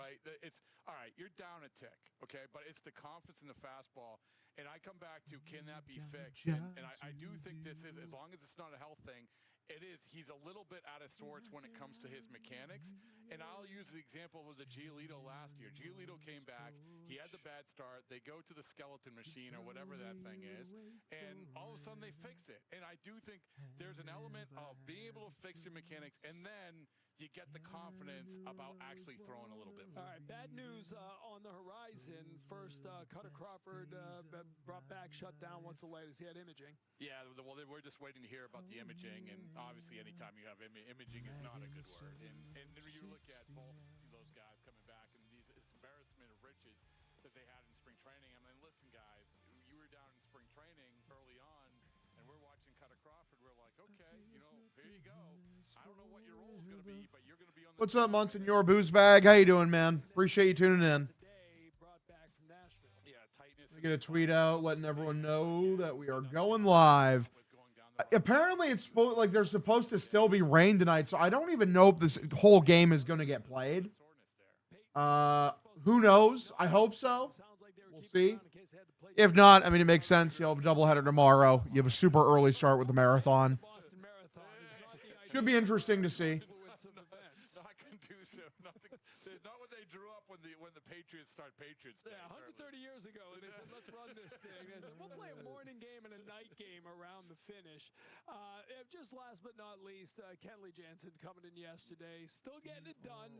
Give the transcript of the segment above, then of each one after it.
right? It's all right. You're down a tick, okay, but it's the confidence in the fastball. And I come back to, can that be fixed? And I do think this is, as long as it's not a health thing, it is. He's a little bit out of sorts when it comes to his mechanics. And I'll use the example of the Giolito last year. Giolito came back. He had the bad start. They go to the skeleton machine or whatever that thing is. And all of a sudden they fix it. And I do think there's an element of being able to fix your mechanics, and then you get the confidence about actually throwing a little bit more. All right, bad news on the horizon. First, Cutter Crawford brought back, shut down. What's the latest? He had imaging. Yeah, well, we're just waiting to hear about the imaging, and obviously anytime you have imaging is not a good word. And you look at both those guys coming back and this embarrassment of riches that they had in spring training. I mean, listen, guys, you were down in spring training early on, and we're watching Cutter Crawford. We're like, okay, here you go. I don't know what your role is going to be, but you're going to be on the. What's up, Monsignor Booze Bag? How you doing, man? Appreciate you tuning in. I get a tweet out letting everyone know that we are going live. Apparently, it's like there's supposed to still be rain tonight, so I don't even know if this whole game is going to get played. Who knows? I hope so. We'll see. If not, I mean, it makes sense. You'll have a doubleheader tomorrow. You have a super early start with the marathon. Should be interesting to see. Not conducive. Not what they drew up when the Patriots start Patriots Day. Yeah, 130 years ago, they said, let's run this thing. They said, we'll play a morning game and a night game around the finish. Just last but not least, Kenley Jansen coming in yesterday. Still getting it done.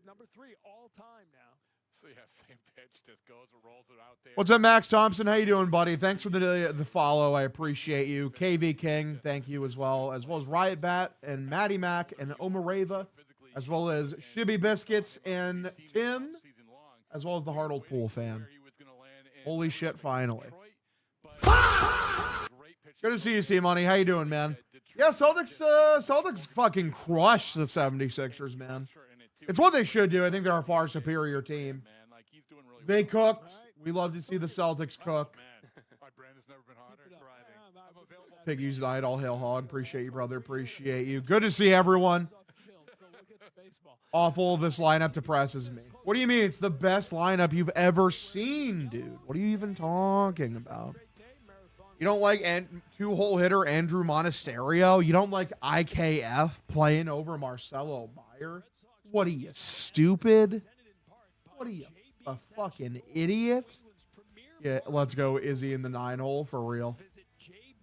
Number 3 all time now. So, yeah, same pitch, just goes and rolls it out there. What's up, Max Thompson? How you doing, buddy? Thanks for the follow. I appreciate you. KV King, thank you as well as Riot Bat and Maddie Mac and Omareva, as well as Shibby Biscuits and Tim, as well as the Hard Old Pool fan. Holy shit, finally. Good to see you, C-Money. How you doing, man? Yeah, Celtics fucking crushed the 76ers, man. It's what they should do. I think they're a far superior team. They cooked. We love to see the Celtics cook. Piggy's night, all hail hog. Appreciate you, brother. Appreciate you. Good to see everyone. Awful, this lineup depresses me. What do you mean? It's the best lineup you've ever seen, dude. What are you even talking about? You don't like two-hole hitter Andrew Monasterio? You don't like IKF playing over Marcelo Meyer? What are you, stupid? What are you, a fucking idiot? Yeah, let's go Izzy in the 9-hole for real.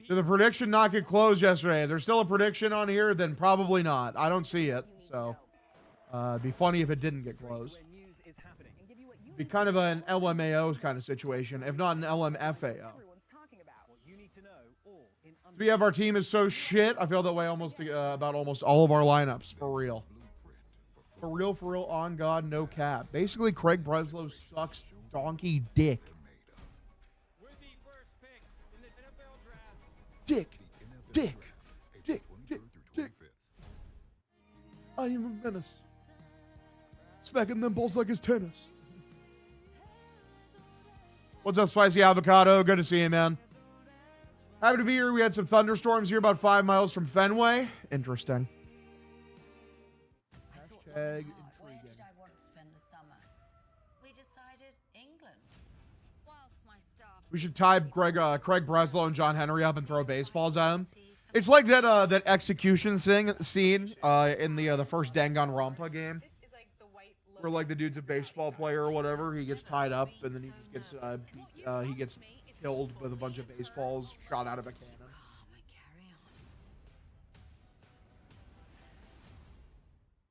Did the prediction not get closed yesterday? If there's still a prediction on here, then probably not. I don't see it, so it'd be funny if it didn't get closed. It'd be kind of an LMAO kind of situation, if not an LMFAO. We have our team is so shit. I feel that way about almost all of our lineups, for real. For real, on God, no cap. Basically, Craig Breslow sucks donkey dick. Dick. I am a menace. Smacking them balls like his tennis. What's up, Spicy Avocado? Good to see you, man. Happy to be here. We had some thunderstorms here about 5 miles from Fenway. Interesting. Where did I want to spend the summer? We decided England. Whilst my staff We should tie Craig Breslow and John Henry up and throw baseballs at him. It's like that execution scene in the first Danganronpa game, where like the dude's a baseball player or whatever. He gets tied up and then he gets killed with a bunch of baseballs shot out of a cannon.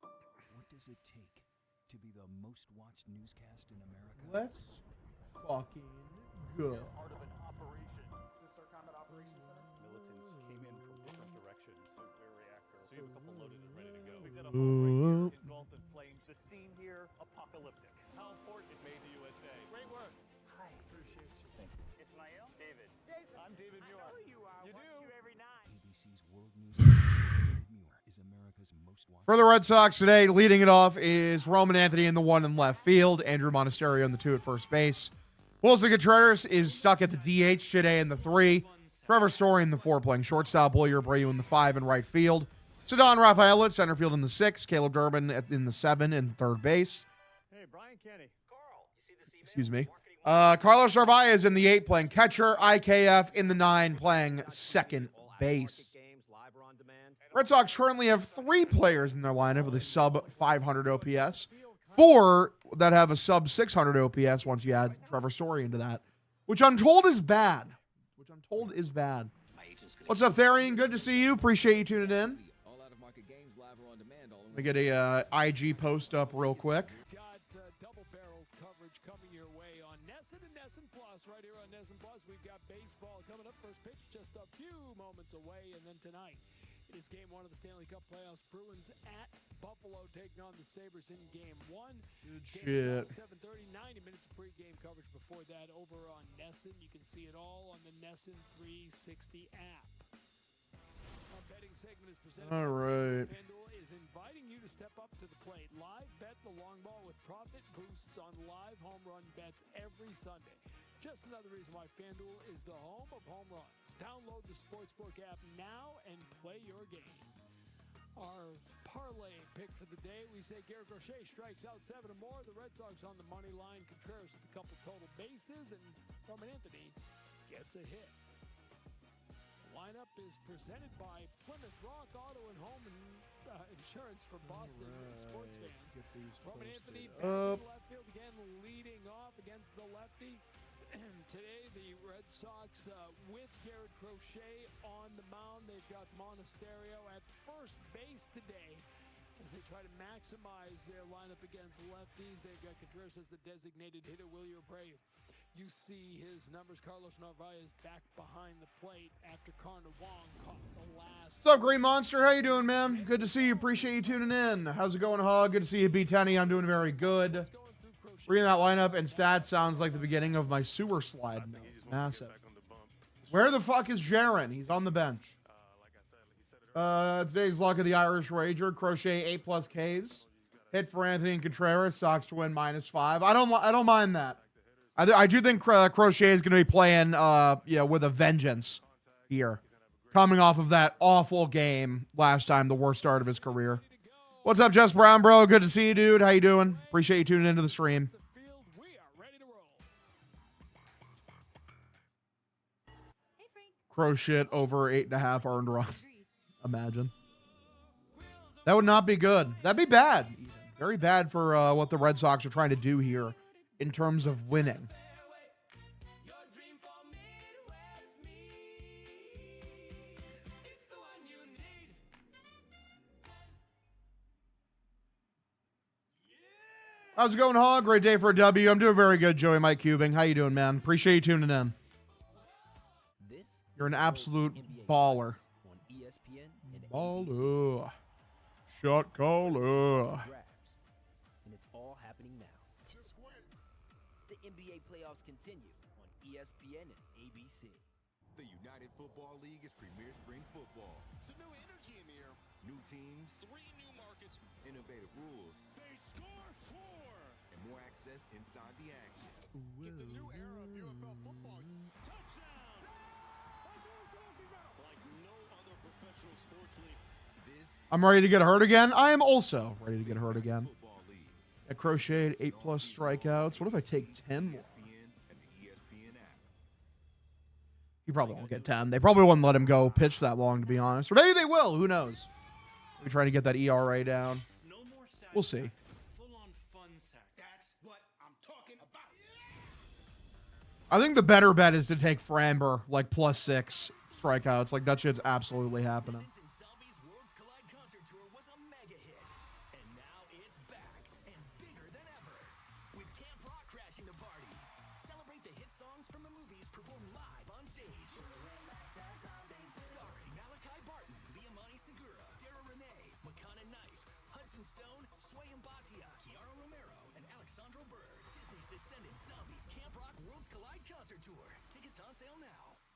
What does it take to be the most watched newscast in America? Let's fucking go. Part of an operation. Is this our combat operations center? Militants came in from different directions. Nuclear reactor. So you have a couple loaded and ready to go. We've got a home right here engulfed in flames. The scene here, apocalyptic. How important it made to USA. Great work. Hi. Appreciate you. Thank you. Ismail? David. I'm David Muir. I know who you are. You do? You every night. ABC's World News. David Muir is America's most watched. For the Red Sox today, leading it off is Roman Anthony in the 1 in left field, Andrew Monasterio in the 2 at first base. Wilson Contreras is stuck at the DH today in the 3. Trevor Story in the 4 playing shortstop. Wilyer Abreu in the 5 in right field. Cedon Rafael at center field in the 6. Caleb Durbin in the 7 in third base. Hey, Brian Kenny. Carl, you see this email? Excuse me. Carlos Narvaez in the 8 playing catcher. IKF in the 9 playing second base. Red Sox currently have 3 players in their lineup with a sub 500 OPS. 4 that have a sub 600 OPS once you add Trevor Story into that, which I'm told is bad. What's up, Therian? Good to see you. Appreciate you tuning in. Let me get a IG post up real quick. Got double-barreled coverage coming your way on Nesson and Nesson Plus. Right here on Nesson Plus, we've got baseball coming up. First pitch just a few moments away. And then tonight, it is game 1 of the Stanley Cup playoffs. Bruins at Buffalo taking on the Sabres in game 1. Good Game shit. 7:30, 90 minutes of pregame coverage before that over on Nesson. You can see it all on the Nesson 360 app. Our betting segment is presented All right. by FanDuel is inviting you to step up to the plate. Live bet the long ball with profit boosts on live home run bets every Sunday. Just another reason why FanDuel is the home of home runs. Download the Sportsbook app now and play your game. Our parlay pick for the day, we say Garrett Crochet strikes out 7 or more. The Red Sox on the money line. Contreras with a couple total bases, and Roman Anthony gets a hit. Lineup is presented by Plymouth Rock Auto and Home Insurance for Boston sports fans. Roman Anthony back in left field again, leading off against the lefty. Today, the Red Sox with Garrett Crochet on the mound. They've got Monasterio at first base today as they try to maximize their lineup against lefties. They've got Contreras as the designated hitter, Willie Abreu. You see his numbers. Carlos Narvaez back behind the plate after Carter Wong caught the last. What's up, Green Monster? How you doing, man? Good to see you. Appreciate you tuning in. How's it going, Hog? Good to see you, B10. I'm doing very good. Reading that lineup and stats sounds like the beginning of my sewer slide. Massive. Where the fuck is Jaron? He's on the bench. Today's luck of the Irish Rager. Crochet 8+ Ks. Hit for Anthony and Contreras. Sox to win -5. I don't mind that. I do think Crochet is going to be playing with a vengeance here. Coming off of that awful game last time, the worst start of his career. What's up, Jess Brown, bro? Good to see you, dude. How you doing? Appreciate you tuning into the stream. Crochet over 8.5 earned runs. Imagine. That would not be good. That'd be bad. Very bad for what the Red Sox are trying to do here in terms of winning. How's it going, Hog? Great day for a W. I'm doing very good, Joey Mike Cubing. How you doing, man? Appreciate you tuning in. You're an absolute baller. Baller. Shot caller. And it's all happening now. The NBA playoffs continue on ESPN and ABC. The United Football League is premier spring football. Some new energy in the air. New teams. 3 new markets. Innovative rules. They score 4. And more access inside the action. It's a new era of UFL football. Touchdown! Like no other professional sports league. I'm ready to get hurt again. I am also ready to get hurt again. At Crochet, 8+ strikeouts. What if I take 10 more? He probably won't get 10. They probably wouldn't let him go pitch that long, to be honest. Or maybe they will. Who knows? We're trying to get that ERA down. We'll see. I think the better bet is to take Framber, like +6 strikeouts. Like, that shit's absolutely happening.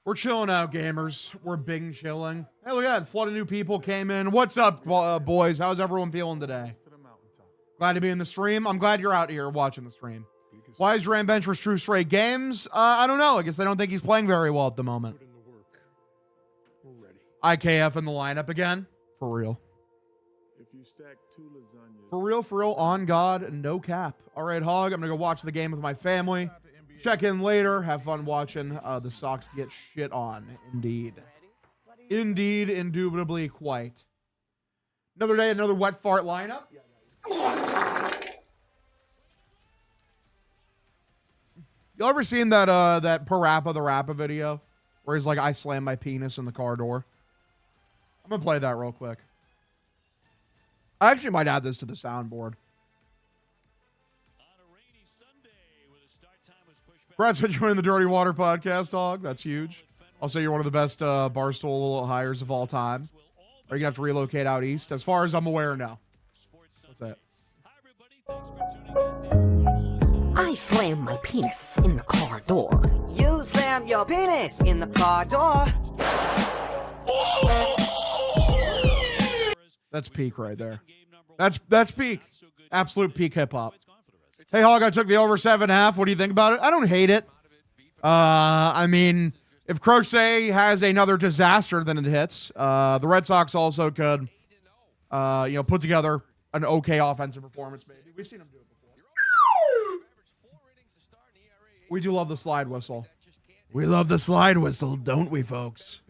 We're chilling out, gamers. We're bing chilling. Hey, look at that. Flood of new people came in. What's up, boys? How's everyone feeling today? Glad to be in the stream. I'm glad you're out here watching the stream. Why is Duran bench for true straight games? I don't know. I guess they don't think he's playing very well at the moment. IKF in the lineup again. For real. For real, on God, no cap. All right, Hog, I'm going to go watch the game with my family. Check in later. Have fun watching the Sox get shit on. Indeed. Indeed, indubitably quite. Another day, another wet fart lineup. Y'all ever seen that Parappa the Rappa video? Where he's like, I slammed my penis in the car door. I'm going to play that real quick. I actually might add this to the soundboard. Congrats for joining the Dirty Water podcast, Dog. That's huge. I'll say you're one of the best Barstool hires of all time. Are you going to have to relocate out east? As far as I'm aware now. What's that? I slam my penis in the car door. You slam your penis in the car door. That's peak right there. That's peak. Absolute peak hip hop. Hey, Hog, I took the over 7.5. What do you think about it? I don't hate it. I mean, if Crochet has another disaster, then it hits. The Red Sox also could, put together an okay offensive performance. Maybe we've seen them do it before. We do love the slide whistle. We love the slide whistle, don't we, folks?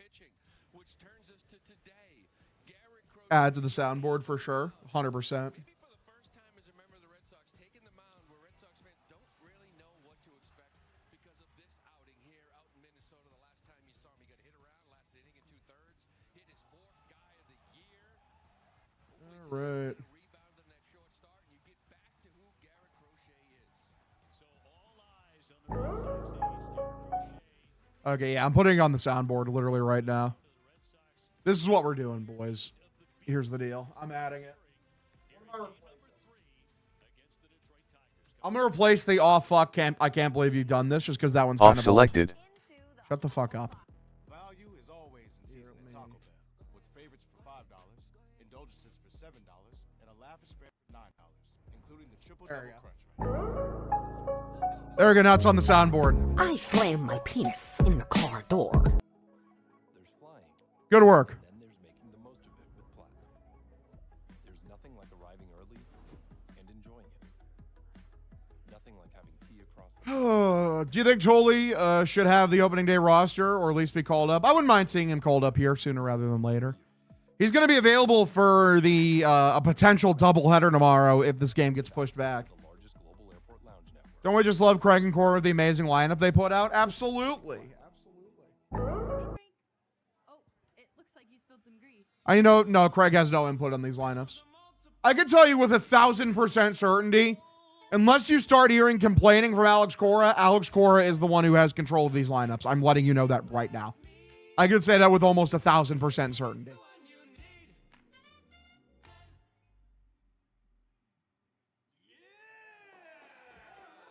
Add to the soundboard for sure, 100%. Right. Okay, yeah, I'm putting it on the soundboard literally right now. This is what we're doing, boys. Here's the deal. I'm adding it. I'm going to replace the fuck, I can't believe you've done this just because that one's off selected. Shut the fuck up. Value is always in season at Taco Bell, with favorites for $5, indulgences for $7, and a lavish spread for $9, including the triple double crunch. There we go. Now it's on the soundboard. I slam my penis in the car door. There's flying. Good work. Then there's making the most of it with platinum. There's nothing like arriving early and enjoying it. Nothing like having tea across the Do you think Tolley should have the opening day roster or at least be called up? I wouldn't mind seeing him called up here sooner rather than later. He's going to be available for the a potential doubleheader tomorrow if this game gets pushed back. the largest global airport lounge network. Don't we just love Craig and Core with the amazing lineup they put out? Absolutely. Oh, it looks like you spilled some grease. I know, no, Craig has no input on these lineups. I can tell you with 1,000% certainty, unless you start hearing complaining from Alex Cora is the one who has control of these lineups. I'm letting you know that right now. I can say that with almost 1,000% certainty.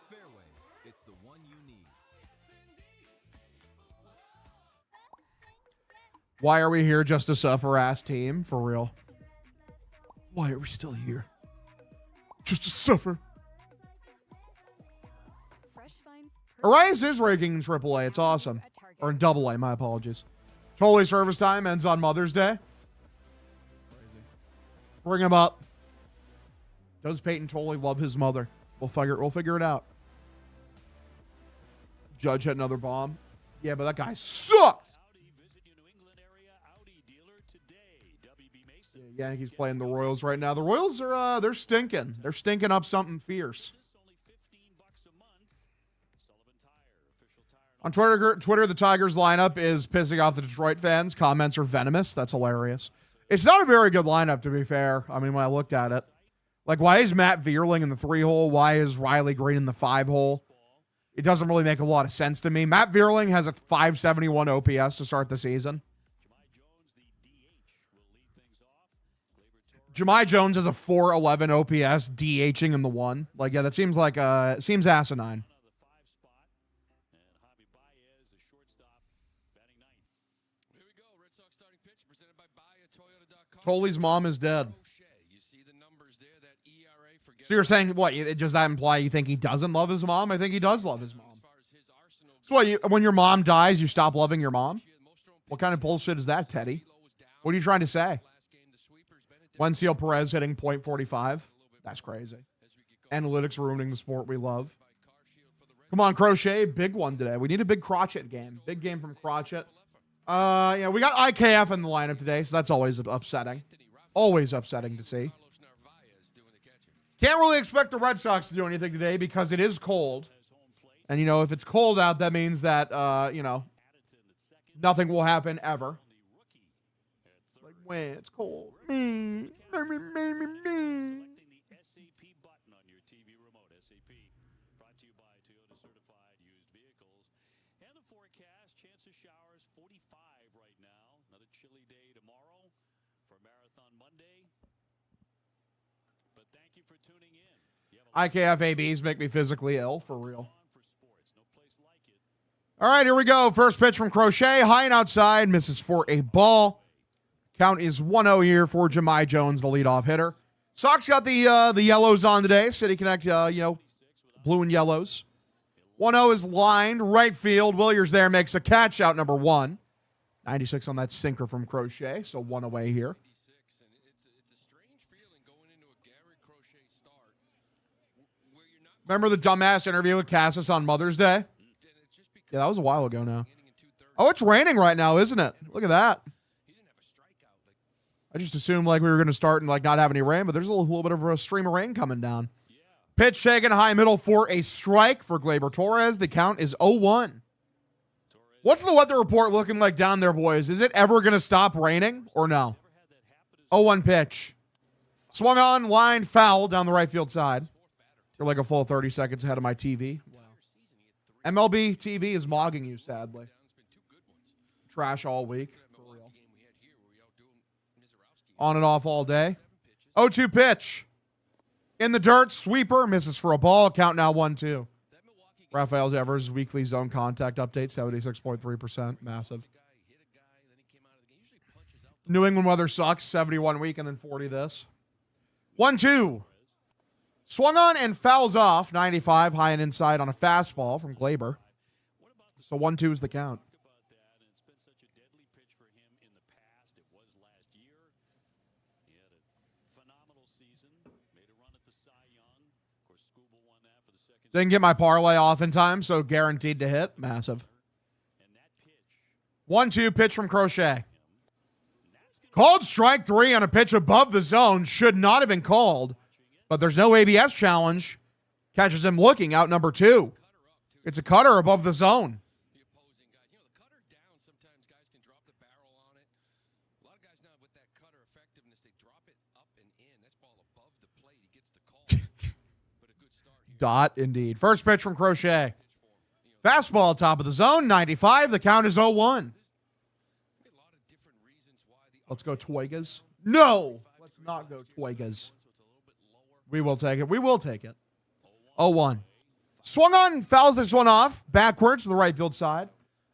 Fairway, it's the one you need. Why are we here? Just a suffer-ass team? For real. Why are we still here? Just to suffer. Arias is ranking in AAA. It's awesome. Or in AA, my apologies. Totally service time ends on Mother's Day. Bring him up. Does Peyton Tolley love his mother? We'll figure it out. Judge had another bomb. Yeah, but that guy sucks. Yeah, Yankees playing the Royals right now. The Royals are they're stinking. They're stinking up something fierce. On Twitter, the Tigers lineup is pissing off the Detroit fans. Comments are venomous. That's hilarious. It's not a very good lineup, to be fair. I mean, when I looked at it. Like, why is Matt Vierling in the 3-hole? Why is Riley Green in the 5-hole? It doesn't really make a lot of sense to me. Matt Vierling has a 571 OPS to start the season. Jahmai Jones has a 411 OPS, DHing in the 1. Like, yeah, that seems like seems asinine. Tolley's mom is dead. So you're saying, what, does that imply you think he doesn't love his mom? I think he does love his mom. So what, when your mom dies, you stop loving your mom? What kind of bullshit is that, Teddy? What are you trying to say? Wencio Perez hitting .45? That's crazy. Analytics ruining the sport we love. Come on, Crochet. Big one today. We need a big Crotchet game. Big game from Crotchet. Yeah, we got IKF in the lineup today, so that's always upsetting. Always upsetting to see. Can't really expect the Red Sox to do anything today because it is cold. And, you know, if it's cold out, that means that, you know, nothing will happen ever. Like, when it's cold. Me. IKF ABs make me physically ill, for real. All right, here we go. First pitch from Crochet. High and outside. Misses for a ball. Count is 1-0 here for Jahmai Jones, the leadoff hitter. Sox got the yellows on today. City Connect, you know, blue and yellows. 1-0 is lined. Right field. Williers there makes a catch, out number 1. 96 on that sinker from Crochet, so 1 away here. Remember the dumbass interview with Cassis on Mother's Day? Yeah, that was a while ago now. Oh, it's raining right now, isn't it? Look at that. I just assumed like we were going to start and like not have any rain, but there's a little bit of a stream of rain coming down. Pitch taken high middle for a strike for Gleyber Torres. The count is 0-1. What's the weather report looking like down there, boys? Is it ever going to stop raining or no? 0-1 pitch. Swung on, line, foul down the right field side. You're like a full 30 seconds ahead of my TV. Wow. MLB TV is mogging you, sadly. Trash all week. For real. On and off all day. 0-2 pitch. In the dirt, sweeper, misses for a ball. Count now 1-2. Rafael Devers' weekly zone contact update, 76.3%. Massive. New England weather sucks. 71 week and then 40 this. 1-2. Swung on and fouls off. 95 high and inside on a fastball from Gleyber. So 1-2 is the count. Didn't get my parlay off in time, so guaranteed to hit. Massive. 1-2 pitch from Crochet. Called strike 3 on a pitch above the zone. Should not have been called. But there's no ABS challenge. Catches him looking, out number 2. It's a cutter above the zone. Dot, indeed. First pitch from Crochet. Fastball, top of the zone, 95. The count is 0-1. Let's go Twigas. No! Let's not go Twigas. We will take it. We will take it. 0-1. Swung on, fouls this one off. Backwards to the right field side.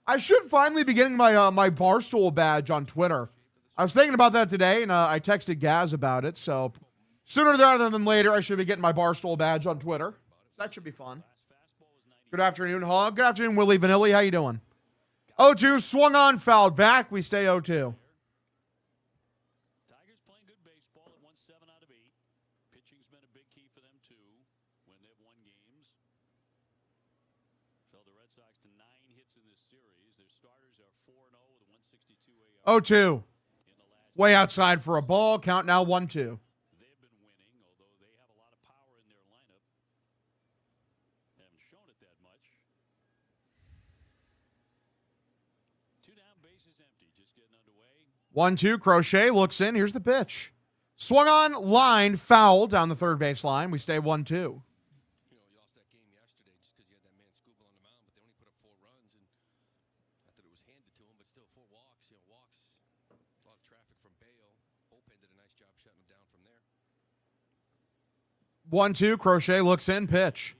I should finally be getting my my Barstool badge on Twitter. I was thinking about that today, and I texted Gaz about it. So sooner rather than later, I should be getting my Barstool badge on Twitter. So that should be fun. Good afternoon, Hog. Good afternoon, Willie Vanilli. How you doing? 0-2, swung on, fouled back. We stay 0-2. Oh, 2. Way outside for a ball. Count now 1-2. One, two. Crochet looks in. Here's the pitch. Swung on, line, foul down the third base line. We stay 1-2. One, two. Crochet looks in. Pitch.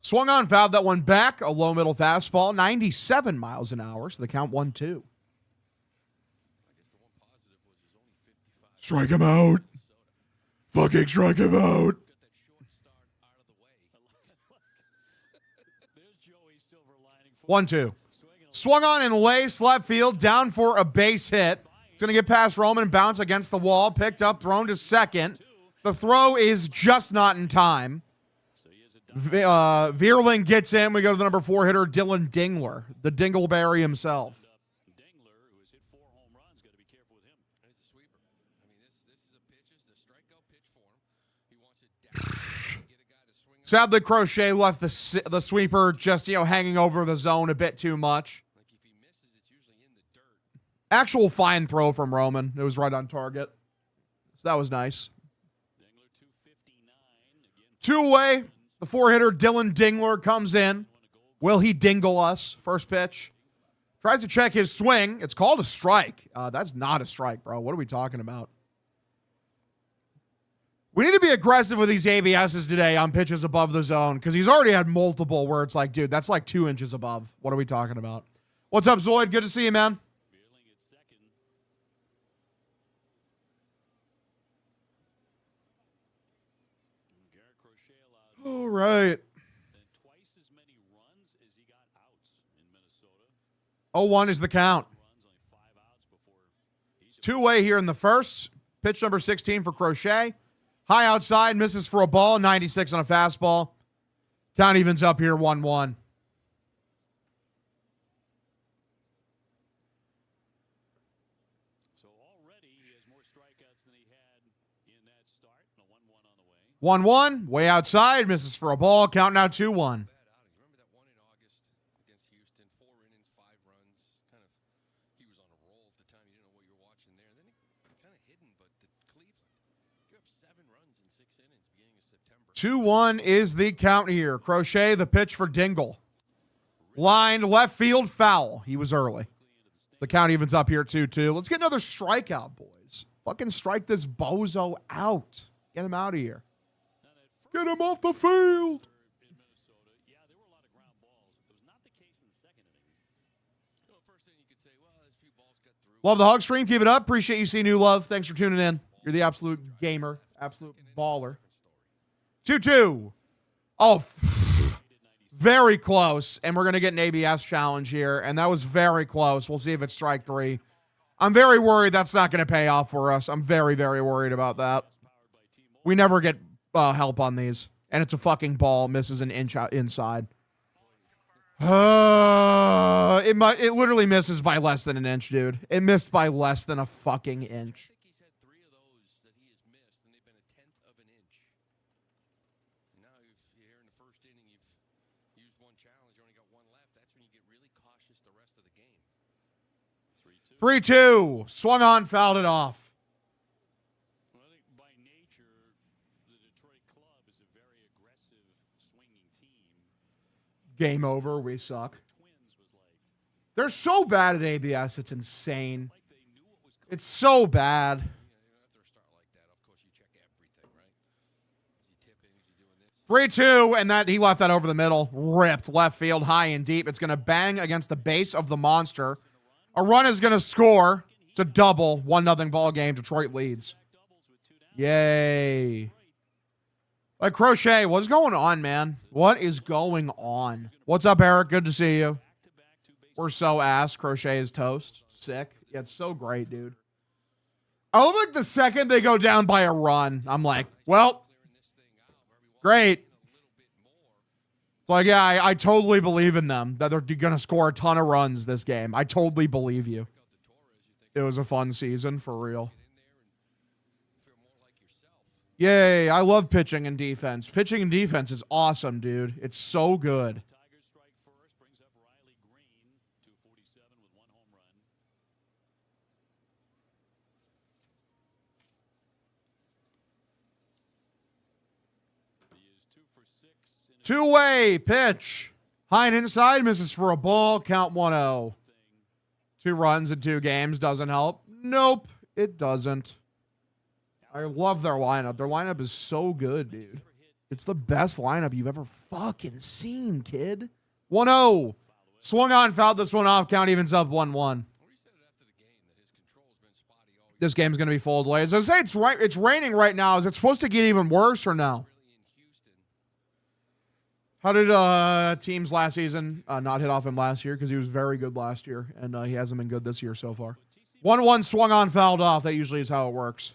Swung on, fouled that one back. A low middle fastball. 97 miles an hour. So the count 1-2. Strike him out. Fucking strike him out. One, two. Swung on and lace left field. Down for a base hit. It's going to get past Roman and bounce against the wall. Picked up, thrown to second. The throw is just not in time. Vierling gets in. We go to the number 4 hitter, Dylan Dingler, the Dingleberry himself. Dingler, who has hit 4 home runs, got to be careful with him. It's a sweeper. I mean, this is a pitch. It's a strikeout pitch for him. He wants it down. Get a guy to swing. Sadly, Crochet left the sweeper just, hanging over the zone a bit too much. Like if he misses, it's usually in the dirt. Actual fine throw from Roman. It was right on target. So that was nice. Dingler 259. Two-way. The 4 hitter, Dylan Dingler, comes in. Will he dingle us? First pitch. Tries to check his swing. It's called a strike. That's not a strike, bro. What are we talking about? We need to be aggressive with these ABSs today on pitches above the zone because he's already had multiple where it's like, dude, that's like 2 inches above. What are we talking about? What's up, Zoid? Good to see you, man. Vierling at second. And Garrett Crochet allowed All right. and twice as many runs as he got outs in Minnesota. 0-1 is the count. Runs, only 5 outs before he's Two-way here in the first. Pitch number 16 for Crochet. High outside, misses for a ball. 96 on a fastball. Count evens up here, 1-1. So already he has more strikeouts than he had in that start. And a 1-1 on the way. 1-1. Way outside, misses for a ball. Count now 2-1. Bad outing. Remember that one in August against Houston? 4 innings, 5 runs. Kind of, he was on a roll at the time. You didn't know what you were watching there. And then he kind of hidden, but the Cleveland gave up 7 runs in 6 innings beginning of September. 2-1 is the count here. Crochet, the pitch for Dingle. Lined left field foul. He was early. The count evens up here 2-2. Let's get another strikeout, boys. Fucking strike this bozo out. Get him out of here. Get him off the field. In Minnesota, yeah, there were a lot of ground balls. It was not the case in the second inning. Well, first thing you could say, well, there's a few balls got through. Love the Hogstream. Keep it up. Appreciate you seeing new love. Thanks for tuning in. You're the absolute gamer. Absolute baller. 2-2. Oh, very close. And we're going to get an ABS challenge here. And that was very close. We'll see if it's strike 3. I'm very worried that's not going to pay off for us. I'm very, very worried about that. We never get help on these. And it's a fucking ball. Misses an inch out inside. It literally misses by less than an inch, dude. It missed by less than a fucking inch. I think he's had 3 of those that he has missed, and they've been a 1/10 of an inch. Now, if you're here in the first inning, you've used 1 challenge, you only got 1 left. That's when you get really cautious the rest of the game. 3-2. Swung on, fouled it off. Well, I think by nature, the Detroit club is a very aggressive swinging team. Game over. We suck. Twins was like They're so bad at ABS. It's insane. they knew what was coming. It's so bad. You don't have to start like that. Of course, you check everything, right? Is he tipping? Is he doing this? 3-2, and that he left that over the middle. Ripped left field, high and deep. It's going to bang against the base of the monster. A run is going to score. It's a double. 1-0 ball game. Detroit leads. Yay. Like Crochet, what's going on, man? What is going on? What's up, Eric? Good to see you. We're so ass. Crochet is toast. Sick. Yeah, it's so great, dude. I love like the second they go down by a run, I'm like, well, great. It's like, yeah, I totally believe in them that they're going to score a ton of runs this game. I totally believe you. It was a fun season for real. Yay, I love pitching and defense. Pitching and defense is awesome, dude. It's so good. Tigers strike first, brings up Riley Green, 247 with 1 home run. He is 2 for 6. In a Two-way pitch. High and inside, misses for a ball. Count 1-0. 2 runs in 2 games doesn't help. Nope, it doesn't. I love their lineup. Their lineup is so good, dude. It's the best lineup you've ever fucking seen, kid. 1-0. Swung on, fouled this one off. Count evens up 1-1. This game's going to be full of delays. I was saying it's raining right now. Is it supposed to get even worse or no? How did teams last season not hit off him last year? Because he was very good last year, and he hasn't been good this year so far. 1-1 swung on, fouled off. That usually is how it works.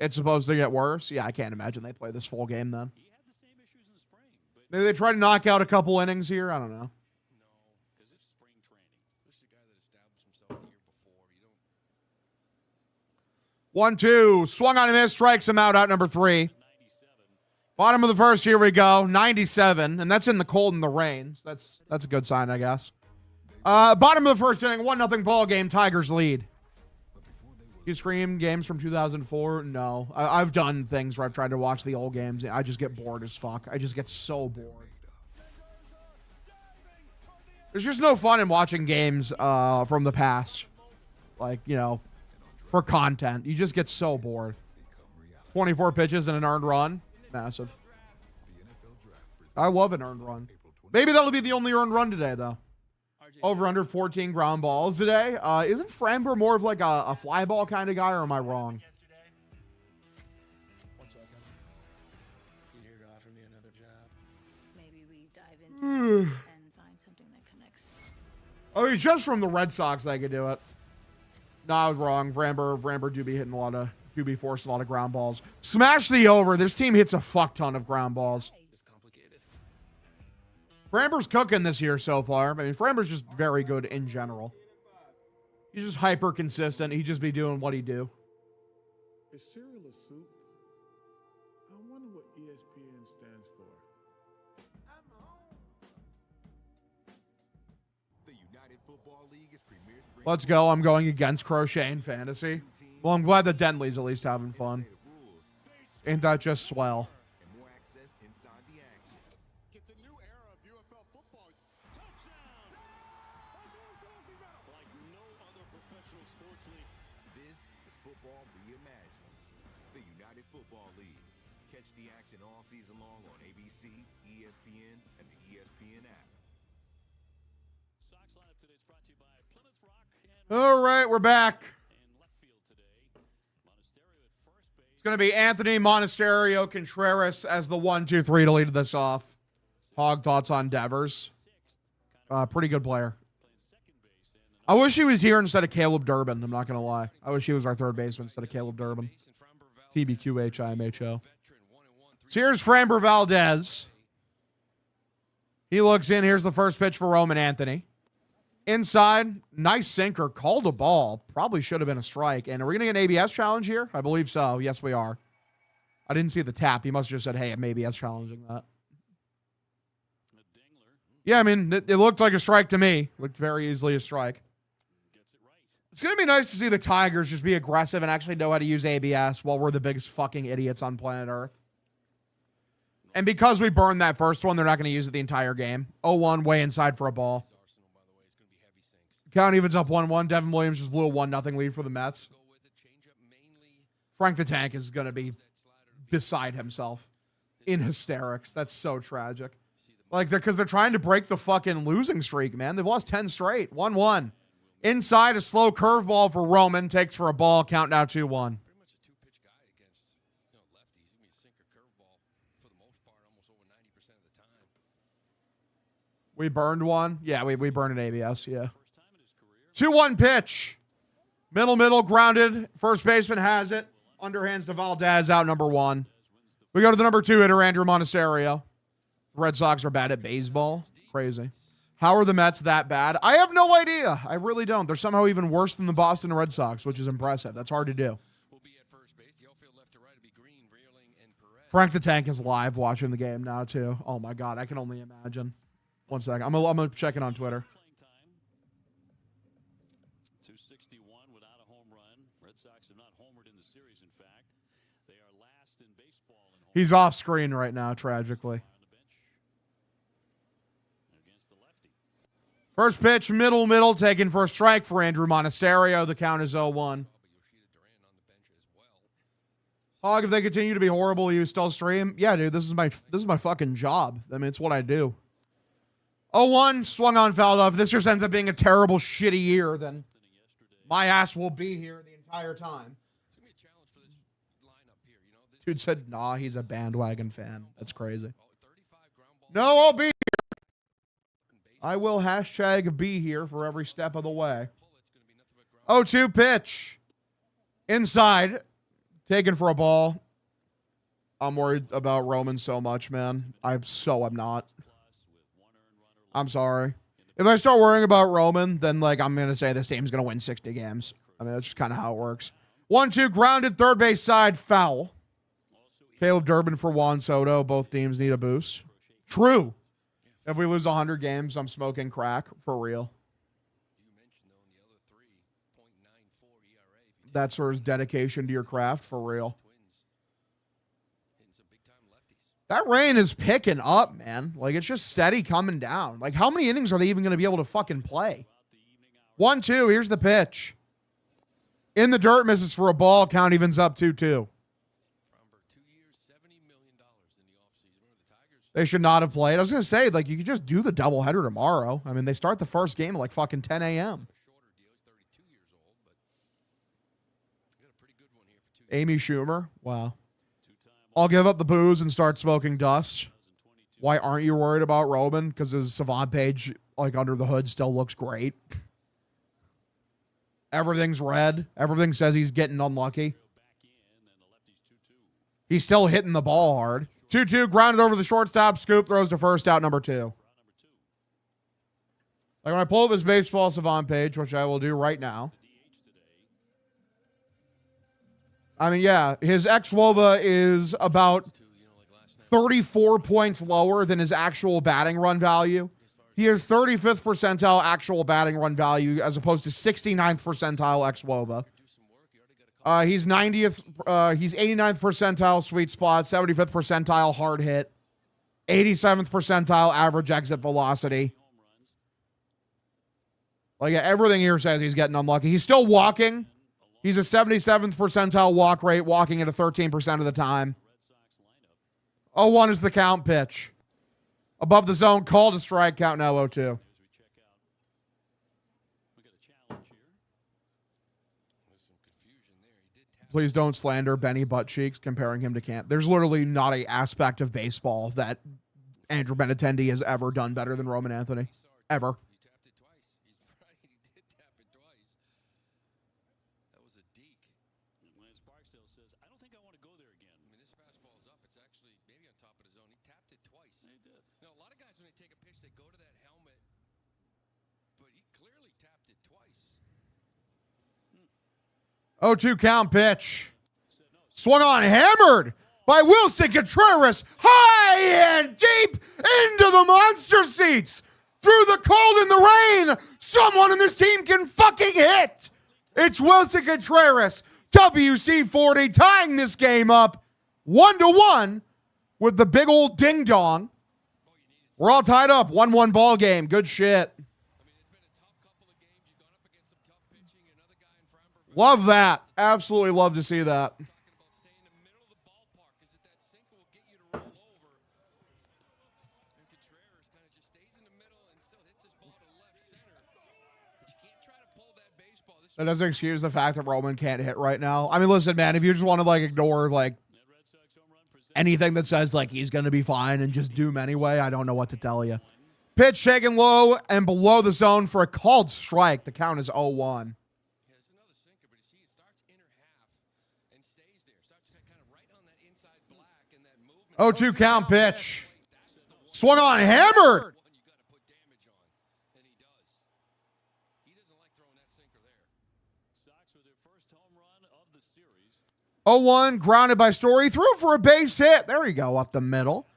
It's supposed to get worse. Yeah, I can't imagine they play this full game then. Maybe they try to knock out a couple innings here. I don't know. One, two. Swung on and missed. Strikes him out number 3. Bottom of the first. Here we go. 97. And that's in the cold and the rain. So that's a good sign, I guess. Bottom of the first inning. 1-0 ball game. Tigers lead. You stream games from 2004? No. I've done things where I've tried to watch the old games. I just get bored as fuck. I just get so bored. There's just no fun in watching games from the past. Like, you know, for content. You just get so bored. 24 pitches and an earned run. Massive. I love an earned run. Maybe that'll be the only earned run today, though. Over under 14 ground balls today. Isn't Framber more of like a fly ball kind of guy, or am I wrong? 1 second. You here to offer me another job? Maybe we dive into it and find something that connects. Oh, he's just from the Red Sox. I could do it. No, I was wrong. Framber do be hitting do be forcing a lot of ground balls. Smash the over. This team hits a fuck ton of ground balls. Framber's cooking this year so far. I mean, Framber's just very good in general. He's just hyper consistent. He just be doing what he do. Is cereal a soup? I wonder what ESPN stands for. The United Football League is premier spring. Let's go. I'm going against Crochet in fantasy. Well, I'm glad that Denley's at least having fun. Ain't that just swell? Football League. Catch the action all season long on ABC, ESPN, and the ESPN app. Sox lineup today is brought to you by Plymouth Rock and All right, we're back. It's going to be Anthony Monasterio Contreras as the 1-2-3 to lead this off. Hog thoughts on Devers. Pretty good player. I wish he was here instead of Caleb Durbin. I'm not going to lie. I wish he was our third baseman instead of Caleb Durbin. TBQH IMHO. So here's Framber Valdez. He looks in. Here's the first pitch for Roman Anthony. Inside, nice sinker. Called a ball. Probably should have been a strike. And are we going to get an ABS challenge here? I believe so. Yes, we are. I didn't see the tap. He must have just said, hey, I'm ABS challenging that. Yeah, I mean, it looked like a strike to me. Looked very easily a strike. It's going to be nice to see the Tigers just be aggressive and actually know how to use ABS while we're the biggest fucking idiots on planet Earth. And because we burned that first one, they're not going to use it the entire game. 0-1, way inside for a ball. Count evens up 1-1. Devin Williams just blew a 1-0 lead for the Mets. Frank the Tank is going to be beside himself in hysterics. That's so tragic. Like, because they're trying to break the fucking losing streak, man. They've lost 10 straight. 1-1. Inside, a slow curveball for Roman. Takes for a ball. Count now 2-1. We burned one. Yeah, we burned an ABS. Yeah. 2-1 pitch. Middle, grounded. First baseman has it. Underhands to Valdez, out number 1. We go to the number 2 hitter, Andrew Monasterio. The Red Sox are bad at baseball. Crazy. How are the Mets that bad? I have no idea. I really don't. They're somehow even worse than the Boston Red Sox, which is impressive. That's hard to do. Frank the Tank is live watching the game now, too. Oh, my God. I can only imagine. 1 second. I'm gonna check it on Twitter. 261 without a home run. Red Sox have not homered in the series, in fact. They are last in baseball. He's off screen right now, tragically. First pitch, middle, taken for a strike for Andrew Monasterio. The count is 0-1. Hog, if they continue to be horrible, you still stream? Yeah, dude, this is my fucking job. I mean, it's what I do. 0-1, swung on, fouled off. If this just ends up being a terrible, shitty year, then my ass will be here the entire time. Dude said, nah, he's a bandwagon fan. That's crazy. No, I'll be here. I will hashtag be here for every step of the way. 0-2 pitch. Inside. Taken for a ball. I'm worried about Roman so much, man. I'm not. I'm sorry. If I start worrying about Roman, then like I'm gonna say this team's gonna win 60 games. I mean, that's just kind of how it works. 1-2 grounded, third base side, foul. Caleb Durbin for Juan Soto. Both teams need a boost. True. If we lose 100 games, I'm smoking crack for real. That's sort of dedication to your craft for real. That rain is picking up, man. Like, it's just steady coming down. Like, how many innings are they even going to be able to fucking play? 1-2, here's the pitch. In the dirt, misses for a ball. Count evens up 2-2. They should not have played. I was going to say, like, you could just do the doubleheader tomorrow. I mean, they start the first game at like fucking 10 a.m. Amy Schumer. Wow. I'll give up the booze and start smoking dust. Why aren't you worried about Roman? Because his Savant page, like, under the hood still looks great. Everything's red. Everything says he's getting unlucky. He's still hitting the ball hard. 2-2, grounded over the shortstop. Scoop throws to first, out number 2. Like, when I pull up his baseball Savant page, which I will do right now. I mean, yeah, his xWOBA is about 34 points lower than his actual batting run value. He has 35th percentile actual batting run value as opposed to 69th percentile xWOBA. He's 90th. He's 89th percentile sweet spot, 75th percentile hard hit, 87th percentile average exit velocity. Like, yeah, everything here says he's getting unlucky. He's still walking. He's a 77th percentile walk rate, walking at a 13% of the time. 0-1 is the count pitch. Above the zone, called a strike, count now 0-2. Please don't slander Benny Buttcheeks comparing him to Camp. There's literally not an aspect of baseball that Andrew Benintendi has ever done better than Roman Anthony. Ever. Oh, 2 count pitch. Swung on, hammered by Wilson Contreras. High and deep into the monster seats. Through the cold and the rain, someone in this team can fucking hit. It's Wilson Contreras, WC-40, tying this game up 1-1 with the big old ding-dong. We're all tied up. 1-1 ball game. Good shit. Love that. Absolutely love to see that. That doesn't excuse the fact that Roman can't hit right now. I mean, listen, man, if you just want to like ignore like anything that says like he's going to be fine and just do him anyway, I don't know what to tell you. Pitch taken low and below the zone for a called strike. The count is 0-1. 0-2 count pitch. Swung on, hammered. 0-1, grounded by Story. Threw for a base hit. There you go, up the middle.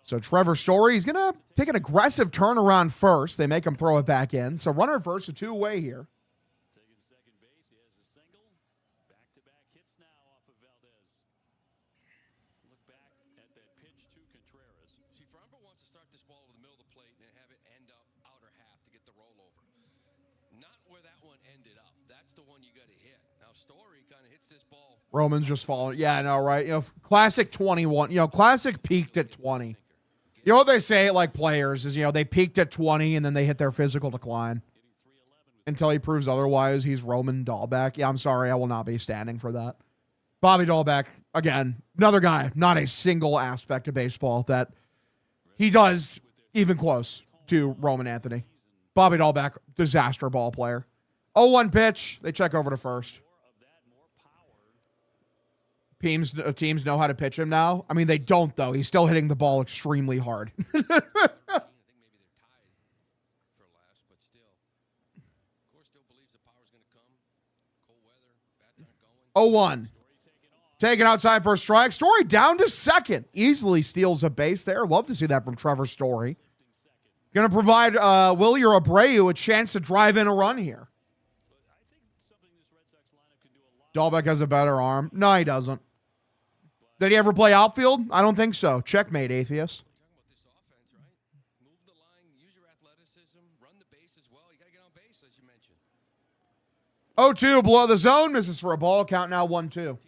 So Trevor Story, he's going to take an aggressive turnaround first. They make him throw it back in. So runner at first, a 2 away here. Roman's just falling. Yeah, I know, right? You know, classic 21. You know, classic peaked at 20. You know what they say, like players, is, you know, they peaked at 20 and then they hit their physical decline. Until he proves otherwise, he's Roman Dahlbeck. Yeah, I'm sorry. I will not be standing for that. Bobby Dahlbeck, again, another guy, not a single aspect of baseball that he does even close to Roman Anthony. Bobby Dahlbeck, disaster ball player. 0-1 pitch. They check over to first. teams know how to pitch him now. I mean, they don't, though. He's still hitting the ball extremely hard. 0-1. Taken outside for a strike. Story down to second. Easily steals a base there. Love to see that from Trevor Story. Going to provide Wilyer Abreu a chance to drive in a run here. Dahlbeck has a better arm. No, he doesn't. Did he ever play outfield? I don't think so. Checkmate, atheist. 0-2 below the zone. Misses for a ball. Count now 1-2.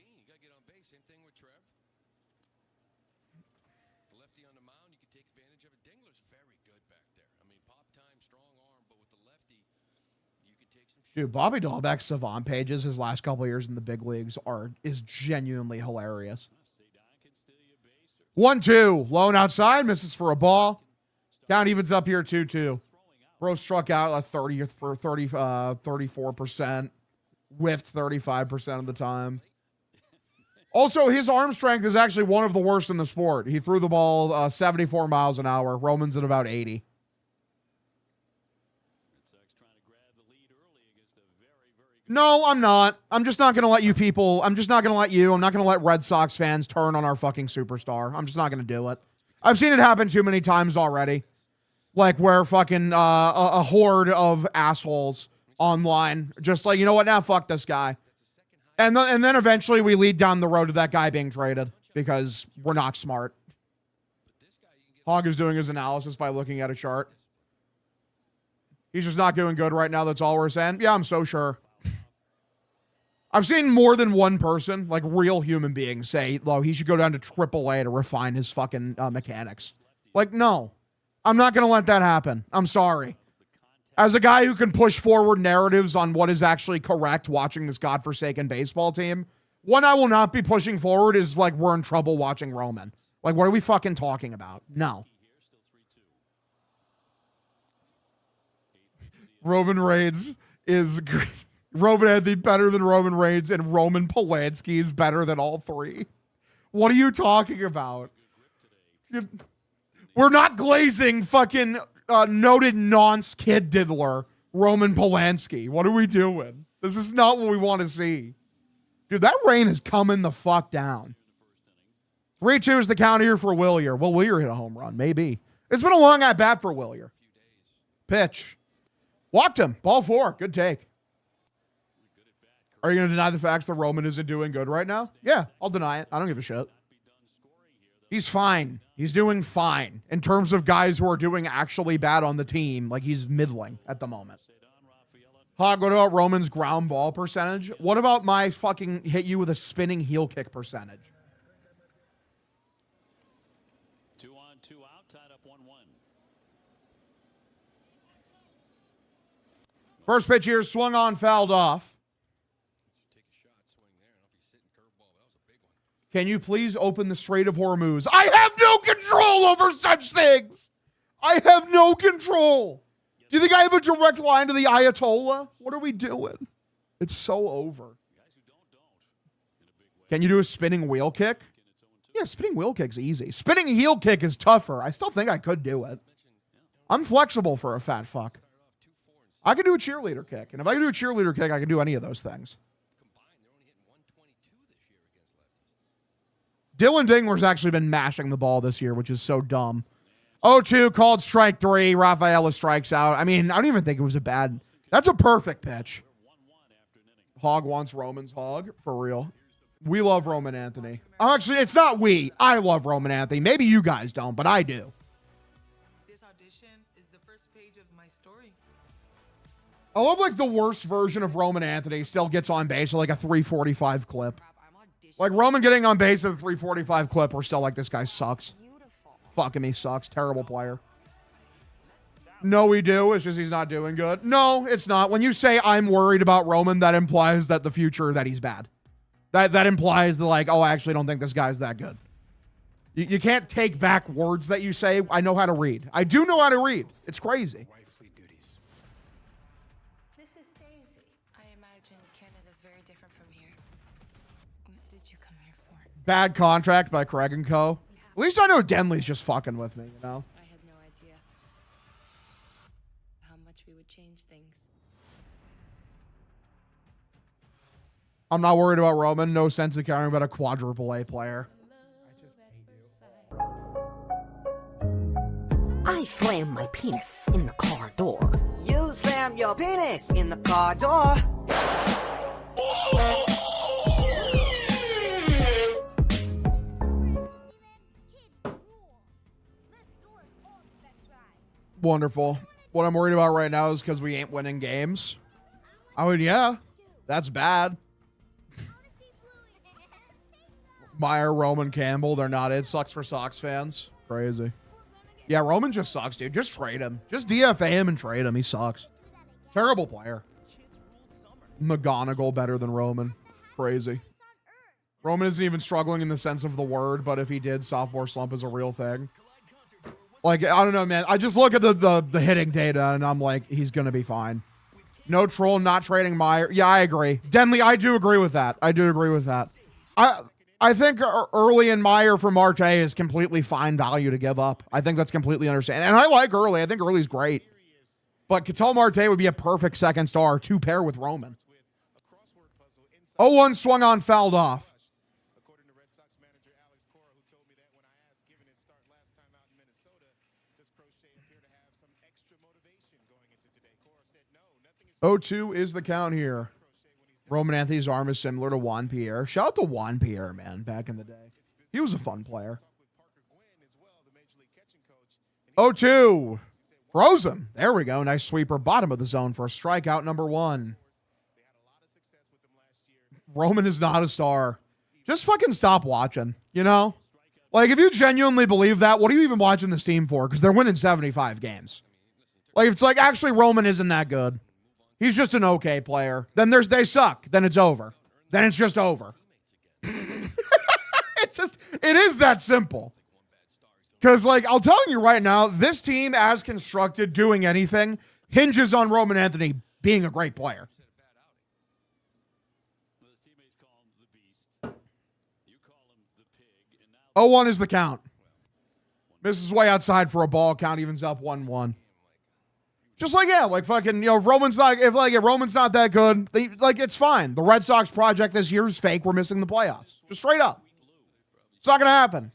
Dude, Bobby Dahlbeck's savant pages his last couple of years in the big leagues is genuinely hilarious. 1-2. Lone outside. Misses for a ball. Count evens up here 2-2. Bro struck out at 34%. Whiffed 35% of the time. Also, his arm strength is actually one of the worst in the sport. He threw the ball 74 miles an hour. Roman's at about 80. No, I'm not. I'm just not going to let you people. I'm just not going to let you. I'm not going to let Red Sox fans turn on our fucking superstar. I'm just not going to do it. I've seen it happen too many times already. Like where fucking a horde of assholes online just like, you know what, now fuck this guy. And then eventually we lead down the road to that guy being traded because we're not smart. Hog is doing his analysis by looking at a chart. He's just not doing good right now. That's all we're saying. Yeah, I'm so sure. I've seen more than one person, like real human beings, say, "Lo, he should go down to AAA to refine his fucking mechanics." Like, no, I'm not going to let that happen. I'm sorry. As a guy who can push forward narratives on what is actually correct watching this godforsaken baseball team, one I will not be pushing forward is like we're in trouble watching Roman. Like, what are we fucking talking about? No. Roman Reigns is great. Roman Anthony better than Roman Reigns, and Roman Polanski is better than all three. What are you talking about? We're not glazing fucking noted nonce kid diddler Roman Polanski. What are we doing? This is not what we want to see. Dude, that rain is coming the fuck down. 3-2 is the count here for Wilyer. Will Wilyer hit a home run? Maybe. It's been a long at bat for Wilyer. Pitch. Walked him. Ball 4. Good take. Are you going to deny the facts that Roman isn't doing good right now? Yeah, I'll deny it. I don't give a shit. He's fine. He's doing fine. In terms of guys who are doing actually bad on the team, like he's middling at the moment. Hog, what about Roman's ground ball percentage? What about my fucking hit you with a spinning heel kick percentage? 2 on, 2 out, tied up 1-1. First pitch here, swung on, fouled off. Can you please open the Strait of Hormuz? I have no control over such things. I have no control. Do you think I have a direct line to the Ayatollah? What are we doing? It's so over. Can you do a spinning wheel kick? Yeah, spinning wheel kick's easy. Spinning heel kick is tougher. I still think I could do it. I'm flexible for a fat fuck. I can do a cheerleader kick. And if I can do a cheerleader kick, I can do any of those things. Dylan Dingler's actually been mashing the ball this year, which is so dumb. 0-2 called strike 3. Rafaela strikes out. I mean, I don't even think it was a bad. That's a perfect pitch. Hog wants Roman's hog. For real. We love Roman Anthony. Actually, it's not we. I love Roman Anthony. Maybe you guys don't, but I do. This audition is the first page of my story. I love like the worst version of Roman Anthony still gets on base at like a 345 clip. Like Roman getting on base at a 345 clip, we're still like, this guy sucks. Fucking me sucks. Terrible player. No, we do. It's just he's not doing good. No, it's not. When you say I'm worried about Roman, that implies that the future, that he's bad. That implies that like, oh, I actually don't think this guy's that good. You can't take back words that you say. I know how to read. I do know how to read. It's crazy. This is Daisy. I imagine Canada's very different from here. What did you come here for? Bad contract by Craig and Co. At least I know Denley's just fucking with me, you know? I had no idea how much we would change things. I'm not worried about Roman. No sense of caring about a quadruple A player. I slam my penis in the car door. You slam your penis in the car door. Wonderful. What I'm worried about right now is because we ain't winning games. I mean, yeah, that's bad. Meyer, Roman, Campbell, they're not it. Sucks for Sox fans. Crazy. Yeah, Roman just sucks, dude. Just trade him. Just DFA him and trade him. He sucks. Terrible player. McGonagall better than Roman. Crazy. Roman isn't even struggling in the sense of the word, but if he did, sophomore slump is a real thing. Like, I don't know, man. I just look at the hitting data, and I'm like, he's going to be fine. No troll, not trading Meyer. Yeah, I agree. Denley, I do agree with that. I do agree with that. I think early in Meyer for Marte is completely fine value to give up. I think that's completely understandable. And I like Early. I think Early's great. But Ketel Marte would be a perfect second star to pair with Roman. 0-1 swung on, fouled off. Oh, 2 is the count here. Roman Anthony's arm is similar to Juan Pierre. Shout out to Juan Pierre, man, back in the day. He was a fun player. 0-2. Froze him. There we go. Nice sweeper. Bottom of the zone for strikeout number 1. Roman is not a star. Just fucking stop watching, you know? Like, if you genuinely believe that, what are you even watching this team for? Because they're winning 75 games. Like, it's like, actually, Roman isn't that good. He's just an okay player. Then they suck. Then it's over. Then it's just over. It is that simple. Because, like, I'll tell you right now, this team, as constructed, doing anything, hinges on Roman Anthony being a great player. 0-1 is the count. Misses way outside for a ball. Count evens up 1-1. Just like, yeah, like fucking, you know, if Roman's not that good, it's fine. The Red Sox project this year is fake. We're missing the playoffs. Just straight up. It's not going to happen.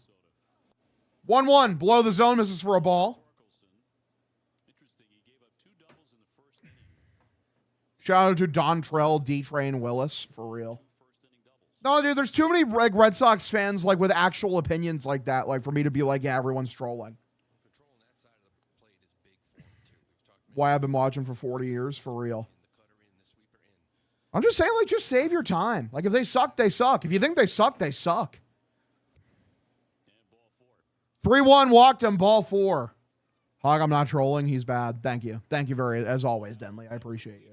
1-1, below the zone, misses for a ball. Shout out to Dontrell, D-Train, Willis, for real. No, dude, there's too many Red Sox fans, like, with actual opinions like that, like, for me to be like, yeah, everyone's trolling. Why I've been watching for 40 years, for real. I'm just saying, like, just save your time. Like, if they suck, they suck. If you think they suck, they suck. 3-1, walked him, ball 4. Hog, I'm not trolling. He's bad. Thank you. Thank you as always, Denley. I appreciate you.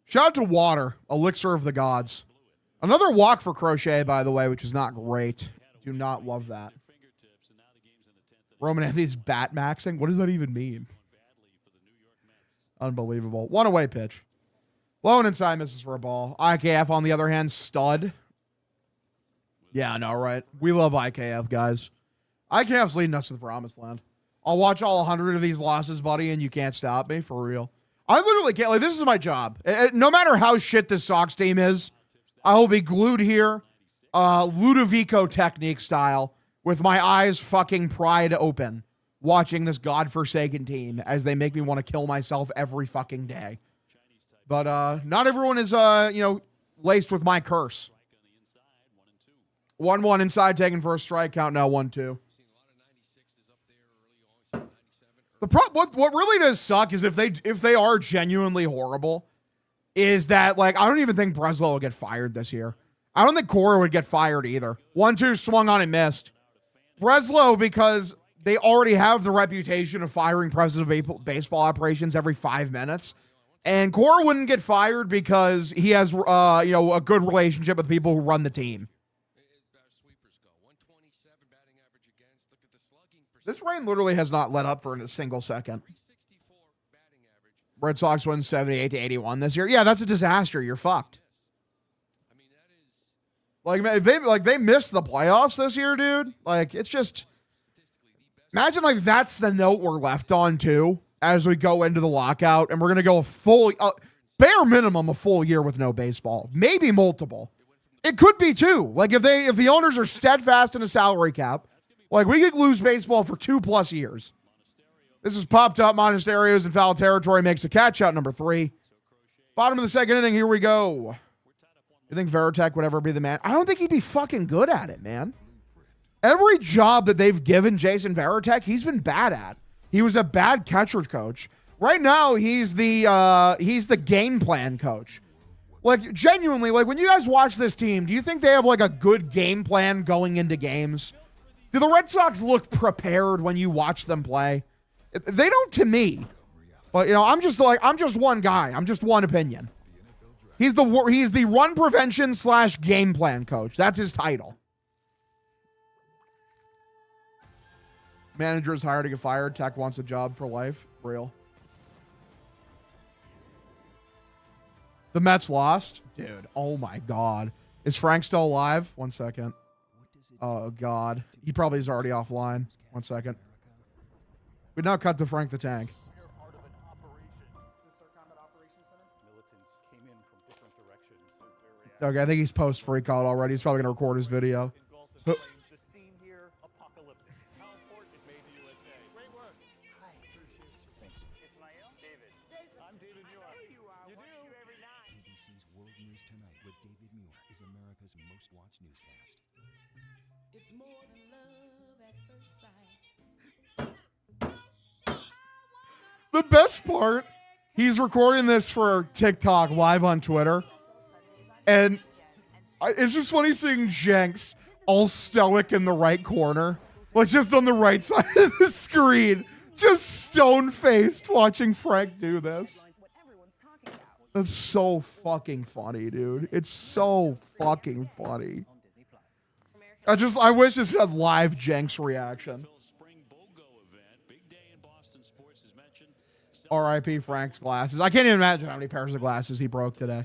Shout out to Water, Elixir of the Gods. Another walk for Crochet, by the way, which is not great. Do not love that. Roman Anthony's bat maxing? What does that even mean? Unbelievable. One away pitch. Low and inside, misses for a ball. IKF, on the other hand, stud. Yeah, I know, right? We love IKF, guys. IKF's leading us to the promised land. I'll watch all 100 of these losses, buddy, and you can't stop me, for real. I literally can't. Like, this is my job. No matter how shit this Sox team is, I will be glued here, Ludovico technique style, with my eyes fucking pried open, watching this godforsaken team as they make me want to kill myself every fucking day. But not everyone is, laced with my curse. 1-1 inside, taken for a strike. Count now 1-2. What really does suck is if they are genuinely horrible, is that, like, I don't even think Breslow will get fired this year. I don't think Cora would get fired either. 1-2 swung on and missed. Breslow, because they already have the reputation of firing president of baseball operations every 5 minutes. And Cora wouldn't get fired because he has, a good relationship with people who run the team. This rain literally has not let up for a single second. Red Sox win 78-81 this year. Yeah, that's a disaster. You're fucked. Like, man, they missed the playoffs this year, dude. Like, it's just, imagine like that's the note we're left on too as we go into the lockout, and we're gonna go a full, bare minimum, a full year with no baseball, maybe multiple. It could be two. Like if the owners are steadfast in a salary cap, like we could lose baseball for 2+ years. This has popped up. Monasterios in foul territory makes a catch out number 3. Bottom of the second inning. Here we go. You think Veritek would ever be the man? I don't think he'd be fucking good at it, man. Every job that they've given Jason Veritek, he's been bad at. He was a bad catcher coach. Right now, he's the game plan coach. Like, genuinely, like, when you guys watch this team, do you think they have, like, a good game plan going into games? Do the Red Sox look prepared when you watch them play? They don't to me. But, you know, I'm just one guy. I'm just one opinion. He's the run prevention / game plan coach. That's his title. Manager is hired to get fired. Tech wants a job for life. Real. The Mets lost? Dude, oh my God. Is Frank still alive? 1 second. Oh, God. He probably is already offline. 1 second. We now cut to Frank the Tank. Okay, I think he's post-free call already. He's probably going to record his video. The best part, he's recording this for TikTok live on Twitter. And it's just funny seeing Jenks all stoic in the right corner. Like just on the right side of the screen. Just stone-faced watching Frank do this. That's so fucking funny, dude. It's so fucking funny. I wish this had live Jenks reaction. R.I.P. Frank's glasses. I can't even imagine how many pairs of glasses he broke today.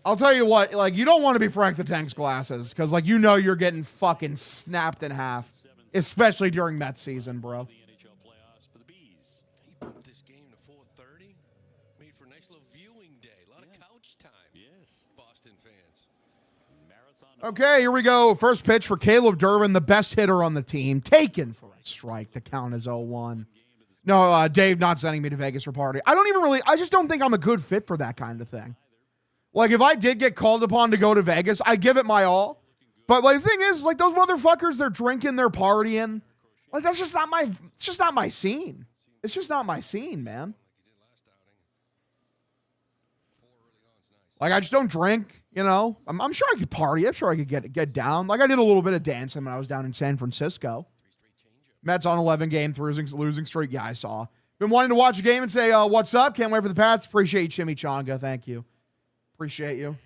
I'll tell you what, like, you don't want to be Frank the Tank's glasses because, like, you know you're getting fucking snapped in half, especially during Mets season, bro. Okay, here we go. First pitch for Caleb Durbin, the best hitter on the team. Taken for a strike. The count is 0-1. No, Dave not sending me to Vegas for party. I just don't think I'm a good fit for that kind of thing. Like, if I did get called upon to go to Vegas, I give it my all. But, like, the thing is, like, those motherfuckers, they're drinking, they're partying. Like, that's just not my, it's just not my scene. It's just not my scene, man. Like, I just don't drink, you know. I'm sure I could party. I'm sure I could get down. Like, I did a little bit of dancing when I was down in San Francisco. Mets on 11-game losing streak. Yeah, I saw. Been wanting to watch a game and say, what's up? Can't wait for the Pats. Appreciate you, Chimichanga. Thank you. Appreciate you.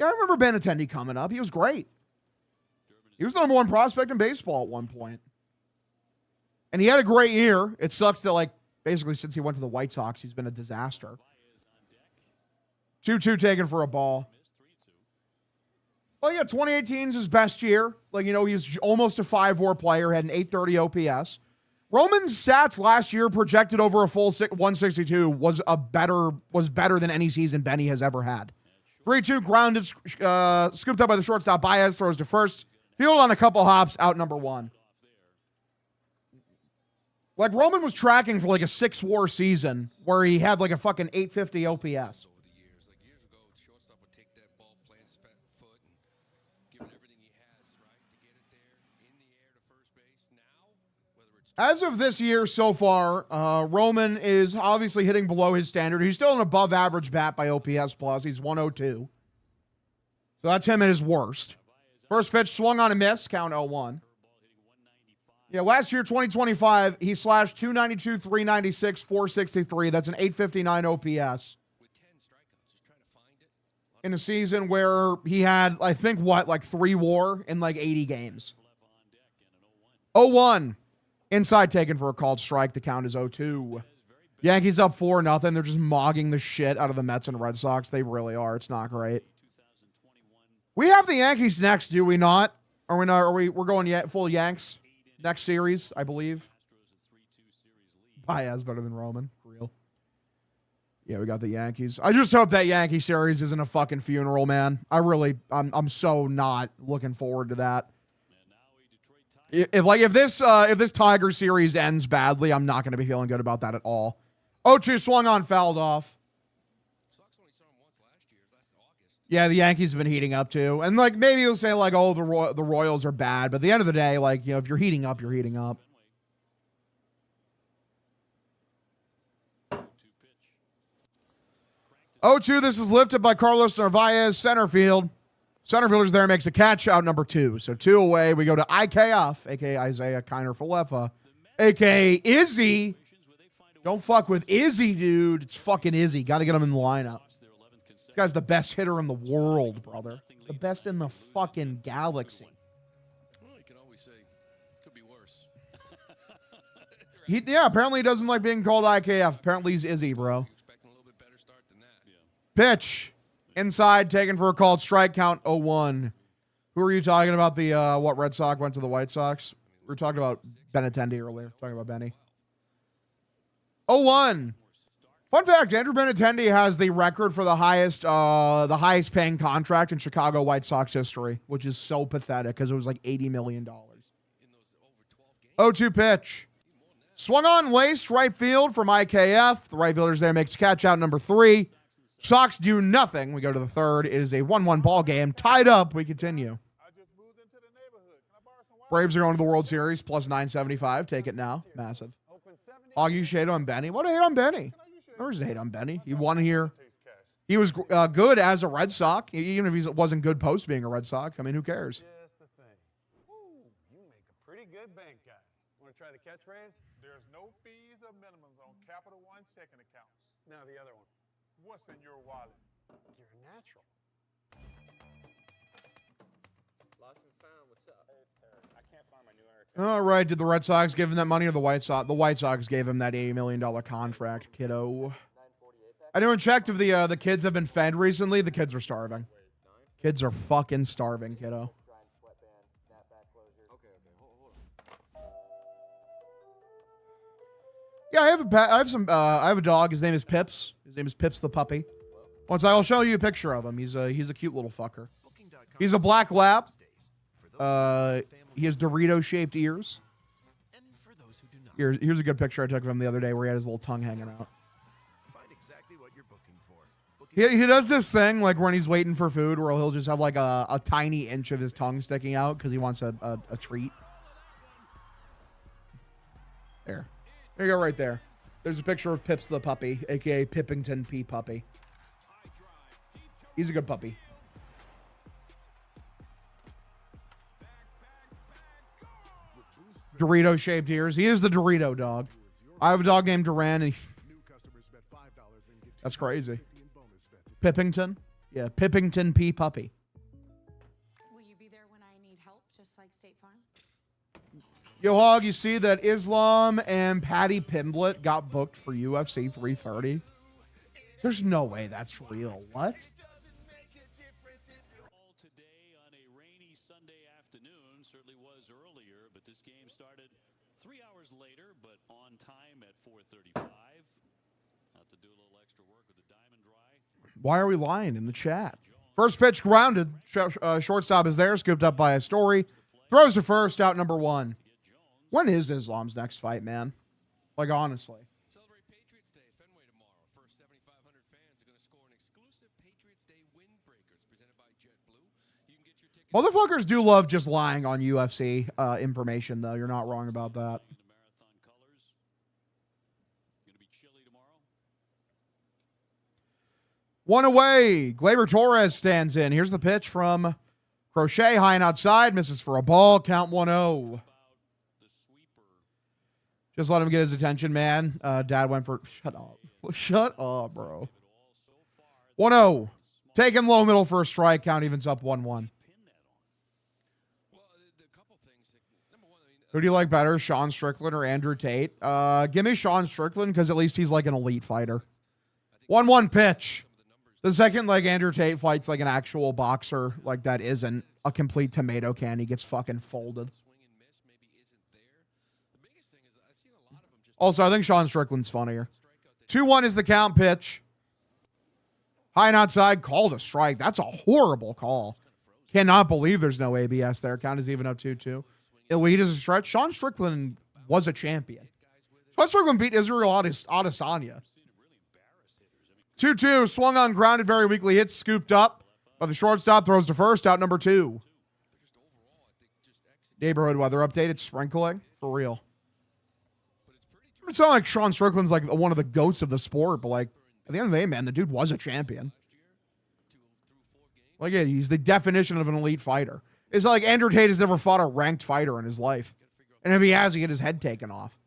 Yeah, I remember Benintendi coming up. He was great. He was the number 1 prospect in baseball at one point. And he had a great year. It sucks that, like, basically since he went to the White Sox, he's been a disaster. 2-2 taken for a ball. Well, yeah, 2018 is his best year. Like, you know, he was almost a 5-WAR player, had an 830 OPS. Roman's stats last year projected over a full 162 was better than any season Benny has ever had. 3-2 grounded, scooped up by the shortstop. Baez throws to first. Field on a couple hops, out number 1. Like, Roman was tracking for like a 6-WAR season where he had like a fucking 850 OPS. As of this year so far, Roman is obviously hitting below his standard. He's still an above average bat by OPS plus. He's 102. So that's him at his worst. First pitch swung on a miss, count 0-1. Yeah, last year, 2025, he slashed 292, 396, 463. That's an 859 OPS. In a season where he had, I think, like 3 WAR in like 80 games. 0-1. Inside taken for a called strike. The count is 0-2. Yankees up 4-0. They're just mogging the shit out of the Mets and Red Sox. They really are. It's not great. We have the Yankees next, do we not? Are we not? We're going full Yanks next series, I believe. Baez better than Roman. Real. Yeah, we got the Yankees. I just hope that Yankee series isn't a fucking funeral, man. I'm so not looking forward to that. If this Tiger series ends badly, I'm not going to be feeling good about that at all. 0-2 swung on, fouled off. Yeah, the Yankees have been heating up too, and like maybe you'll say like, oh, the Royals are bad, but at the end of the day, like, you know, if you're heating up, you're heating up. 0-2, this is lifted by Carlos Narvaez, center field. Center fielder's there, makes a catch, out number 2. So 2 away. We go to IKF, a.k.a. Isaiah Kiner-Falefa, a.k.a. Izzy. Don't fuck with Izzy, dude. It's fucking Izzy. Got to get him in the lineup. This guy's the best hitter in the world, brother. The best in the fucking galaxy. Well, you can always say, could be worse. Yeah, apparently he doesn't like being called IKF. Apparently he's Izzy, bro. Pitch. Inside, taken for a called strike, count 0-1. Who are you talking about? The what Red Sox went to the White Sox? We were talking about Benintendi earlier. Talking about Benny. 0-1. Fun fact, Andrew Benintendi has the record for the highest paying contract in Chicago White Sox history, which is so pathetic because it was like $80 million. 0-2 pitch. Swung on, laced, right field from IKF. The right fielder's there, makes catch, out number 3. Sox do nothing. We go to the third. It is a 1-1 ball game. Tied up. We continue. Braves are going to the World Series, plus 975. Take it now. Massive. Hog, you should hate on Benny. What a hate on Benny? There was a hate on Benny. He won here. He was good as a Red Sox, even if he wasn't good post being a Red Sox. I mean, who cares? Just the thing. Ooh, you make a pretty good bank guy. Want to try the catchphrase? There's no fees or minimums on Capital One checking accounts. Now the other one. What's in your wallet? You're a natural. Lost and found. What's up? Hey, it's Terry. I can't find my new Eric. All right. Did the Red Sox give him that money or the White Sox? The White Sox gave him that $80 million contract, kiddo. I didn't check if the kids have been fed recently. The kids are starving. Kids are fucking starving, kiddo. Yeah, I have a dog. His name is Pips. His name is Pips the puppy. I'll show you a picture of him. He's a cute little fucker. He's a black lab. He has Dorito-shaped ears. Here's a good picture I took of him the other day where he had his little tongue hanging out. He does this thing like when he's waiting for food where he'll just have like a tiny inch of his tongue sticking out because he wants a treat. There you go, right there. There's a picture of Pips the puppy, a.k.a. Pippington P. Puppy. He's a good puppy. Dorito-shaped ears. He is the Dorito dog. I have a dog named Duran, and that's crazy. Pippington? Yeah, Pippington P. Puppy. Will you be there when I need help, just like State Farm? Yo, Hog, you see that Islam and Patty Pimblett got booked for UFC 330? There's no way that's real. What? Today on a rainy Sunday afternoon, certainly was earlier, but this game started 3 hours later, but on time at 4:35. Have to do a little extra work with the diamond dry. Why are we lying in the chat? First pitch grounded. Shortstop is there, scooped up by a Story. Throws to first, out number 1. When is Islam's next fight, man? Like, honestly. Celebrate Patriots Day at Fenway tomorrow. First 7,500 fans are going to score an exclusive Patriots Day windbreakers presented by JetBlue. You can get your tickets. Motherfuckers do love just lying on UFC information, though. You're not wrong about that. One away. Gleyber Torres stands in. Here's the pitch from Crochet. High and outside. Misses for a ball. Count 1-0. Just let him get his attention, man. Dad went for... Shut up. Shut up, bro. 1-0. Taking low middle for a strike. Count evens up 1-1. Well, a couple things. Number one, I mean, Who do you like better, Sean Strickland or Andrew Tate? Give me Sean Strickland because at least he's like an elite fighter. 1-1 pitch. The second like Andrew Tate fights like an actual boxer, like that isn't a complete tomato can, he gets fucking folded. Also, I think Sean Strickland's funnier. 2-1 is the count pitch. High and outside, called a strike. That's a horrible call. Cannot believe there's no ABS there. Count is even up 2-2. Elite is a stretch. Sean Strickland was a champion. Sean Strickland beat Israel Adesanya. 2-2, swung on, grounded, very weakly hit, scooped up. But the shortstop throws to first, out number 2. Neighborhood weather update, it's sprinkling. For real. It's not like Sean Strickland's like one of the goats of the sport, but like, at the end of the day, man, the dude was a champion. Like, yeah, he's the definition of an elite fighter. It's like Andrew Tate has never fought a ranked fighter in his life. And if he has, he get his head taken off.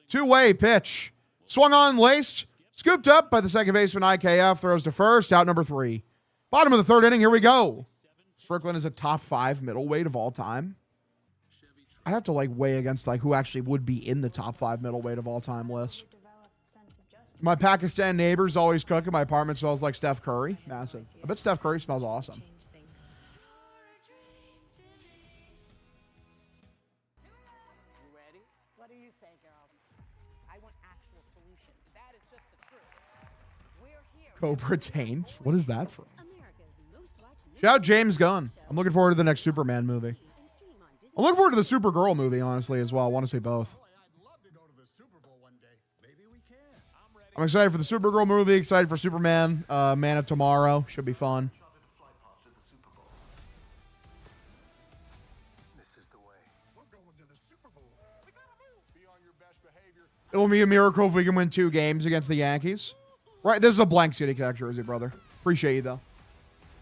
2-way pitch. Swung on, laced. Scooped up by the second baseman, IKF. Throws to first, out number 3. Bottom of the 3rd inning, here we go. Strickland is a top 5 middleweight of all time. I'd have to like weigh against like who actually would be in the top 5 middleweight of all time list. My Pakistan neighbor's always cooking. My apartment smells like Steph Curry. Massive. I bet Steph Curry smells awesome. You ready? What do you say, girls? I want actual solutions. That is just the truth. We're here. Cobra Taint? What is that from? Shout out James Gunn. I'm looking forward to the next Superman movie. I'm looking forward to the Supergirl movie, honestly, as well. I want to see both. I'm excited for the Supergirl movie, excited for Superman, Man of Tomorrow. Should be fun. It'll be a miracle if we can win 2 games against the Yankees. Right, this is a blank City Connect jersey, brother. Appreciate you, though.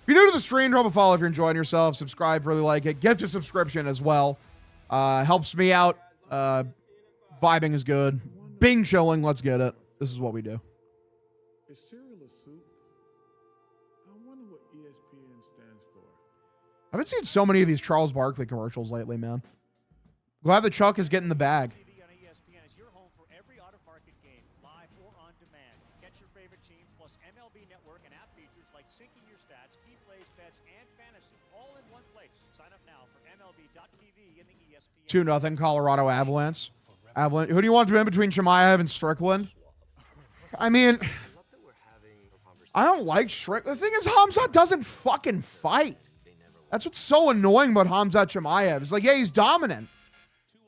If you're new to the stream, drop a follow if you're enjoying yourself. Subscribe, really like it. Gift a subscription as well. Helps me out. Vibing is good. Bing chilling. Let's get it. This is what we do. Is cereal a soup? I wonder what ESPN stands for. I haven't seen so many of these Charles Barkley commercials lately, man. Glad that Chuck is getting the bag. ESPN is your home for every out-of-market game, live or on demand. Get your favorite teams plus MLB Network and app features like syncing your stats, key plays, bets, and fantasy, all in one place. Sign up now for MLB.tv in the ESPN. 2-0 Colorado Avalanche. Who do you want to win between Chimaev and Strickland? I mean, I don't like Strickland. The thing is, Hamzat doesn't fucking fight. That's what's so annoying about Hamzat Chimaev. It's like, yeah, he's dominant.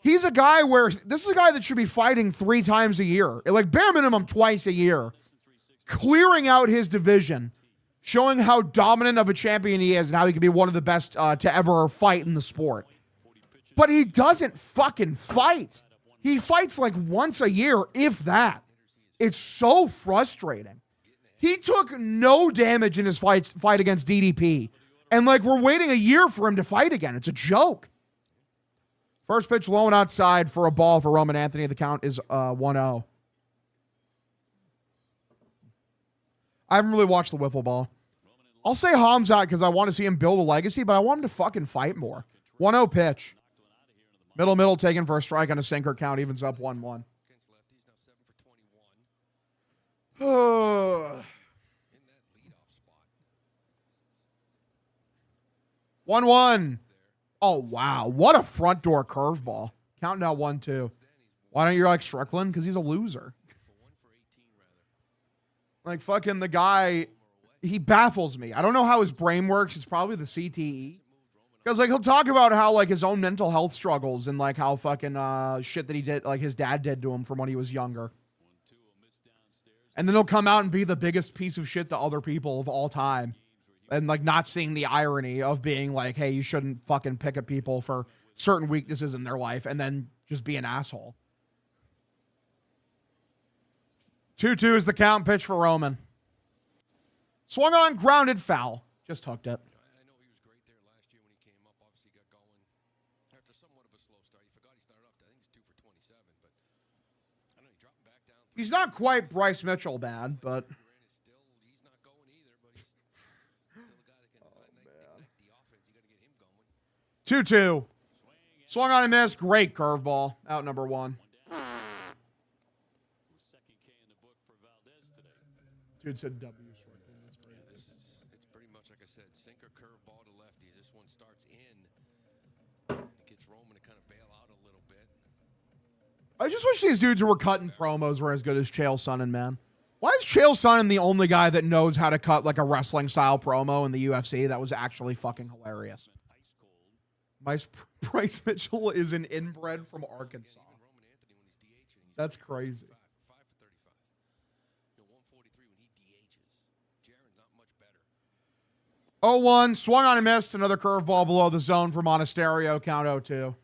He's a guy where this is a guy that should be fighting 3 times a year, like bare minimum twice a year, clearing out his division, showing how dominant of a champion he is and how he can be one of the best to ever fight in the sport. But he doesn't fucking fight. He fights like once a year, if that. It's so frustrating. He took no damage in his fight against DDP. And like we're waiting a year for him to fight again. It's a joke. First pitch low and outside for a ball for Roman Anthony. The count is 1-0. I haven't really watched the wiffle ball. I'll say Hamzat because I want to see him build a legacy, but I want him to fucking fight more. 1-0 pitch. Middle taken for a strike on a sinker. Count evens up 1-1. 1-1. Oh, wow. What a front door curveball. Count now 1-2. Why don't you like Strickland? Because he's a loser. Like, fucking the guy, he baffles me. I don't know how his brain works. It's probably the CTE. Because, like, he'll talk about how, like, his own mental health struggles and, like, how fucking shit that he did, like, his dad did to him from when he was younger. And then he'll come out and be the biggest piece of shit to other people of all time. And, like, not seeing the irony of being like, hey, you shouldn't fucking pick at people for certain weaknesses in their life and then just be an asshole. 2-2 is the count. Pitch for Roman. Swung on, grounded, foul. Just hooked it. He's not quite Bryce Mitchell bad, but... Oh, man. 2-2. Swung on and missed. Great curveball. Out number 1. Dude said W. That's great. It's pretty much like I said, sinker, curveball to lefties. This one starts in. It gets Roman to kind of bail out a little bit. I just wish these dudes who were cutting promos were as good as Chael Sonnen, man. Why is Chael Sonnen the only guy that knows how to cut like a wrestling style promo in the UFC? That was actually fucking hilarious. Bryce Mitchell is an inbred from Arkansas. That's crazy. 0-1, swung on and missed. Another curveball below the zone for Monasterio. Count 0-2.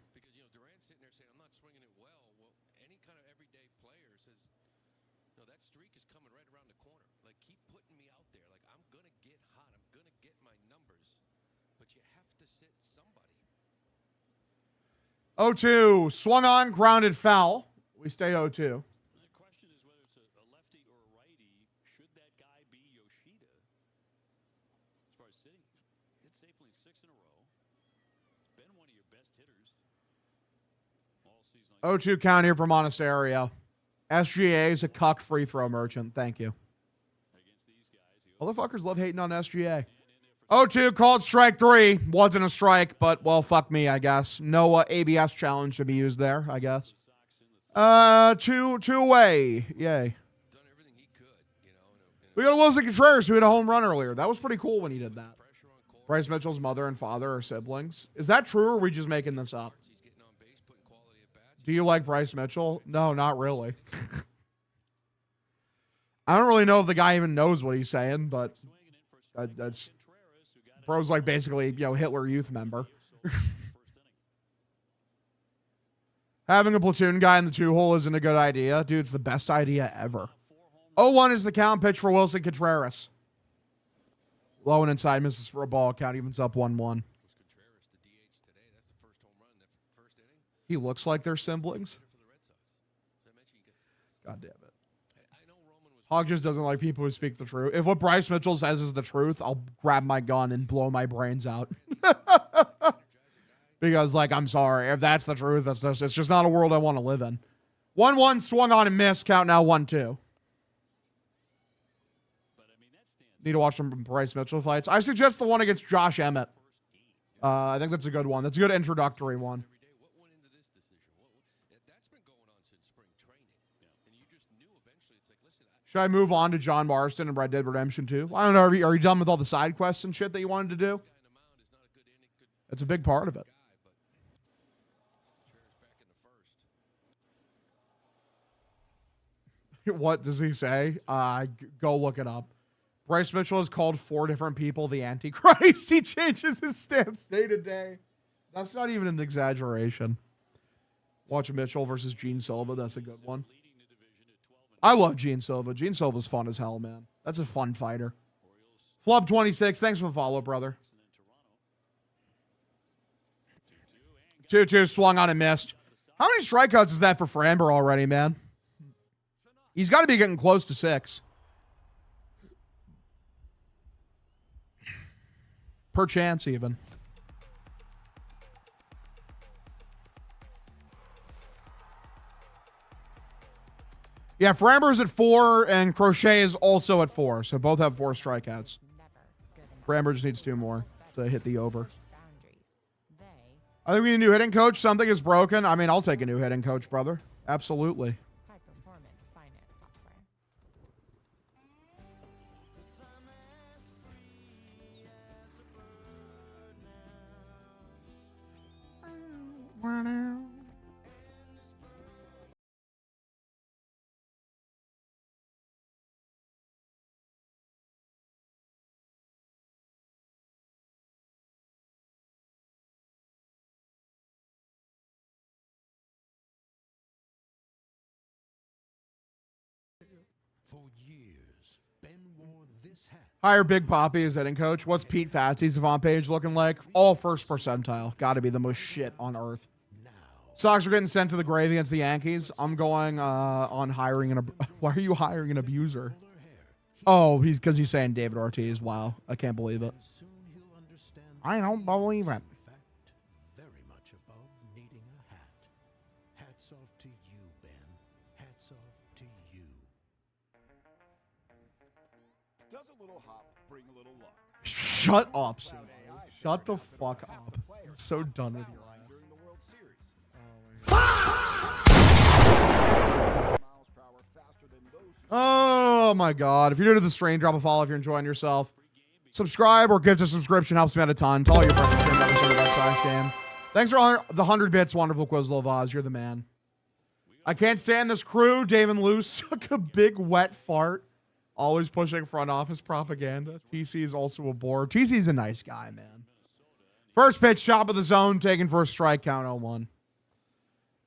Oh, 2, swung on, grounded foul. We stay 0-2. The question is whether it's a lefty or a righty. Should that guy be Yoshida? As far as sitting, hit safely 6 in a row. He's been one of your best hitters all season. 0-2 count here for Monasterio. SGA is a cuck free throw merchant. Thank you. Motherfuckers love hating on SGA. 0-2 called strike 3. Wasn't a strike, but well, fuck me, I guess. No ABS challenge to be used there, I guess. 2 away. Yay. We got a Wilson Contreras who hit a home run earlier. That was pretty cool when he did that. Bryce Mitchell's mother and father are siblings. Is that true, or are we just making this up? Do you like Bryce Mitchell? No, not really. I don't really know if the guy even knows what he's saying, but that's... Bro's like basically, Hitler Youth member. Having a platoon guy in the 2-hole isn't a good idea. Dude, it's the best idea ever. 0-1 is the count pitch for Wilson Contreras. Low and inside misses for a ball. Count evens up 1-1. He looks like they're siblings. God damn it. Hog just doesn't like people who speak the truth. If what Bryce Mitchell says is the truth, I'll grab my gun and blow my brains out. Because, I'm sorry. If that's the truth, it's just not a world I want to live in. 1-1, swung on and missed. Count now 1-2. Need to watch some Bryce Mitchell fights. I suggest the one against Josh Emmett. I think that's a good one. That's a good introductory one. Should I move on to John Marston and Red Dead Redemption 2? I don't know. Are you done with all the side quests and shit that you wanted to do? That's a big part of it. What does he say? Go look it up. Bryce Mitchell has called 4 different people the Antichrist. He changes his stance day to day. That's not even an exaggeration. Watch Mitchell versus Gene Silva. That's a good one. I love Gene Silva. Gene Silva's fun as hell, man. That's a fun fighter. Flub26, thanks for the follow, brother. 2-2, swung on and missed. How many strikeouts is that for Framber already, man? He's got to be getting close to 6. Per chance, even. Yeah, Framber's at 4, and Crochet is also at 4, so both have 4 strikeouts. Framber just needs 2 more to hit the over. I think we need a new hitting coach. Something is broken. I mean, I'll take a new hitting coach, brother. Absolutely. Hire Big Poppy as hitting coach. What's Pete Fatsy's Savant page looking like? All first percentile. Got to be the most shit on earth. Sox are getting sent to the grave against the Yankees. I'm going on hiring an... Why are you hiring an abuser? Oh, because he's saying David Ortiz. Wow. I can't believe it. I don't believe it. bring a little luck. Shut up, Sam. Shut the fuck up. I'm so done with your ass. During the World Series. Oh my god. If you're new to the stream, drop a follow if you're enjoying yourself. Subscribe or give to subscription. Helps me out a ton. To all your friends stream every single Red Sox game. Thanks for all the 100 bits, wonderful Quizlo Vaz. You're the man. I can't stand this crew. Dave and Lou suck a big wet fart. Always pushing front office propaganda. TC is also a bore. TC's a nice guy, man. First pitch, top of the zone, taken for a strike count 0-1.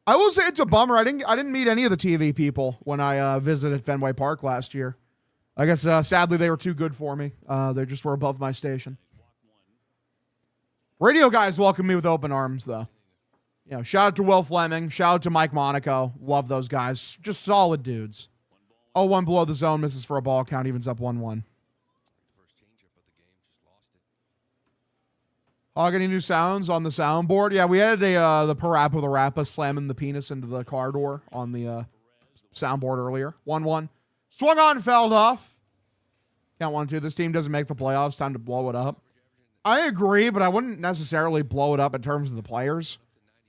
I will say it's a bummer. I didn't meet any of the TV people when I visited Fenway Park last year. I guess sadly they were too good for me. They just were above my station. Radio guys welcome me with open arms, though. You know, shout out to Will Fleming. Shout out to Mike Monaco. Love those guys. Just solid dudes. 0-1 below the zone. Misses for a ball count. Evens up 1-1. Hog, any new sounds on the soundboard? Yeah, we had the Parappa the Rappa slamming the penis into the car door on the soundboard earlier. 1-1. Swung on, fouled off. Count 1-2. This team doesn't make the playoffs. Time to blow it up. I agree, but I wouldn't necessarily blow it up in terms of the players.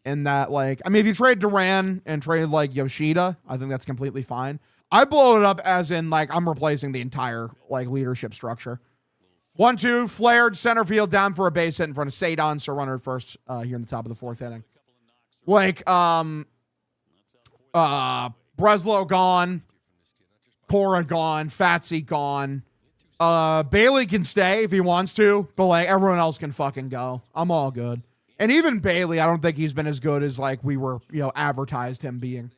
In that, like, I mean, if you trade Duran and trade, like, Yoshida, I think that's completely fine. I blow it up as in, like, I'm replacing the entire, like, leadership structure. 1-2, flared, center field, down for a base hit in front of Sadon, so runner at first here in the top of the fourth inning. Like, Breslow gone, Cora gone, Fatsy gone. Bailey can stay if he wants to, but, like, everyone else can fucking go. I'm all good. And even Bailey, I don't think he's been as good as, like, we were, you know, advertised him being.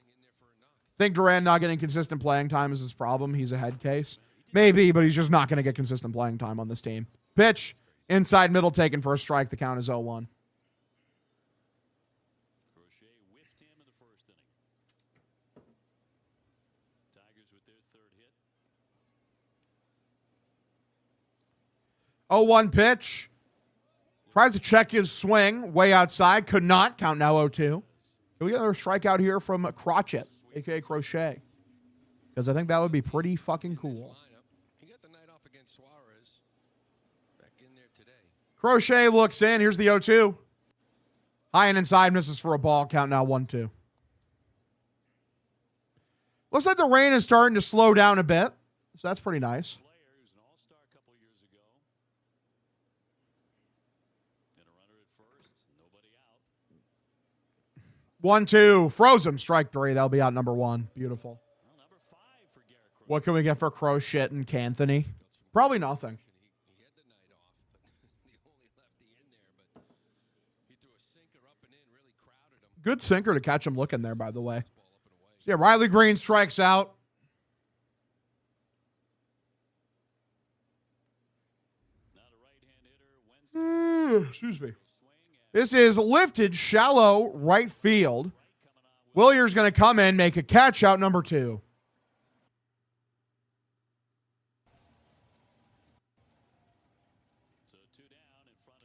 Think Duran not getting consistent playing time is his problem. He's a head case. Maybe, but he's just not going to get consistent playing time on this team. Pitch, inside middle, taken for a strike. The count is 0-1. Crochet whiffed him in the first inning. Tigers with their third hit. 0-1 pitch. Tries to check his swing. Way outside. Could not. Count now 0-2. Can we get another strikeout here from Crotchet, a.k.a. Crochet? Because I think that would be pretty fucking cool. Crochet looks in. Here's the 0-2. High and inside. Misses for a ball. Count now 1-2. Looks like the rain is starting to slow down a bit. So that's pretty nice. 1-2. Froze him. Strike 3. That'll be out number 1. Beautiful. What can we get for Crochet and Canthony? Probably nothing. Good sinker to catch him looking there, by the way. So yeah, Riley Green strikes out. Excuse me. This is lifted, shallow right field. Willier's going to come in, make a catch out number 2.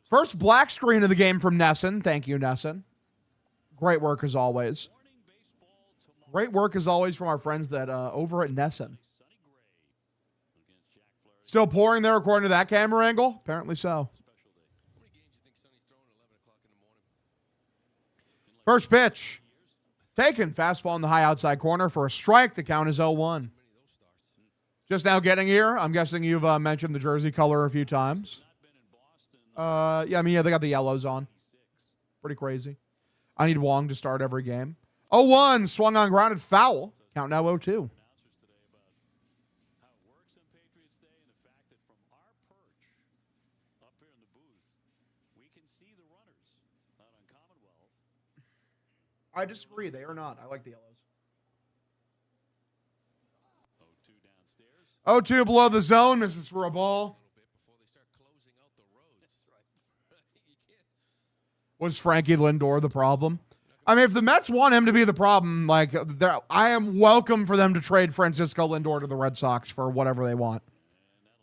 First black screen of the game from Nesson. Thank you, Nesson. Great work as always. Great work as always from our friends that over at Nesson. Still pouring there according to that camera angle? Apparently so. First pitch. Taken. Fastball in the high outside corner for a strike. The count is 0-1. Just now getting here. I'm guessing you've mentioned the jersey color a few times. Yeah, I mean, yeah, they got the yellows on. Pretty crazy. I need Wong to start every game. 0-1. Swung on grounded foul. Count now 0-2. I disagree. They are not. I like the yellows. 0-2 below the zone. Misses for a ball. Was Frankie Lindor the problem? I mean, if the Mets want him to be the problem, like, I am welcome for them to trade Francisco Lindor to the Red Sox for whatever they want.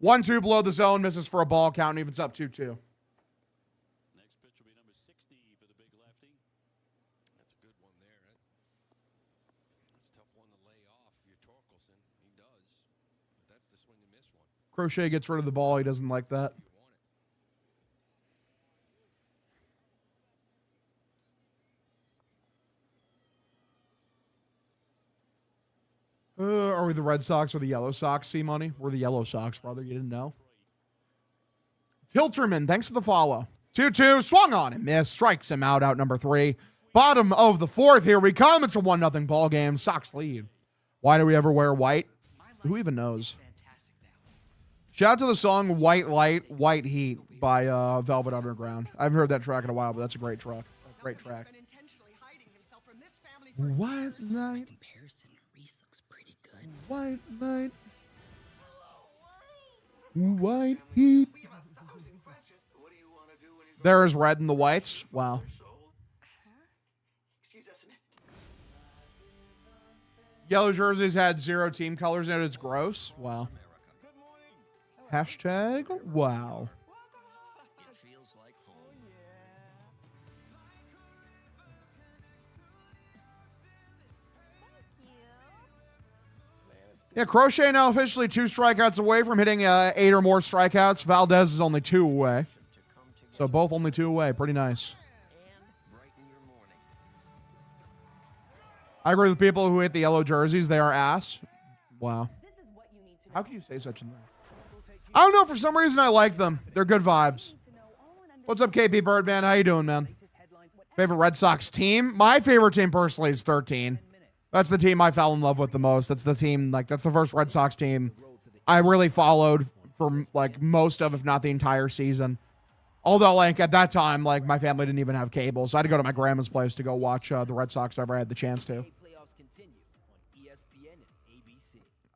1-2 below the zone. Misses for a ball. Count evens up 2-2. Crochet gets rid of the ball. He doesn't like that. Are we the Red Sox or the Yellow Sox, C-Money? We're the Yellow Sox, brother. You didn't know? Tilterman, thanks for the follow. 2-2, swung on and missed. Strikes him out number 3. Bottom of the 4th, here we come. It's a 1-0 ball game. Sox lead. Why do we ever wear white? Who even knows? Shout out to the song White Light, White Heat by Velvet Underground. I haven't heard that track in a while, but that's a great track. Great track. White light. White light. White heat. There is red in the whites. Wow. Yellow jerseys had 0 team colors in it. It's gross. Wow. Hashtag wow. Yeah, Crochet now officially 2 strikeouts away from hitting 8 or more strikeouts. Valdez is only 2 away. So both only 2 away. Pretty nice. I agree with people who hit the yellow jerseys. They are ass. Wow. How can you say such a thing? I don't know. For some reason, I like them. They're good vibes. What's up, KP Birdman? How you doing, man? Favorite Red Sox team? My favorite team personally is 13. That's the team I fell in love with the most. That's the team, like, that's the first Red Sox team I really followed for, like, most of, if not the entire season. Although, like, at that time, like, my family didn't even have cable, so I had to go to my grandma's place to go watch the Red Sox whenever I had the chance to.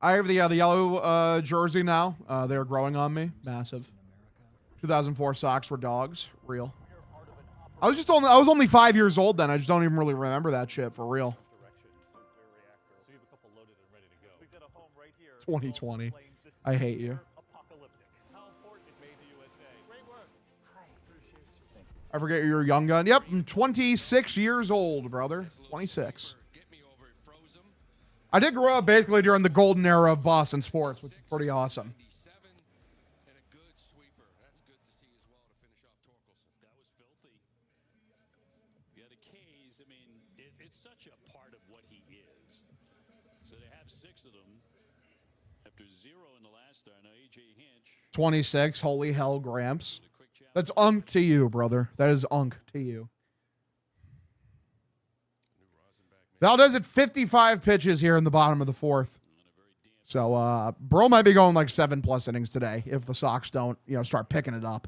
I have the yellow jersey now. They're growing on me. Massive. 2004 Sox were dogs. Real. I was only 5 years old then. I just don't even really remember that shit for real. 2020. I hate you. I forget you're a young gun. Yep, I'm 26 years old, brother. 26. I did grow up basically during the golden era of Boston sports, which is pretty awesome. It's such a part of what he is. So they have 6 of them. After 0 in the last start, now AJ Hinch. 26. Holy hell, Gramps. That's unk to you, brother. That is unk to you. Valdez at 55 pitches here in the bottom of the 4th. So, bro might be going like 7+ innings today if the Sox don't, start picking it up.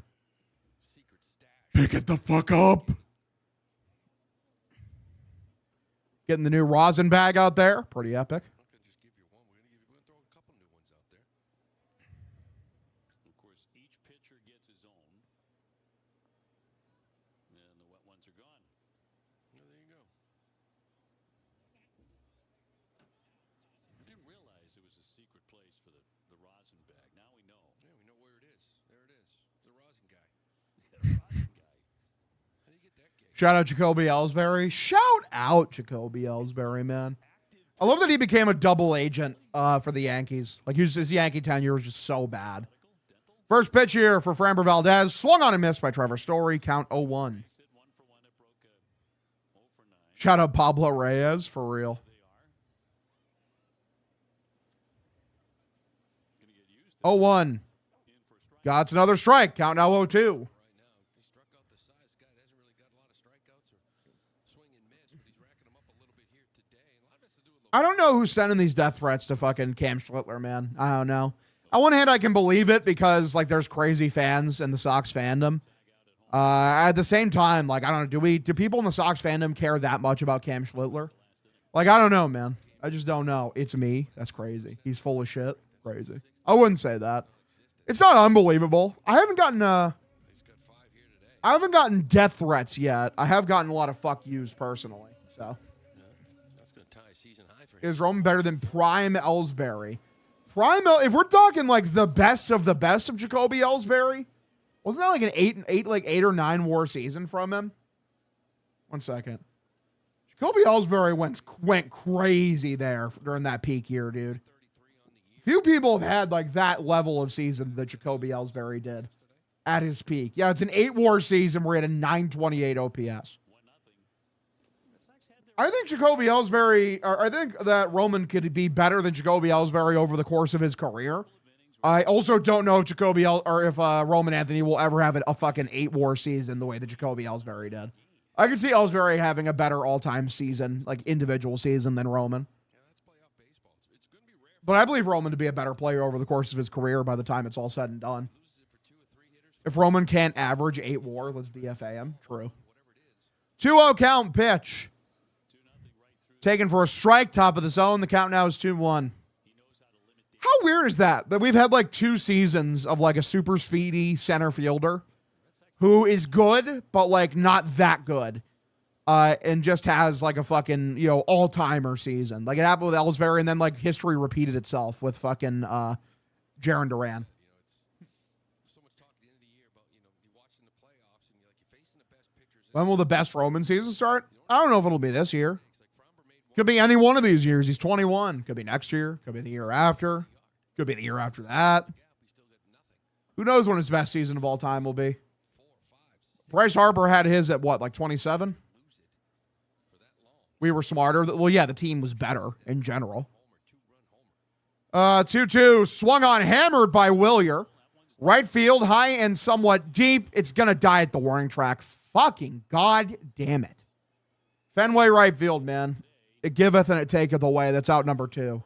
Pick it the fuck up. Getting the new rosin bag out there. Pretty epic. Shout out Jacoby Ellsbury. Shout out Jacoby Ellsbury, man. I love that he became a double agent for the Yankees. Like, his Yankee tenure was just so bad. First pitch here for Framber Valdez. Swung on and missed by Trevor Story. Count 0-1. Shout out Pablo Reyes, for real. 0-1. Got another strike. Count now 0-2. I don't know who's sending these death threats to fucking Cam Schlittler, man. I don't know. On one hand, I can believe it because, like, there's crazy fans in the Sox fandom. At the same time, like, I don't know, do people in the Sox fandom care that much about Cam Schlittler? Like, I don't know, man. I just don't know. It's me. That's crazy. He's full of shit. Crazy. I wouldn't say that. It's not unbelievable. I haven't gotten death threats yet. I have gotten a lot of fuck yous personally, so. Is Roman better than Prime Ellsbury? If we're talking like the best of Jacoby Ellsbury, wasn't that like an 8 or 9 WAR season from him? 1 second. Jacoby Ellsbury went crazy there during that peak year, dude. Few people have had like that level of season that Jacoby Ellsbury did at his peak. Yeah, it's an 8-WAR season where he had a 928 OPS. I think Jacoby Ellsbury, or I think that Roman could be better than Jacoby Ellsbury over the course of his career. I also don't know if Roman Anthony will ever have a fucking 8-WAR season the way that Jacoby Ellsbury did. I could see Ellsbury having a better all-time season, like individual season, than Roman. But I believe Roman to be a better player over the course of his career by the time it's all said and done. If Roman can't average 8-WAR, let's DFA him. True. 2-0 count pitch. Taken for a strike, top of the zone. The count now is 2-1. How weird is that? That we've had like 2 seasons of like a super speedy center fielder who is good, but like not that good. And just has like a fucking, all-timer season. Like it happened with Ellsbury, and then like history repeated itself with fucking Jarren Duran. When will the best Roman season start? I don't know if it'll be this year. Could be any one of these years. He's 21. Could be next year. Could be the year after. Could be the year after that. Who knows when his best season of all time will be? Bryce Harper had his at what, like 27? We were smarter. Well, yeah, the team was better in general. 2-2. Swung on, hammered by Willier. Right field, high and somewhat deep. It's going to die at the warning track. Fucking god damn it. Fenway right field, man. It giveth and it taketh away. That's out number 2.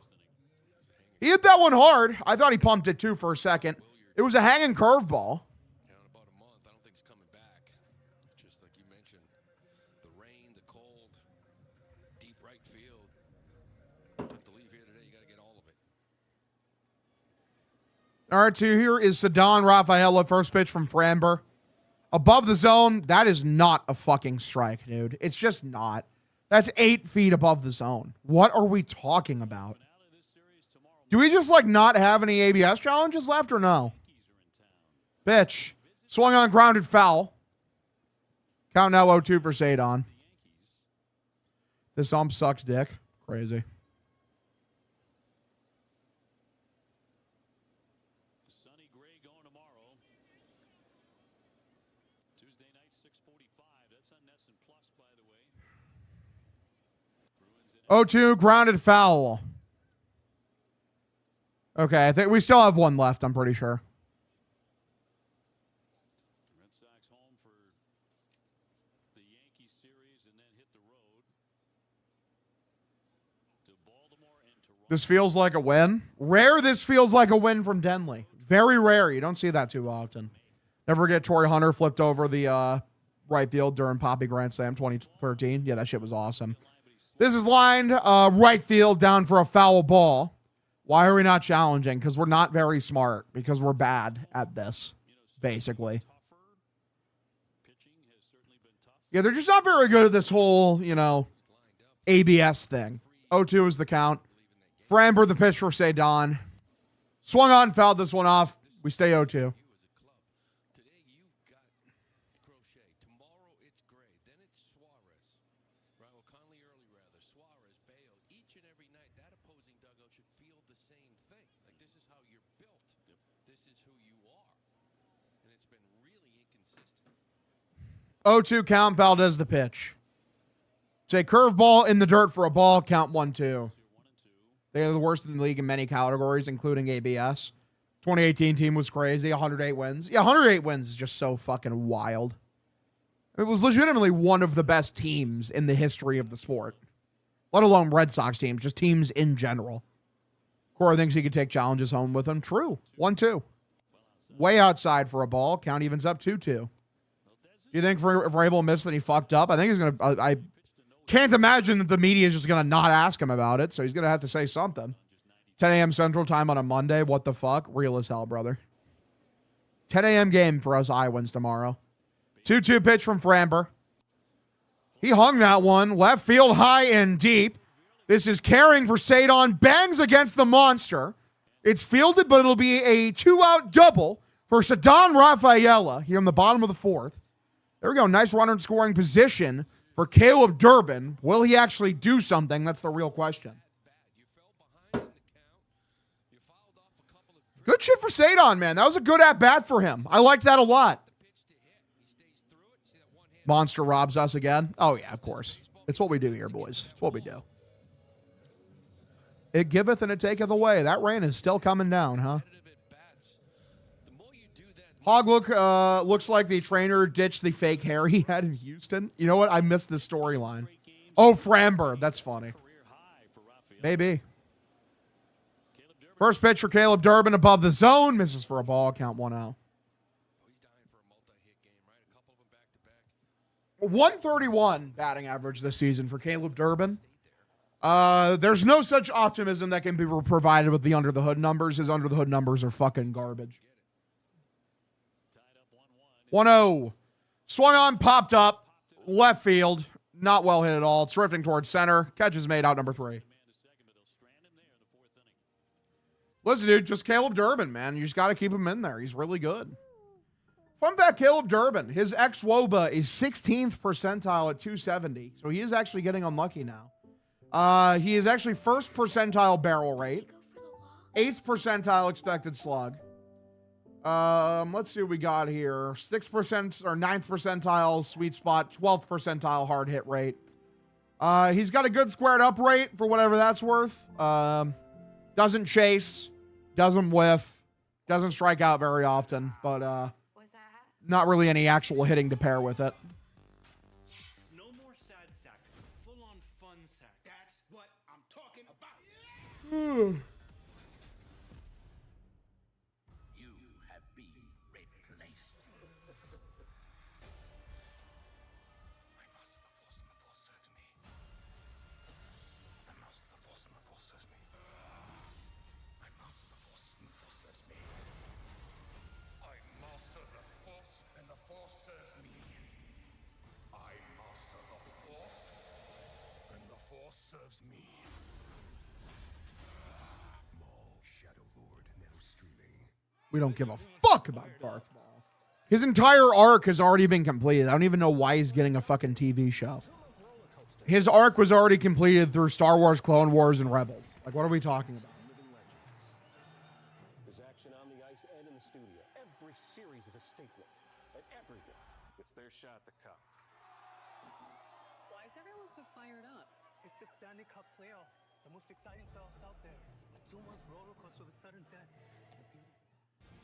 He hit that one hard. I thought he pumped it too for a second. It was a hanging curveball. All right, 2 here is Ceddanne Rafaela, first pitch from Framber. Above the zone, that is not a fucking strike, dude. It's just not. That's 8 feet above the zone. What are we talking about? Do we just like not have any ABS challenges left or no? Pitch. Swung on, grounded foul. Count now 0-2 for Ceddanne. This ump sucks dick. Crazy. Tuesday night, 6:45. That's on NESN Plus, by the way. 0-2, grounded foul. Okay, I think we still have one left, I'm pretty sure. Red Sox home for the Yankee series and then hit the road to Baltimore and Toronto. This feels like a win. Rare this feels like a win from Denley. Very rare. You don't see that too often. Never forget Torrey Hunter flipped over the right field during Poppy Grand Slam 2013. Yeah, that shit was awesome. This is lined right field down for a foul ball. Why are we not challenging? Because we're not very smart. Because we're bad at this, basically. Yeah, they're just not very good at this whole, ABS thing. 0-2 is the count. Framber the pitch for Ceddanne. Swung on, fouled this one off. We stay 0-2. Yep. 0-2 count, Valdez the pitch. It's a curveball in the dirt for a ball, count 1-2. They are the worst in the league in many categories, including ABS. 2018 team was crazy, 108 wins. Yeah, 108 wins is just so fucking wild. It was legitimately one of the best teams in the history of the sport. Let alone Red Sox teams, just teams in general. Cora thinks he could take challenges home with him. True. 1-2. Way outside for a ball. Count evens up 2-2. Do you think if we're able to miss that he fucked up? I think he's going to... I can't imagine that the media is just going to not ask him about it, so he's going to have to say something. 10 a.m. Central Time on a Monday. What the fuck? Real as hell, brother. 10 a.m. game for us Iowans tomorrow. 2-2 pitch from Framber. He hung that one. Left field high and deep. This is carrying for Ceddanne. Bangs against the monster. It's fielded, but it'll be a 2-out double for Ceddanne Rafaela here in the bottom of the 4th. There we go. Nice runner in scoring position for Caleb Durbin. Will he actually do something? That's the real question. Good shit for Sadon, man. That was a good at-bat for him. I liked that a lot. Monster robs us again. Oh, yeah, of course. It's what we do here, boys. It's what we do. It giveth and it taketh away. That rain is still coming down, huh? Hog looks like the trainer ditched the fake hair he had in Houston. You know what? I missed this storyline. Oh, Framber. That's funny. Maybe. First pitch for Caleb Durbin above the zone. Misses for a ball. Count 1-0. 131 batting average this season for Caleb Durbin. There's no such optimism that can be provided with the under the hood numbers. His under the hood numbers are fucking garbage. 1-0. Swung on, popped up. Left field. Not well hit at all. It's drifting towards center. Catch is made out, number 3. Listen, dude, just Caleb Durbin, man. You just got to keep him in there. He's really good. Fun fact, Caleb Durbin, his ex-WOBA is 16th percentile at 270. So he is actually getting unlucky now. He is actually first percentile barrel rate. 8th percentile expected slug. Let's see what we got here. 6% or 9th percentile sweet spot. 12th percentile hard hit rate. He's got a good squared up rate for whatever that's worth. Doesn't chase. Doesn't whiff. Doesn't strike out very often. But not really any actual hitting to pair with it. No more sad sack. Full on fun sack. That's what I'm talking about. You have been replaced. I master the force and the force serves me. I master the force and the force serves me. I master the force and the force serves me. I master the force and the force serves me. I master the force and the force serves me. Maul, Shadow Lord, now streaming. We don't give a fuck about Darth Maul. His entire arc has already been completed. I don't even know why he's getting a fucking TV show. His arc was already completed through Star Wars, Clone Wars, and Rebels. Like, what are we talking about? There's action on the ice and in the studio. Every series is a statement, and everyone gets their shot at the cup. Why is everyone so fired up? It's the Stanley Cup playoffs, the most exciting playoffs out there. A 2-month roller coaster with sudden deaths.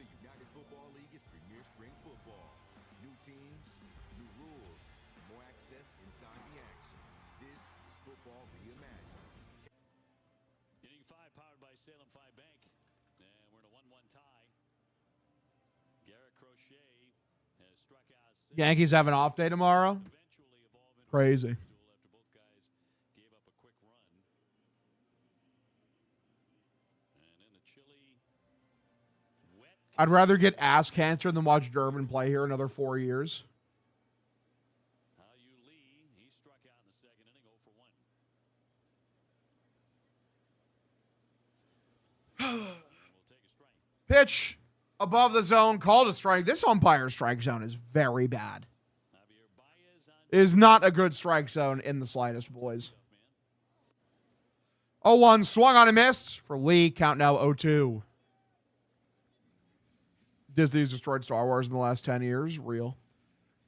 The United Football League is premier spring football. New teams, new rules, more access inside the action. This is football reimagined. Inning 5 powered by Salem 5 Bank. And we're in a 1-1 tie. Garrett Crochet has struck out 6. Yankees have an off day tomorrow? Crazy. After both guys gave up a quick run. And in the chilly, wet. I'd rather get ass cancer than watch Durbin play here another 4 years. He struck out in the second inning, 0 for 1. We'll take a strike. Pitch above the zone, called a strike. This umpire strike zone is very bad. Is not a good strike zone in the slightest, boys. 0-1, swung on and missed for Lee. Count now 0-2. Disney's destroyed Star Wars in the last 10 years. Real.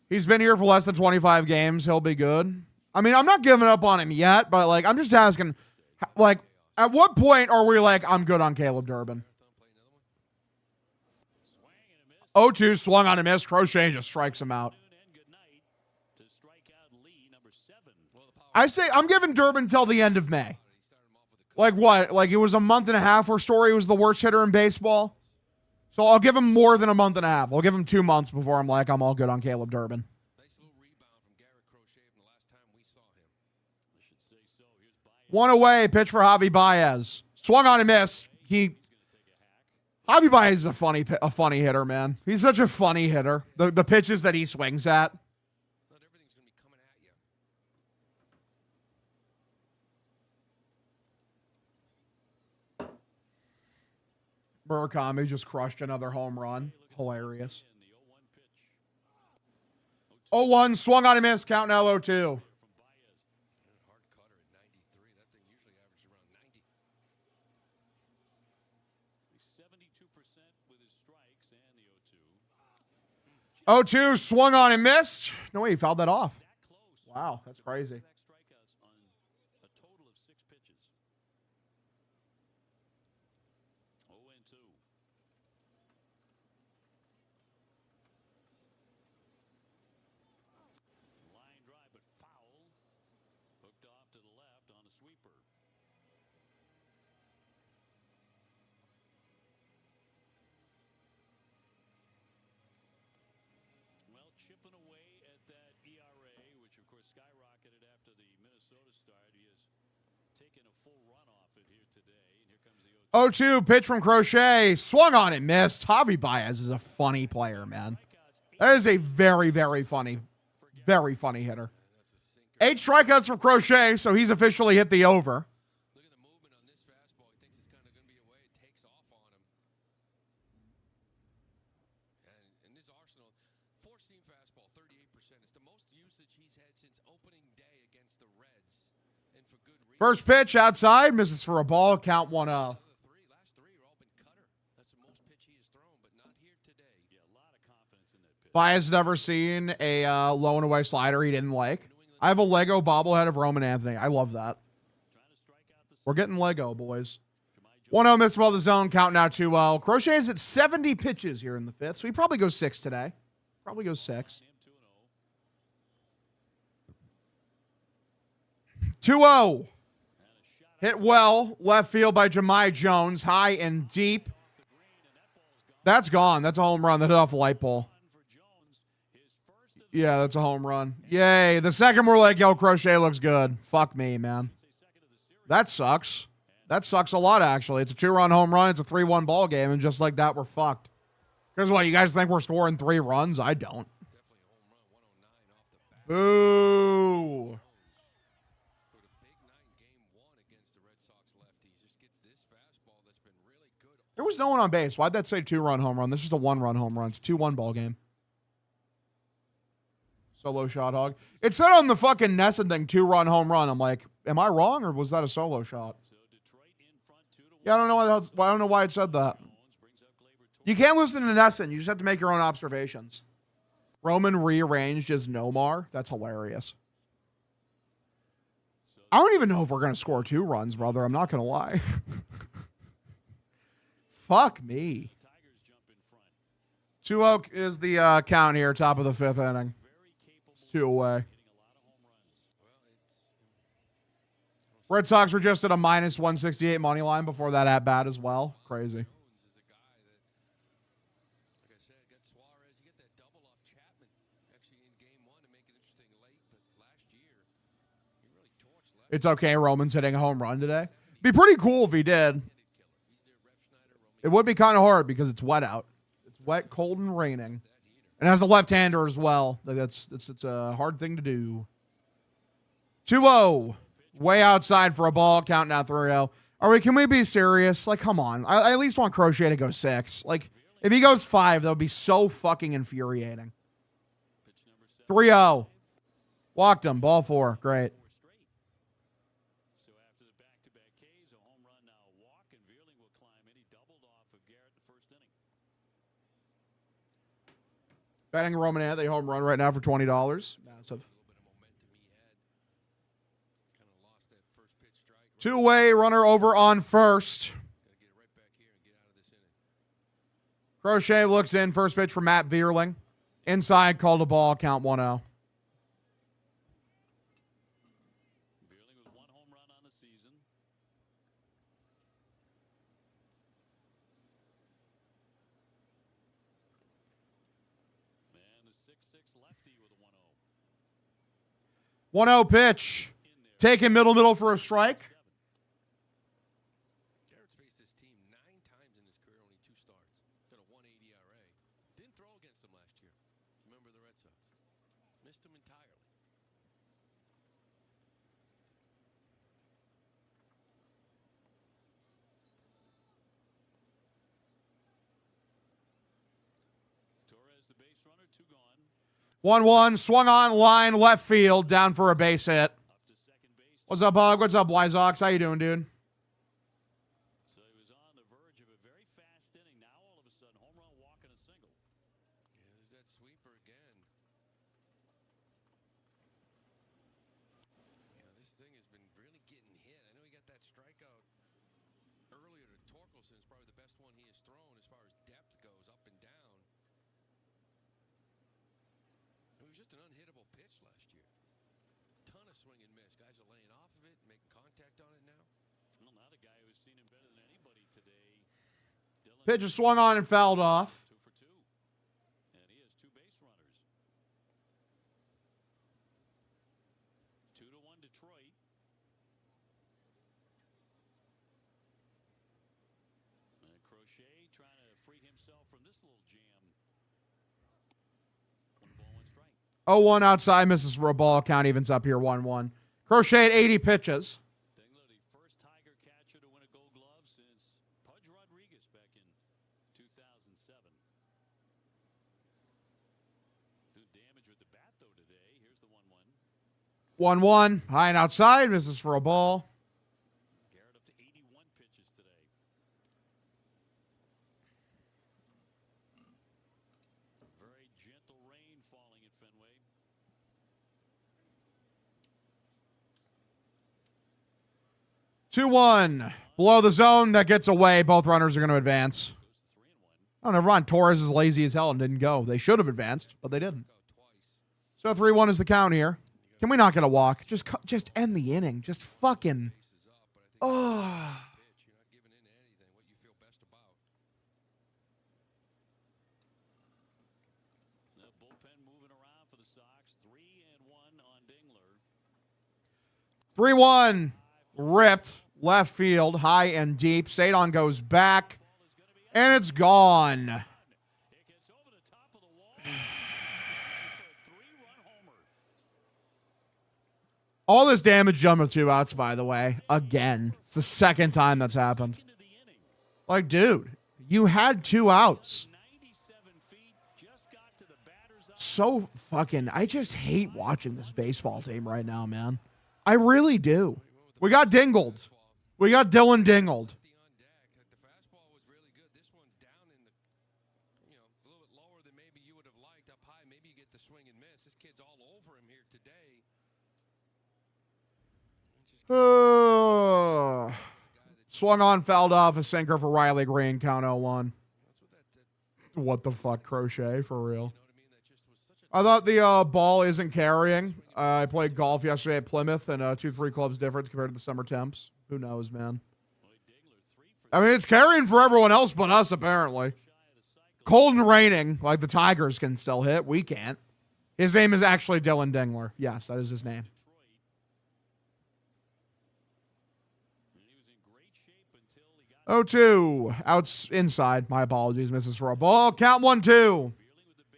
He's been here for less than 25 games. He'll be good. I mean, I'm not giving up on him yet, but, like, I'm just asking, like, at what point are we like, I'm good on Caleb Durbin? 0-2, swung on and missed. Crochet just strikes him out. I say I'm giving Durbin till the end of May. Like what? Like it was a month and a half where Story was the worst hitter in baseball. So I'll give him more than a month and a half. I'll give him 2 months before I'm like, I'm all good on Caleb Durbin. One away, pitch for Javi Baez. Swung on and missed. Javi Baez is a funny hitter, man. He's such a funny hitter. The pitches that he swings at. Murakami just crushed another home run. Hilarious. 0-1, swung on and missed. Count now 0-2. 0-2, swung on and missed. No way, he fouled that off. Wow, that's crazy. Strikeouts on a total of 6 pitches. 0-2. Line drive, but foul. Hooked off to the left on a sweeper. Well, chipping away at that ERA, which of course skyrocketed after the Minnesota start. He has taken a full run off it here today. And here comes the 0-2, pitch from Crochet. Swung on and missed. Javi Baez is a funny player, man. That is a very, very funny hitter. 8 strikeouts from Crochet, so he's officially hit the over. Look at the movement on this fastball. He thinks it's kind of going to be away. It takes off on him. And in this arsenal, 4-seam fastball, 38%. It's the most usage he's had since opening day against the Reds. And for good reason. First pitch outside, misses for a ball, count 1-0. Last 3 are all been cutter. That's the most pitch he has thrown, but not here today. Yeah, a lot of confidence in that pitch. Baez never seen a low and away slider he didn't like. I have a Lego bobblehead of Roman Anthony. I love that. We're getting Lego, boys. 1-0 missed above the zone. Count now 2-0. Crochet is at 70 pitches here in the 5th, so he probably goes 6 today. Probably goes 6. 2-0. Hit well. Left field by Jahmai Jones. High and deep. That's gone. That's a home run. That hit off the light pole. Yeah, that's a home run. Yay. The second we're like, yo, Crochet looks good. Fuck me, man. That sucks. That sucks a lot, actually. It's a 2-run home run. It's a 3-1 ball game, and just like that, we're fucked. Because what, you guys think we're scoring 3 runs? I don't. Boo. There was no one on base. Why'd that say 2-run home run? This is a 1-run home run. It's a 2-1 ball game. Solo shot, Hog. It said on the fucking Nesson thing, 2-run home run. I'm like, am I wrong, or was that a solo shot? Yeah, I don't know why it said that. You can't listen to Nesson. You just have to make your own observations. Roman rearranged as Nomar. That's hilarious. I don't even know if we're going to score 2 runs, brother. I'm not going to lie. Fuck me. 2-0 is the count here, top of the 5th inning. 2 away. Red Sox were just at a minus 168 money line before that at bat as well. Crazy. It's okay. Roman's hitting a home run today. Be pretty cool if he did. It would be kind of hard because it's wet out. It's wet, cold, and raining. And as a left-hander as well. Like it's a hard thing to do. 2-0. Way outside for a ball. Count now 3-0. Can we be serious? Like, come on. I at least want Crochet to go 6. Like, if he goes 5, that would be so fucking infuriating. 3-0. Walked him. Ball 4. Great. Betting Roman Anthony home run right now for $20. Massive. 2-way runner over on first. Crochet looks in. First pitch for Matt Vierling. Inside, called a ball. Count 1-0. One 1-0 pitch. Taking middle for a strike. Garrett's faced this team 9 times in his career, only 2 starts. Got a 1.80 ERA. Didn't throw against them last year. Remember the Red Sox. Missed them entirely. Torres, the base runner, 2 gone. 1-1, swung on line, left field, down for a base hit. What's up, Hog? What's up, Wizox? How you doing, dude? So he was on the verge of a very fast inning. Now all of a sudden, home run, walk, and a single. Yeah, there's that sweeper strikeout earlier to Torkelson is probably the best one he has thrown as far as depth goes, up and down. It was just an unhittable pitch last year. Ton of swing and miss. Guys are laying off of it, making contact on it now. Well, not a guy who's seen him better than anybody today. Pitch is swung on and fouled off. 2 for 2. And he has 2 base runners. 2-1 Detroit. And Crochet trying to free himself from this little jam. 1 ball, 1 strike. 0-1 outside, misses for a ball. Count evens up here 1-1. Crochet at 80 pitches. Dingler, the first Tiger catcher to win a Gold Glove since Pudge Rodriguez back in 2007. Do damage with the bat, though, today. Here's the 1-1. 1-1. High and outside, misses for a ball. Garrett up to 81 pitches today. Very gentle rain falling at Fenway. 2-1. Below the zone. That gets away. Both runners are going to advance. Oh, never mind. Torres is lazy as hell and didn't go. They should have advanced, but they didn't. So 3-1 is the count here. Can we not get a walk? Just end the inning. Just fucking. Oh. The bullpen moving around for the Sox. 3-1 on Dingler. 3-1. Ripped. Left field. High and deep. Sadon goes back. And it's gone. It gets over the top of the wall. For a 3-run homer. All this damage done with 2 outs, by the way. Again. It's the second time that's happened. Like, dude, you had 2 outs. 97 feet, just got to the batter's eye. So fucking, I just hate watching this baseball team right now, man. I really do. We got dingled. We got Dylan dingled. The fastball was really good. This one's down in the, a little bit lower than maybe you would have liked. Up high, maybe you get the swing and miss. This kid's all over him here today. Swung on, fouled off, a sinker for Riley Green, count 0-1. What the fuck, Crochet, for real? I thought the ball isn't carrying. I played golf yesterday at Plymouth, and 2-3 clubs difference compared to the summer temps. Who knows, man? I mean, it's carrying for everyone else but us, apparently. Cold and raining, like the Tigers can still hit. We can't. His name is actually Dylan Dingler. Yes, that is his name. 0-2. Outs inside. My apologies. Misses for a ball. Count 1-2.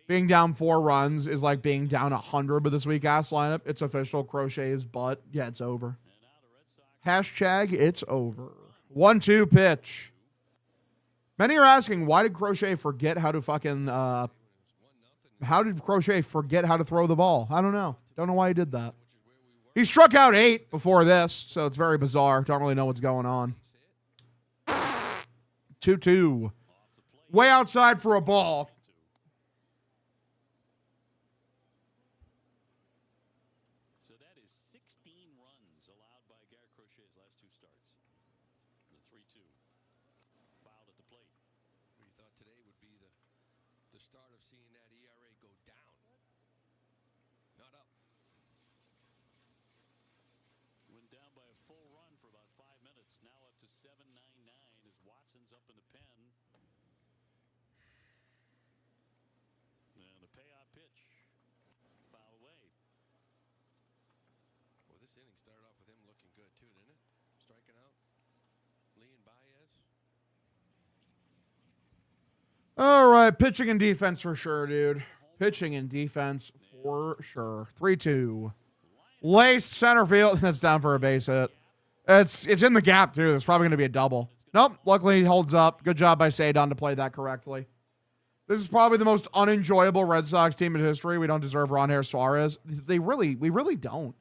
Being down 4 runs is like being down 100 with this weak ass lineup. It's official. Crochet is butt. Yeah, it's over. Hashtag it's over. 1-2 pitch. Many are asking, why did Crochet forget how to fucking how did Crochet forget how to throw the ball? I don't know. Don't know why he did that. He struck out 8 before this, so it's very bizarre. Don't really know what's going on. 2-2. Way outside for a ball. So that is 16 runs allowed by Garrett Crochet's last 2 starts. The 3-2. Fouled at the plate. We thought today would be the start of seeing that ERA go down. Not up. Went down by a full run for about 5 minutes. Now up to 7.99 as Watson's up in the pen. And the payoff pitch. Foul away. Well, this inning started off with him looking good too, didn't it? Striking out. Lee and Baez. All right, pitching and defense for sure, dude. Pitching and defense for sure. 3-2. Laced center field. That's down for a base hit. It's in the gap, too. It's probably going to be a double. Nope. Luckily, he holds up. Good job by Sadon to play that correctly. This is probably the most unenjoyable Red Sox team in history. We don't deserve Ronher Suarez. We really don't.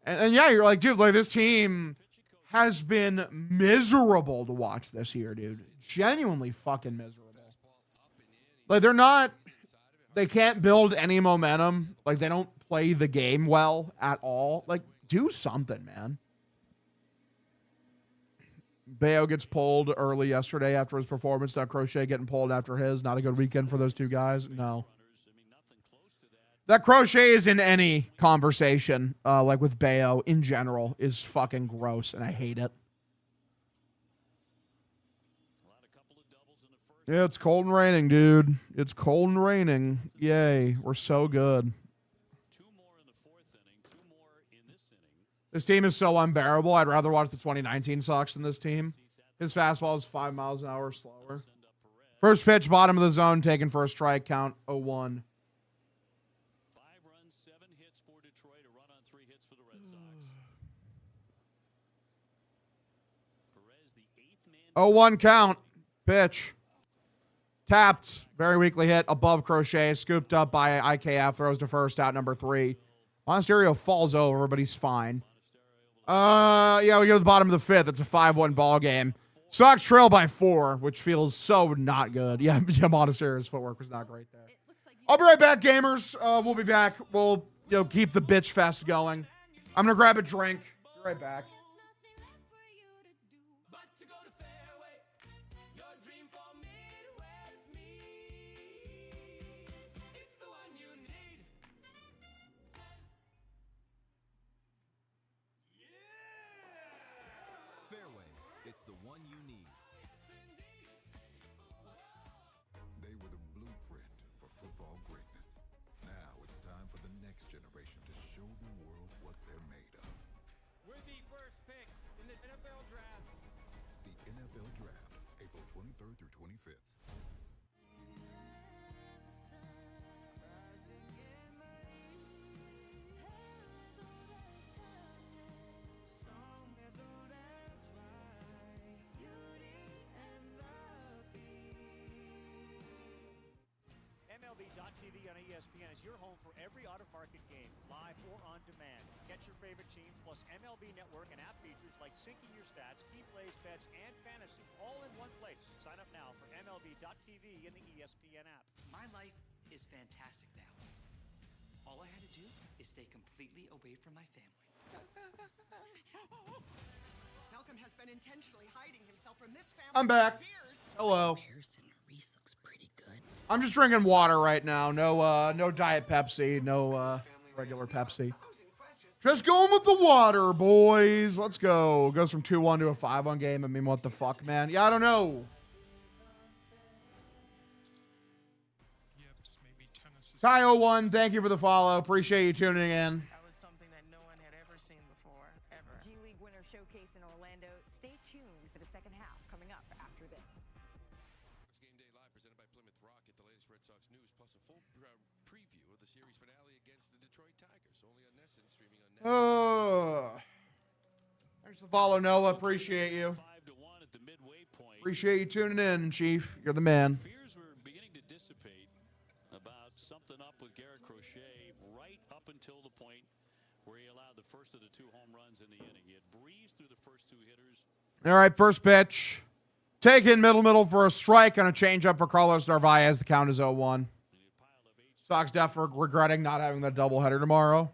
And yeah, you're like, dude, like this team has been miserable to watch this year, dude. Genuinely fucking miserable. Like they can't build any momentum. Like they don't play the game well at all. Like do something, man. Bayo gets pulled early yesterday after his performance. Now Crochet getting pulled after his. Not a good weekend for those two guys. No. That Crochet is in any conversation, like with Bayo in general, is fucking gross, and I hate it. Yeah, it's cold and raining, dude. It's cold and raining. Yay, we're so good. This team is so unbearable. I'd rather watch the 2019 Sox than this team. His fastball is 5 miles an hour slower. First pitch, bottom of the zone, taken for a strike, count 0-1. 5 runs, 7 hits for Detroit, a run on 3 hits for the Red Sox. 0-1 count. Pitch. Tapped. Very weakly hit. Above Crochet. Scooped up by IKF. Throws to first, out number 3. Monasterio falls over, but he's fine. Yeah, we go to the bottom of the 5th. It's a 5-1 ball game. Sox trail by 4, which feels so not good. Yeah, Monasterio's footwork was not great there. I'll be right back, gamers. We'll be back. We'll keep the bitch fest going. I'm gonna grab a drink. Be right back. MLB.tv on ESPN is your home for every out-of-market game, live or on demand. Get your favorite teams, plus MLB Network and app features like syncing your stats, key plays, bets, and fantasy, all in one place. Sign up now for MLB.tv in the ESPN app. My life is fantastic now. All I had to do is stay completely away from my family. Malcolm has been intentionally hiding himself from this family. I'm back. Hello. I'm just drinking water right now. No Diet Pepsi. No regular Pepsi. Just going with the water, boys. Let's go. Goes from 2-1 to a 5-1 game. I mean, what the fuck, man? Yeah, I don't know. Ty01, thank you for the follow. Appreciate you tuning in. That was something that no one had ever seen before, ever. G League Winter Showcase in Orlando. Stay tuned for the second half coming up after this. Game Day Live presented by Plymouth Rock. Get the latest Red Sox news plus a full preview of the series finale against the Detroit Tigers. Only on NESN, streaming on NESN. Thanks for the follow, Noah. Appreciate you. Appreciate you tuning in, Chief. You're the man. Fears were beginning to dissipate about something up with Garrett Crochet right up until the point where he allowed the first of the 2 home runs in the inning. He had breezed through the first 2 hitters. All right, first pitch. Taken middle for a strike on a changeup for Carlos Narvaez. The count is 0-1. Sox definitely regretting not having that doubleheader tomorrow.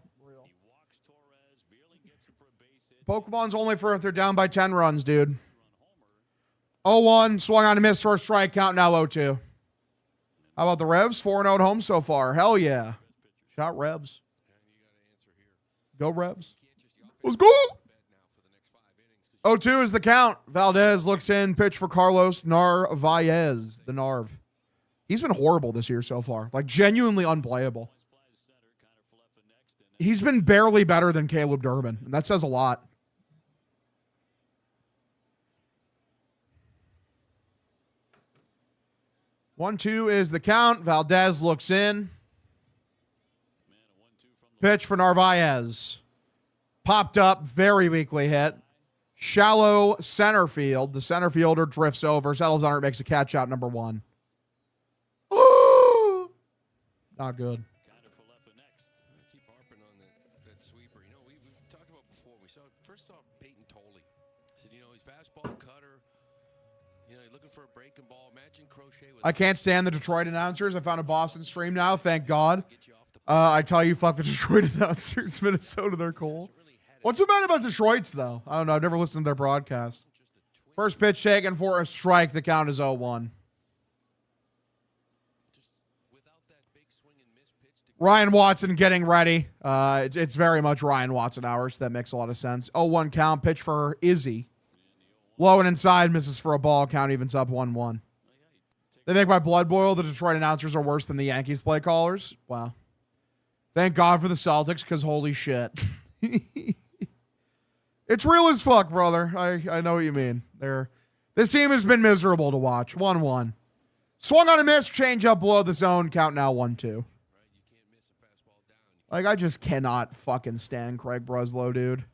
Pokemon's only for if they're down by 10 runs, dude. 0-1, swung on a miss for a strike, count now 0-2. How about the Revs? 4-0 at home so far. Hell yeah. Shot Revs. Go Revs. Let's go. 0-2 is the count. Valdez looks in, pitch for Carlos Narvaez, the Narv. He's been horrible this year so far. Like, genuinely unplayable. He's been barely better than Caleb Durbin, and that says a lot. One, 2 is the count. Valdez looks in. Pitch for Narvaez. Popped up, very weakly hit. Shallow center field. The center fielder drifts over, settles under, makes a catch out, number 1. Not good. Keep harping on that sweeper. You know, we've talked about before. We saw first off Peyton Tolley. Said, he's fastball cutter. He's looking for a breaking ball. Imagine Crochet with. I can't stand the Detroit announcers. I found a Boston stream now. Thank God. I tell you, fuck the Detroit announcers. Minnesota, they're cool. What's so bad about Detroit's though? I don't know. I've never listened to their broadcast. First pitch taken for a strike. The count is 0-1. Ryan Watson getting ready. It's very much Ryan Watson hours. That makes a lot of sense. 0-1 count. Pitch for Izzy. Low and inside. Misses for a ball. Count evens up 1-1. They make my blood boil. The Detroit announcers are worse than the Yankees play callers. Wow. Thank God for the Celtics, because holy shit. It's real as fuck, brother. I know what you mean. This team has been miserable to watch. 1-1. Swung on a miss. Change up below the zone. Count now 1-2. Like, I just cannot fucking stand Craig Breslow, dude.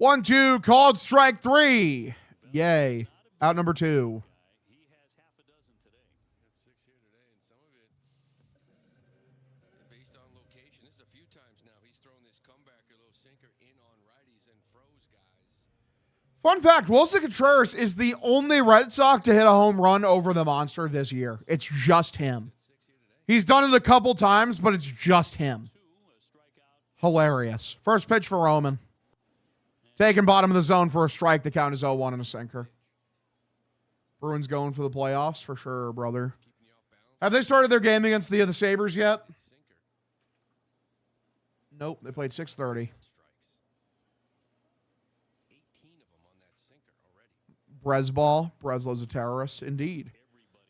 1-2, called strike 3. Yay. Out number 2. Fun fact, Wilson Contreras is the only Red Sox to hit a home run over the monster this year. It's just him. He's done it a couple times, but it's just him. Hilarious. First pitch for Roman. Taking bottom of the zone for a strike. The count is 0-1 and a sinker. Bruins going for the playoffs for sure, brother. Have they started their game against the Sabres yet? Nope, they played 6:30. Bresball. Breslow's a terrorist, indeed.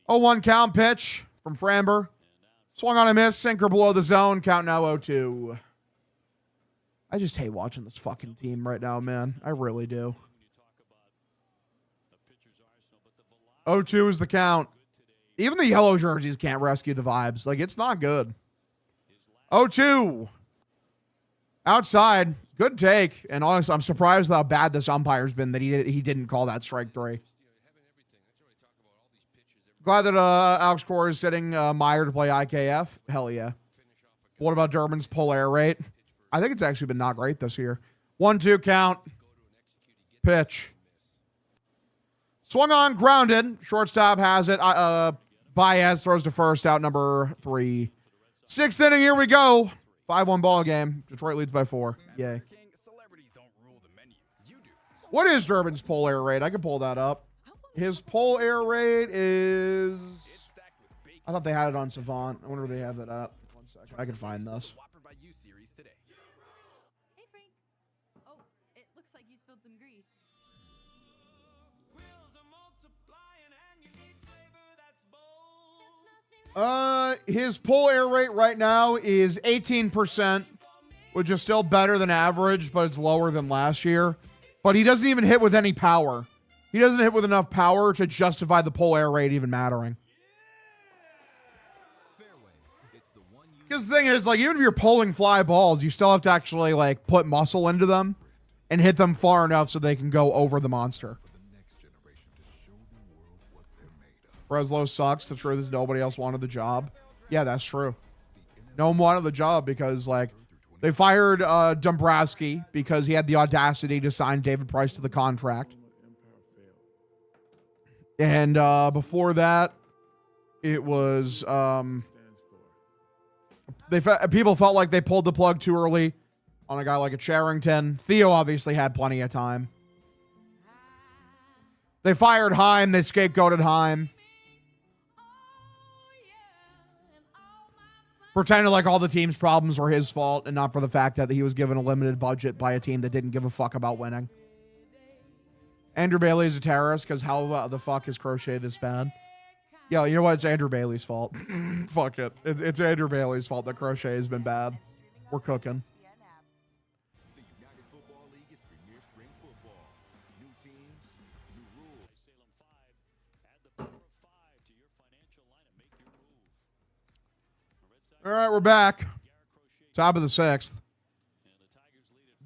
0-1 count pitch from Framber. Swung on a miss. Sinker below the zone. Count now 0-2. I just hate watching this fucking team right now, man. I really do. 0-2 is the count. Even the yellow jerseys can't rescue the vibes. Like, it's not good. 0-2. Outside. Good take. And honestly, I'm surprised how bad this umpire's been that he didn't call that strike 3. Glad that Alex Cora is sitting Meyer to play IKF. Hell yeah. What about Durbin's pull air rate? I think it's actually been not great this year. 1-2 count. Pitch. Swung on, grounded. Shortstop has it. Baez throws to first, out number 3. 6th inning, here we go. 5-1 ball game. Detroit leads by 4. Yay. What is Durbin's pull air rate? I can pull that up. His pull air rate is... I thought they had it on Savant. I wonder where they have that at. 1 second. I can find this. Hey, Frank. Oh, it looks like you spilled some grease. His pull air rate right now is 18%, which is still better than average, but it's lower than last year. But he doesn't even hit with any power. He doesn't hit with enough power to justify the pull air rate even mattering. Because the thing is, like, even if you're pulling fly balls, you still have to actually, like, put muscle into them and hit them far enough so they can go over the monster. Breslow sucks. The truth is nobody else wanted the job. Yeah, that's true. No one wanted the job because, like, they fired Dombrowski because he had the audacity to sign David Price to the contract. And before that, it was... people felt like they pulled the plug too early on a guy like a Charrington. Theo obviously had plenty of time. They fired Heim. They scapegoated Heim. Pretended like all the team's problems were his fault and not for the fact that he was given a limited budget by a team that didn't give a fuck about winning. Andrew Bailey is a terrorist because how the fuck is Crochet this bad? Yo, you know what? It's Andrew Bailey's fault. Fuck it. It's Andrew Bailey's fault that Crochet has been bad. We're cooking. The United Football League is Premier Spring Football. New teams, new rules. All right, we're back. Top of the 6th.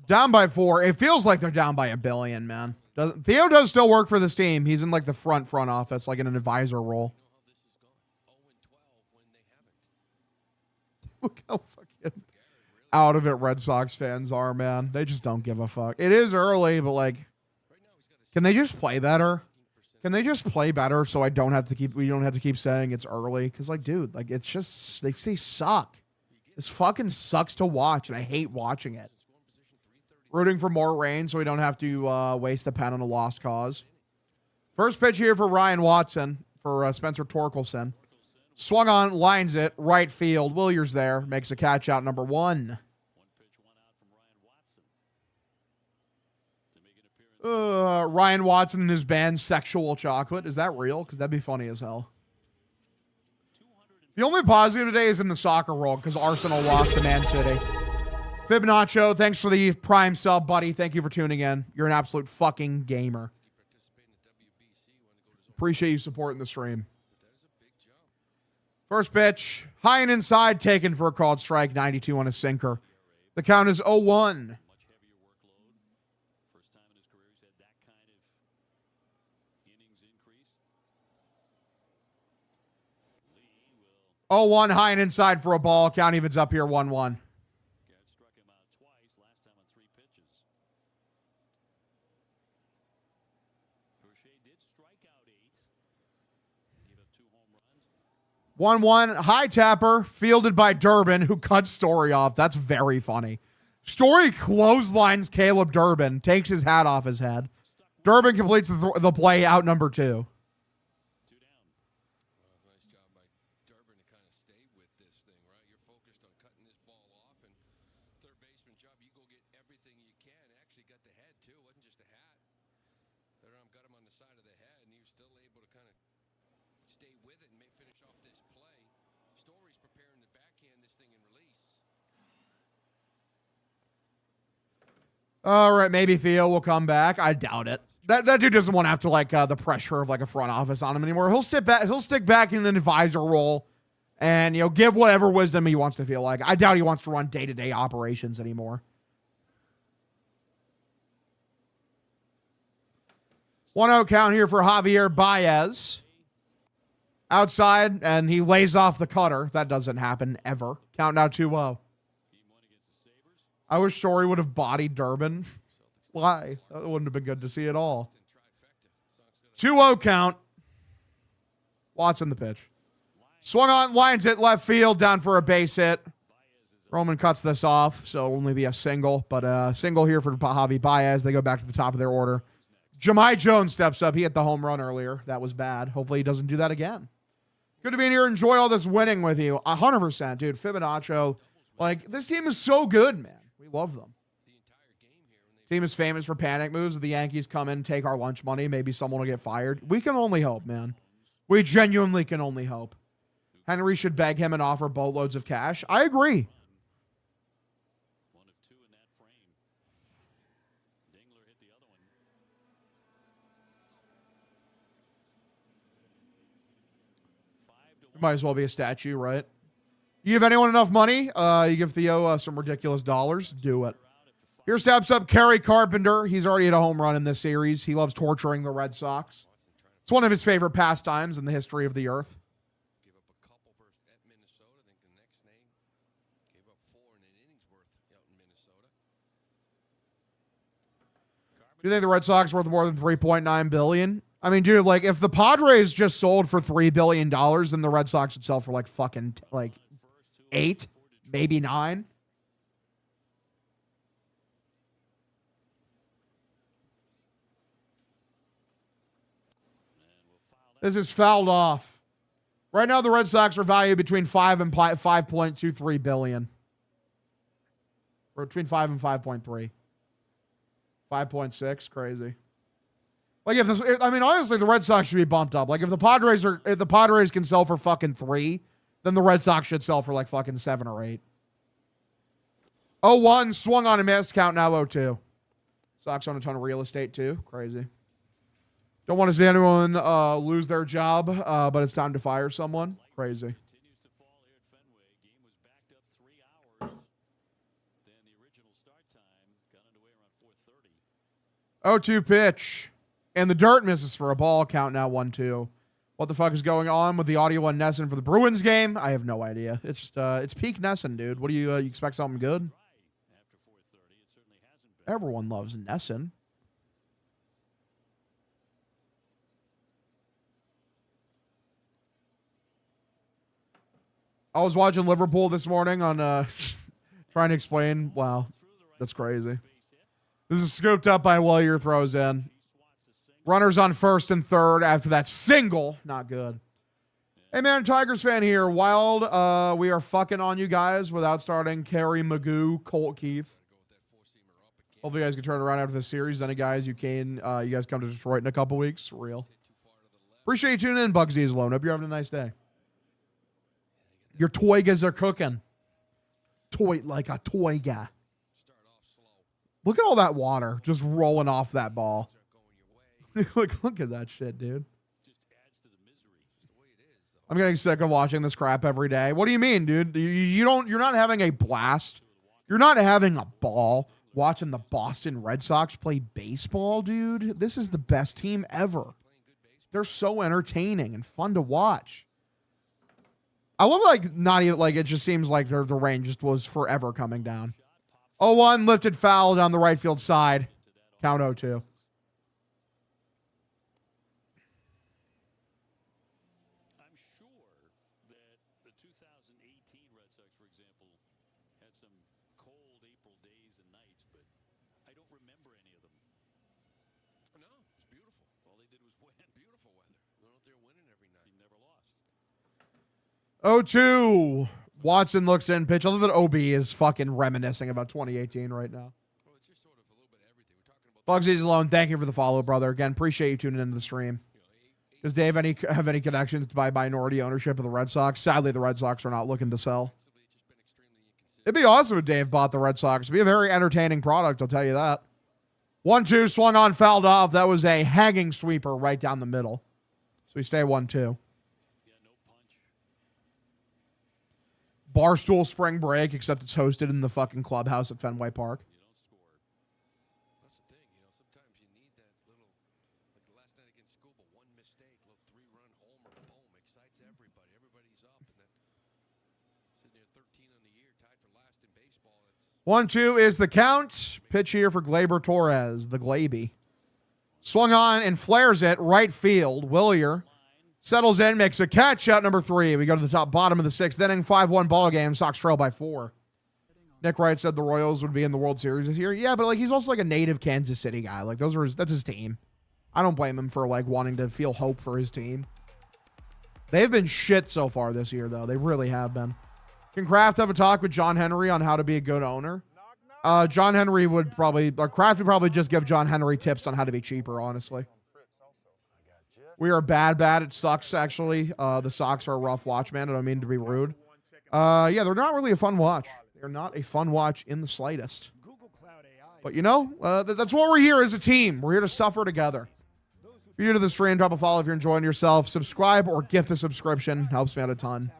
Down by 4. It feels like they're down by $1 billion, man. Theo does still work for this team. He's in like the front office, like in an advisor role. Look how fucking out of it Red Sox fans are, man. They just don't give a fuck. It is early, but like, can they just play better? Can they just play better so we don't have to keep saying it's early? Because like, dude, like it's just they suck. This fucking sucks to watch, and I hate watching it. Rooting for more rain so we don't have to waste the pen on a lost cause. First pitch here for Ryan Watson for Spencer Torkelson. Swung on, lines it, right field. Williers there, makes a catch out number 1. Ryan Watson and his band Sexual Chocolate. Is that real? Because that'd be funny as hell. The only positive today is in the soccer world because Arsenal lost to Man City. Fibnacho, thanks for the prime sub, buddy. Thank you for tuning in. You're an absolute fucking gamer. Appreciate you supporting the stream. First pitch, high and inside, taken for a called strike, 92 on a sinker. The count is 0-1. 0-1, high and inside for a ball. Count evens up here, 1-1. Struck him out twice, last time on 3 pitches. Crochet did strike out 8. Gave up 2 home runs. 1-1, high tapper, fielded by Durbin, who cuts Story off. That's very funny. Story clotheslines Caleb Durbin, takes his hat off his head. Durbin completes the play, out number 2. All right, maybe Theo will come back. I doubt it. That dude doesn't want to have to like the pressure of like a front office on him anymore. He'll stick back in an advisor role, and give whatever wisdom he wants to feel like. I doubt he wants to run day-to-day operations anymore. 1-0 count here for Javier Baez. Outside, and he lays off the cutter. That doesn't happen ever. Count now 2-0. I wish Story would have bodied Durbin. Why? That wouldn't have been good to see at all. 2-0 count. Watson the pitch. Swung on, lines it, left field, down for a base hit. Roman cuts this off, so it'll only be a single. But a single here for Javi Baez. They go back to the top of their order. Jahmai Jones steps up. He hit the home run earlier. That was bad. Hopefully he doesn't do that again. Good to be in here. Enjoy all this winning with you. 100%, dude. Fibonacci. Like, this team is so good, man. We love them. Team is famous for panic moves. If the Yankees come in, take our lunch money, maybe someone will get fired. We can only hope, man. We genuinely can only hope. Henry should beg him and offer boatloads of cash. I agree. Might as well be a statue, right? You give anyone enough money, you give Theo some ridiculous dollars, do it. Here steps up Kerry Carpenter. He's already hit a home run in this series. He loves torturing the Red Sox. It's one of his favorite pastimes in the history of the earth. Do you think the Red Sox are worth more than $3.9 billion? I mean, dude, like, if the Padres just sold for $3 billion, then the Red Sox would sell for, like, fucking, like, 8, maybe 9. This is fouled off. Right now, the Red Sox are valued between 5 and 5.23 billion. Or between 5 and 5.3. 5.6, crazy. Like, I mean, honestly, the Red Sox should be bumped up. Like, if the Padres can sell for fucking 3, then the Red Sox should sell for like fucking 7 or 8. 0-1, swung on a miss, count now 0-2. Sox own a ton of real estate too, crazy. Don't want to see anyone lose their job, but it's time to fire someone, crazy. 0-2 pitch. And the dirt misses for a ball. Count now 1-2. What the fuck is going on with the audio on Nesson for the Bruins game? I have no idea. It's just it's peak Nesson, dude. What do you expect something good? Everyone loves Nesson. I was watching Liverpool this morning on trying to explain. Wow, that's crazy. This is scooped up by Willier throws in. Runners on first and third after that single. Not good. Hey, man, Tigers fan here. Wild, we are fucking on you guys without starting Kerry Magoo, Colt Keith. Hopefully you guys can turn around after this series. Any guys you guys come to Detroit in a couple weeks. Real. Appreciate you tuning in, Bugsy's alone. Hope you're having a nice day. Your toigas are cooking. Toy like a toiga. Look at all that water just rolling off that ball. Look at that shit, dude. I'm getting sick of watching this crap every day. What do you mean, dude? You're not having a blast. You're not having a ball watching the Boston Red Sox play baseball, dude. This is the best team ever. They're so entertaining and fun to watch. I love not even it just seems like the rain just was forever coming down. 0-1 lifted foul down the right field side. Count 0-2. I'm sure that the 2018 Red Sox, for example, had some cold April days and nights, but I don't remember any of them. No, it's beautiful. All they did was win. Beautiful weather. Went out there winning every night. Team never lost. 0-2. Watson looks in pitch. I love that OB is fucking reminiscing about 2018 right now. Well, it's just sort of a little bit of everything. We're talking about Bugsy's alone. Thank you for the follow, brother. Again, appreciate you tuning into the stream. Does Dave have any connections by minority ownership of the Red Sox? Sadly, the Red Sox are not looking to sell. It'd be awesome if Dave bought the Red Sox. It'd be a very entertaining product, I'll tell you that. 1-2, swung on, fouled off. That was a hanging sweeper right down the middle. So we stay 1-2. Barstool spring break, except it's hosted in the fucking clubhouse at Fenway Park. That's the thing, sometimes you need that little, like the last night against school, but one mistake, little 3-run homer, boom, excites everybody. Everybody's up, and then sitting there 13 on the year, tied for last in baseball. 1-2 is the count. Pitch here for Gleyber Torres, the Glaby. Swung on and flares it right field. Willier settles in, makes a catch, out number 3. We go to the bottom of the 6th inning, 5-1 ball game. Sox trail by 4. Nick Wright said the Royals would be in the World Series this year. Yeah, but he's also a native Kansas City guy. That's his team. I don't blame him for wanting to feel hope for his team. They've been shit so far this year, though. They really have been. Can Kraft have a talk with John Henry on how to be a good owner? John Henry would probably, Kraft would probably just give John Henry tips on how to be cheaper, honestly. We are bad. It sucks, actually. The Sox are a rough watch, man. I don't mean to be rude. Yeah, they're not really a fun watch. They're not a fun watch in the slightest. But, that's what we're here as a team. We're here to suffer together. If you're new to the stream, drop a follow if you're enjoying yourself. Subscribe or gift a subscription. Helps me out a ton.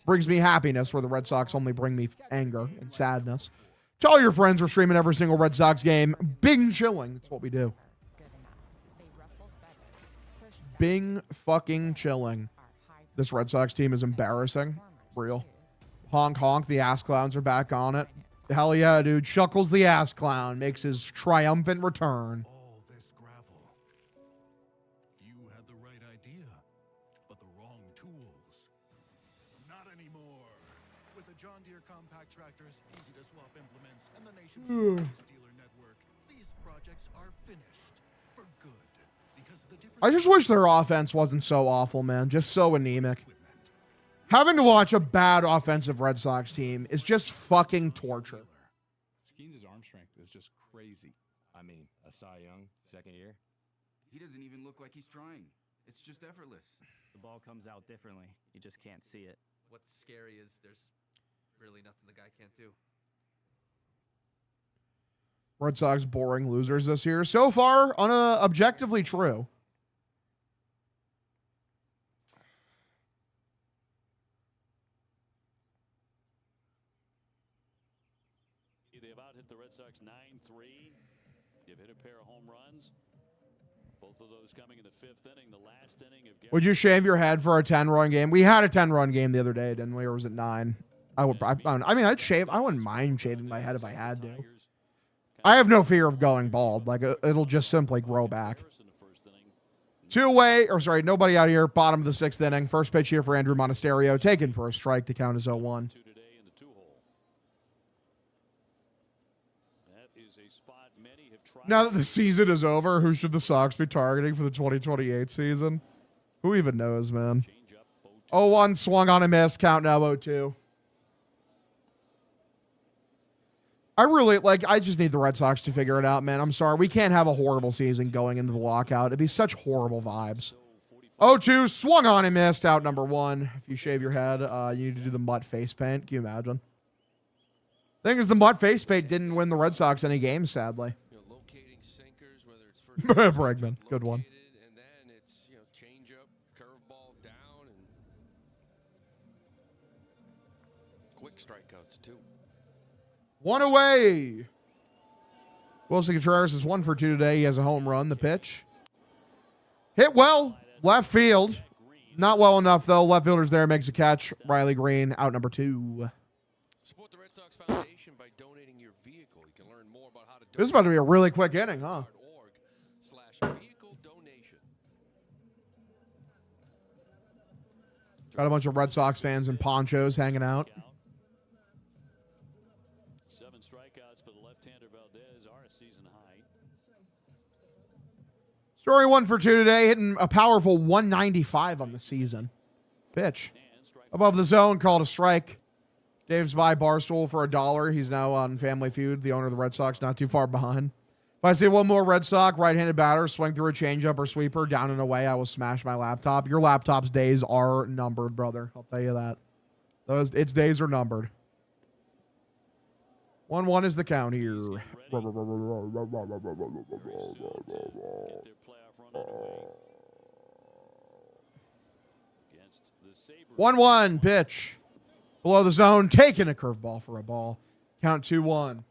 Brings me happiness where the Red Sox only bring me anger and sadness. Tell your friends we're streaming every single Red Sox game. Bing chilling. That's what we do. Bing fucking chilling. This Red Sox team is embarrassing. Real. Honk honk. The ass clowns are back on it. Hell yeah, dude. Chuckles the ass clown makes his triumphant return. All this gravel. You had the right idea, but the wrong tools. Not anymore. With the John Deere compact tractors, easy to swap implements, and the nation's largest dealer network, these projects are finished for good. I just wish their offense wasn't so awful, man. Just so anemic. Having to watch a bad offensive Red Sox team is just fucking torture. Skeens' arm strength is just crazy. I mean, a Cy Young, second year. He doesn't even look like he's trying. It's just effortless. The ball comes out differently. You just can't see it. What's scary is there's really nothing the guy can't do. Red Sox boring losers this year. So far, objectively true. They've out-hit the Red Sox 9-3. They've hit a pair of home runs. Both of those coming in the 5th inning. The last inning of... Would you shave your head for a 10-run game? We had a 10-run game the other day, didn't we? Or was it 9? I'd shave. I wouldn't mind shaving my head if I had to. I have no fear of going bald. It'll just simply grow back. Nobody out here. Bottom of the 6th inning. First pitch here for Andrew Monasterio. Taken for a strike. The count is 0-1. Now that the season is over, who should the Sox be targeting for the 2028 season? Who even knows, man? 0-1 swung on a miss. Count now 0-2. I just need the Red Sox to figure it out, man. I'm sorry. We can't have a horrible season going into the lockout. It'd be such horrible vibes. 0-2, swung on and missed. Out number 1. If you shave your head, you need to do the Mutt face paint. Can you imagine? Thing is, the Mutt face paint didn't win the Red Sox any games, sadly. Locating sinkers, whether it's first Bregman, good one. and then it's change up, curveball down, and quick strikeouts too. 1 away. Wilson Contreras is 1 for 2 today. He has a home run. The pitch hit well, left field. Not well enough though. Left fielder's there, makes a catch. Riley Green out number 2. Support the Red Sox Foundation by donating your vehicle. You can learn more about how to donate. This is about to be a really quick inning, huh? /vehicle donation. Got a bunch of Red Sox fans in ponchos hanging out. 7 strikeouts for the left-hander Valdez are a season high. Story 1 for 2 today, hitting a powerful 195 on the season. Pitch above the zone, called a strike. Dave's by Barstool for $1. He's now on Family Feud. The owner of the Red Sox, not too far behind. If I see one more Red Sox right-handed batter swing through a changeup or sweeper down and away, I will smash my laptop. Your laptop's days are numbered, brother. I'll tell you that. Its days are numbered. 1-1 is the count here. One 1 pitch. Below the zone, taking a curveball for a ball. Count 2-1.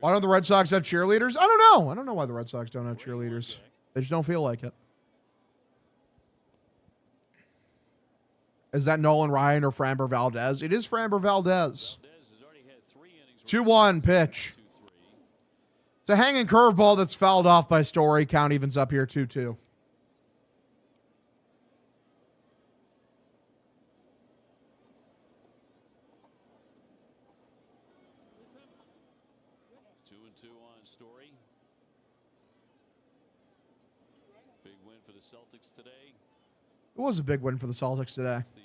Why don't the Red Sox have cheerleaders? I don't know. I don't know why the Red Sox don't have cheerleaders. They just don't feel like it. Is that Nolan Ryan or Framber Valdez? It is Framber Valdez. 2-1 pitch. It's a hanging curveball that's fouled off by Story. Count evens up here 2-2. It was a big win for the Celtics today. The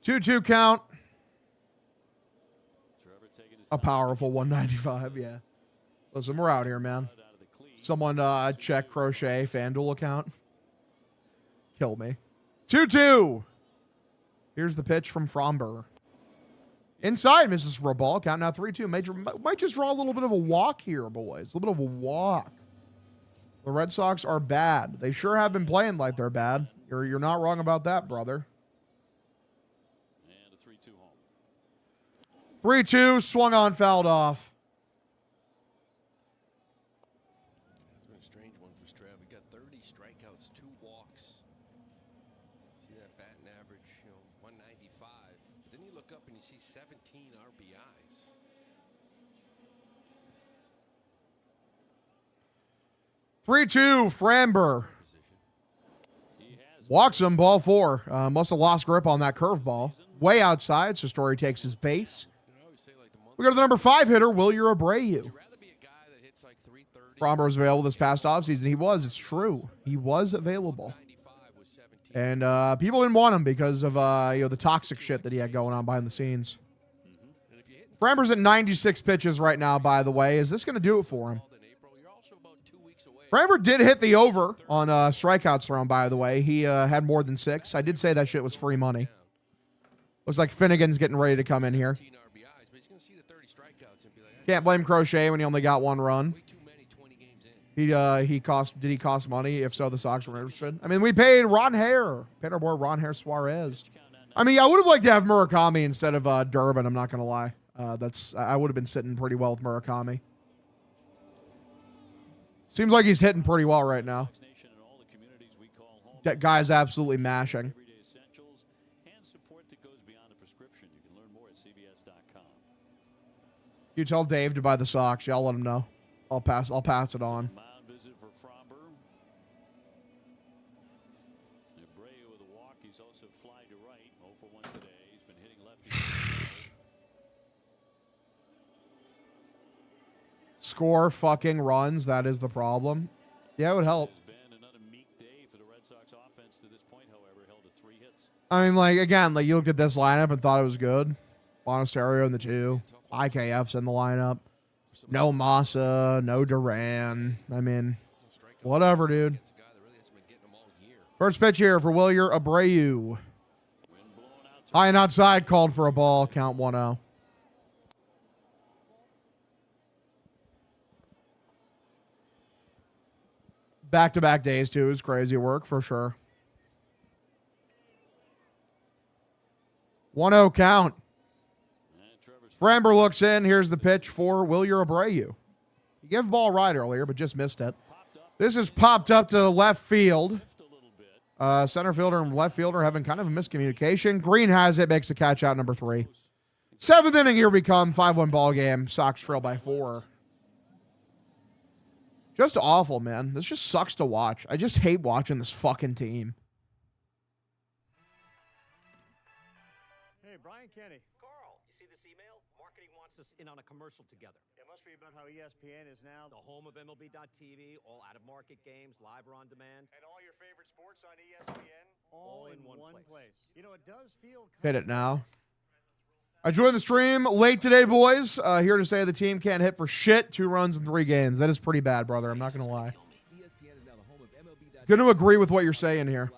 76ers. Two count. A powerful 195, yeah. Listen, we're out here, man. Someone check Crochet FanDuel account. Kill me. 2-2. Here's the pitch from Fromber. Inside, misses for a ball. Count now 3-2. Might just draw a little bit of a walk here, boys. A little bit of a walk. The Red Sox are bad. They sure have been playing like they're bad. You're not wrong about that, brother. And a 3-2 home. 3-2, swung on, fouled off. It's been a strange one for Stroud. We got 30 strikeouts, 2 walks. See that batting average, 195. Then you look up and you see 17 RBIs. Framber. Walks him, ball 4. Must have lost grip on that curveball. Way outside, so Story takes his base. We go to the number 5 hitter, Wilyer Abreu. Fromber was available this past offseason. He was, it's true. He was available. And people didn't want him because of the toxic shit that he had going on behind the scenes. Framber's at 96 pitches right now, by the way. Is this going to do it for him? Framber did hit the over on strikeouts thrown, by the way. He had more than 6. I did say that shit was free money. Looks like Finnegan's getting ready to come in here. Can't blame Crochet when he only got 1 run. Did he cost money? If so, the Sox were interested. I mean, we paid Ron Hare. Paid our boy Ron Hare Suarez. I mean, I would have liked to have Murakami instead of Durbin, I'm not going to lie. I would have been sitting pretty well with Murakami. Seems like he's hitting pretty well right now. That guy's absolutely mashing. You tell Dave to buy the socks. Yeah, I'll let him know. I'll pass it on. Mound visit for Fromber. Abreu with a walk. He's also fly to right. 0 for 1 today. He's been hitting lefty. Score fucking runs. That is the problem. Yeah, it would help. Another meek day for the Red Sox offense to this point, however, held to 3 hits. I mean, like, again, like, you look at this lineup and thought it was good. Monasterio in the 2. IKF's in the lineup. No Massa. No Duran. I mean, whatever, dude. First pitch here for Wilyer Abreu. High and outside, called for a ball. Count 1-0. Back-to-back days, too, is crazy work for sure. 1-0 count. Framber looks in. Here's the pitch for Wilyer Abreu. He gave the ball right earlier, but just missed it. This is popped up to left field. Center fielder and left fielder having kind of a miscommunication. Green has it, makes the catch out number 3. 7th inning here we come. 5-1 ball game. Sox trail by 4. Just awful, man. This just sucks to watch. I just hate watching this fucking team. Hey, Brian Kenny. Carl, you see this email? Marketing wants us in on a commercial together. It must be about how ESPN is now the home of MLB.TV, all out-of-market games, live or on demand. And all your favorite sports on ESPN? All in one place. You know, it does feel... Hit it now. I joined the stream late today, boys. Here to say the team can't hit for shit. 2 runs in 3 games. That is pretty bad, brother. I'm not going to lie. Going to agree with what you're saying here.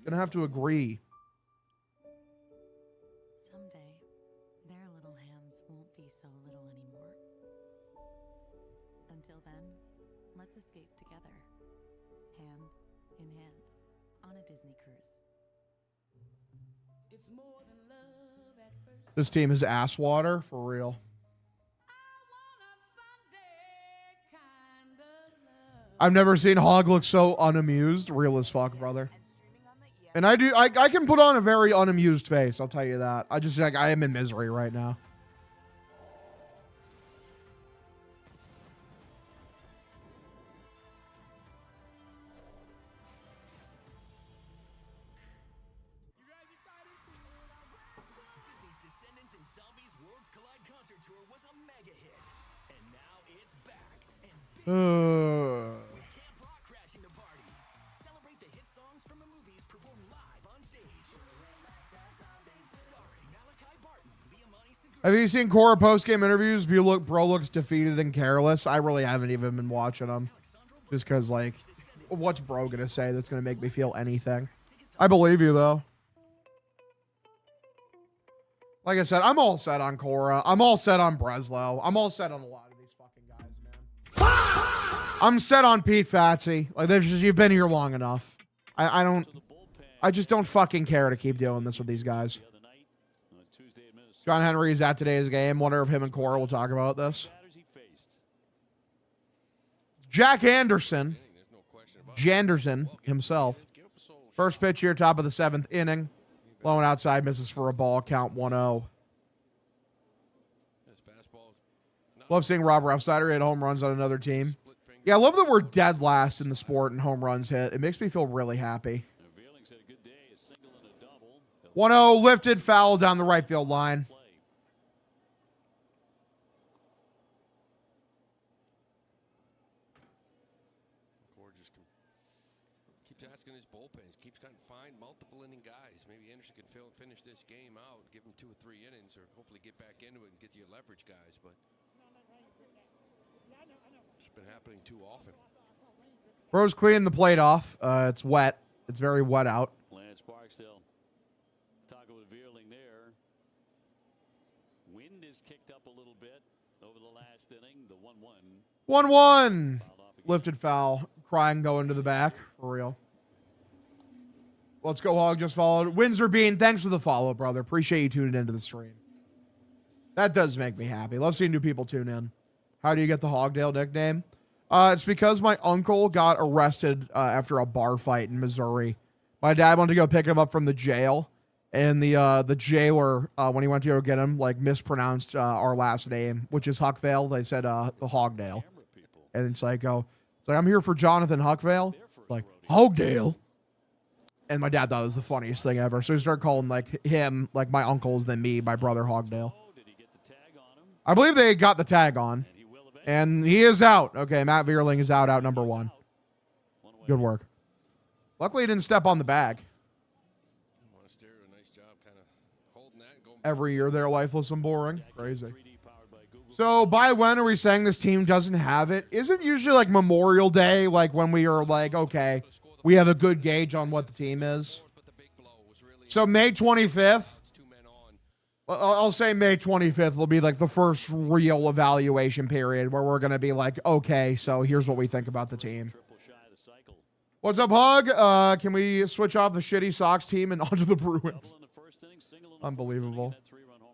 Going to have to agree. Someday, their little hands won't be so little anymore. Until then, let's escape together, hand in hand, on a Disney cruise. It's more than love at first. This team is ass water for real. I've never seen Hog look so unamused. Real as fuck, brother. And I can put on a very unamused face, I'll tell you that. I am in misery right now. Disney's Descendants and Zombies Worlds Collide concert tour was a mega hit. And now it's back. And big with Camp Rock crashing the party. Celebrate the hit songs from the movies performed live on stage. Starring Malachi Barton, Liamani Segura. Have you seen Cora post-game interviews? Bro looks defeated and careless. I really haven't even been watching them. Just because, like, what's Bro going to say that's going to make me feel anything? I believe you, though. Like I said, I'm all set on Cora. I'm all set on Breslow. I'm all set on a lot of these fucking guys, man. I'm set on Pete Fatsy. Like, you've been here long enough. I just don't fucking care to keep doing this with these guys. John Henry is at today's game. Wonder if him and Cora will talk about this. Jack Anderson. Janderson himself. First pitch here, top of the 7th inning. Low and outside, misses for a ball. Count 1-0. Love seeing Rob Refsnyder hit home runs on another team. Yeah, I love that we're dead last in the sport and home runs hit. It makes me feel really happy. 1-0 lifted, foul down the right field line. Keeps asking his bullpens, keeps trying to find multiple inning guys. Maybe Anderson can finish this game out, give him 2 or 3 innings, or hopefully get back into it and get your leverage guys. But it's been happening too often. Bro's cleaning the plate off. It's wet. It's very wet out. Lance Barksdale talking with Veerling there. Wind is kicked up a little bit over the last inning. The 1-1. 1-1. Lifted foul. Crying going to the back. For real. Let's go, Hog. Just followed. Windsor Bean, thanks for the follow, brother. Appreciate you tuning into the stream. That does make me happy. Love seeing new people tune in. How do you get the Hogdale nickname? It's because my uncle got arrested after a bar fight in Missouri. My dad wanted to go pick him up from the jail, And the jailer, when he went to go get him, like mispronounced our last name, which is Huckvale. They said Hogdale. And it's like, I'm here for Jonathan Huckvale. It's like, Hogdale. And my dad thought it was the funniest thing ever. So he started calling like him, like my uncles, then me, my brother Hogdale. I believe they got the tag on. And he is out. Okay, Matt Vierling is out number 1. Good work. Luckily, he didn't step on the bag. Every year they're lifeless and boring. Crazy. So by when are we saying this team doesn't have it? Isn't usually like Memorial Day, like when we are like, okay, we have a good gauge on what the team is. So May 25th, I'll say May 25th will be like the first real evaluation period where we're going to be like, okay, so here's what we think about the team. What's up, Hug? Can we switch off the shitty Sox team and onto the Bruins? Unbelievable.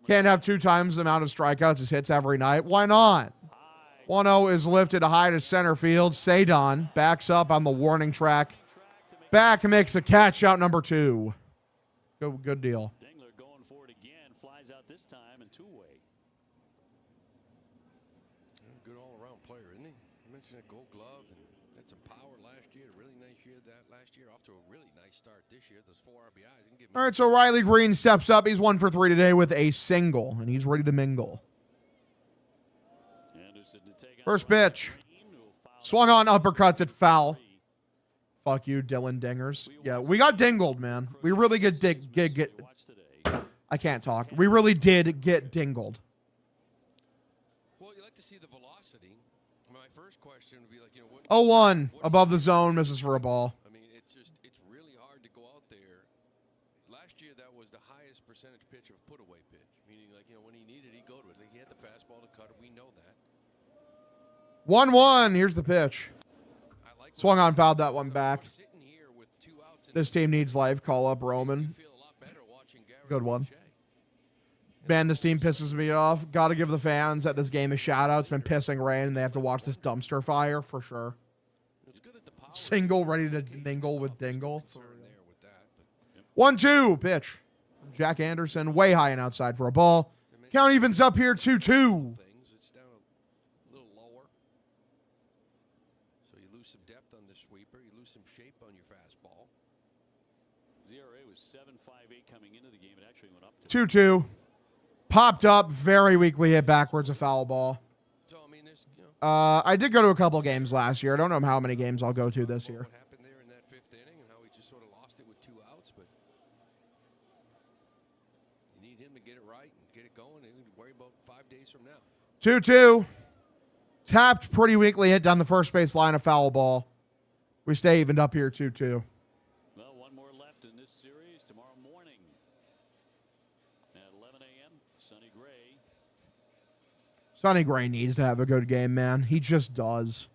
Can't have 2 times the amount of strikeouts as hits every night. Why not? 1-0 is lifted high to center field. Sadon backs up on the warning track. Back makes a catch out number 2. Good deal. Dingler going for it again. Flies out this time and two-way. Good all-around player, isn't he? You mentioned a Gold Glove and had some power last year. A really nice year last year. Off to a really nice start this year. Those 4 RBIs. All right, so Riley Green steps up. He's 1 for 3 today with a single, and he's ready to mingle. First pitch. Swung on, uppercuts at foul. Fuck you, Dylan Dingers. Yeah, we got dingled, man. We really get I can't talk. We really did get dingled. Well, you like to see the velocity. My first question would be like, 0-1 above the zone, misses for a ball. I mean, it's really hard to go out there. Last year, that was the highest percentage pitch of put-away pitch, meaning when he needed, he'd go to it. Like, he had the fastball to cut it. We know that. 1-1. Here's the pitch. Swung on, fouled that one back. This team needs life. Call up Roman. Good one. Man, this team pisses me off. Got to give the fans at this game a shout out. It's been pissing rain, and they have to watch this dumpster fire for sure. Single ready to mingle with Dingle. 1-2 pitch from Jack Anderson. Way high and outside for a ball. Count evens up here 2-2. Shape on your fastball. ZRA was 7.58 coming into the game. It actually went up to 2-2. Popped up, very weakly hit backwards, a foul ball. So, I mean, I did go to a couple games last year. I don't know how many games I'll go to this year. What happened there in that 5th inning and how he just sort of lost it with 2 outs, but you need him to get it right and get it going and worry about 5 days from now. 2-2. Tapped, pretty weakly hit down the first base line, a foul ball. We stay evened up here 2-2. Well, 1 more left in this series tomorrow morning at 11 a.m. Sonny Gray. Sonny Gray needs to have a good game, man. He just does.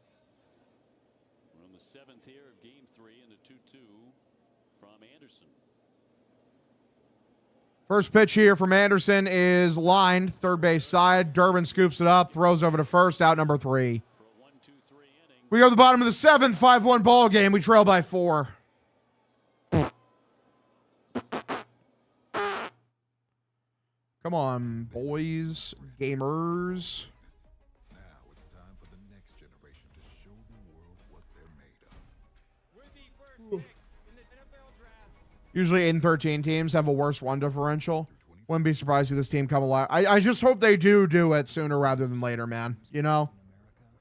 We're on the 7th here of Game 3 and the 2-2 from Anderson. First pitch here from Anderson is lined, third base side. Durbin scoops it up, throws over to first, out number 3. We go to the bottom of the 7th, 5-1 ball game. We trail by 4. Come on, boys, gamers. Now it's time for the next generation to show the world what they're made of. Usually 8 and 13 teams have a worse run differential. Wouldn't be surprised to see this team come alive. I just hope they do it sooner rather than later, man. You know?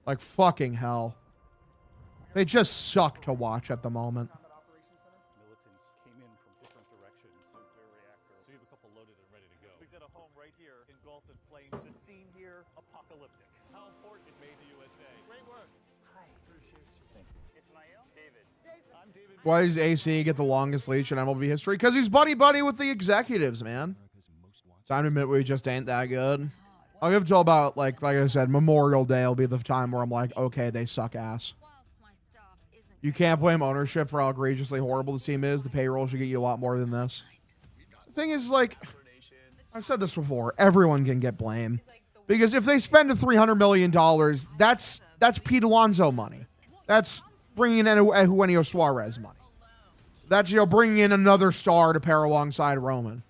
Like fucking hell. They just suck to watch at the moment. Militants came in from different directions. Nuclear reactor. So you have a couple loaded and ready to go. We've got a home right here, engulfed in flames. The scene here, apocalyptic. How important it made to USA. Great work. Hi. Appreciate you. Thank you. Ismail? David. I'm David. Why does AC get the longest leash in MLB history? Because he's buddy-buddy with the executives, man. Time to admit we just ain't that good. I'll give it till about, like I said, Memorial Day will be the time where I'm like, okay, they suck ass. You can't blame ownership for how egregiously horrible this team is. The payroll should get you a lot more than this. The thing is, like, I've said this before. Everyone can get blamed. Because if they spend $300 million, that's Pete Alonso money. That's bringing in Eugenio Suarez money. That's, bringing in another star to pair alongside Roman.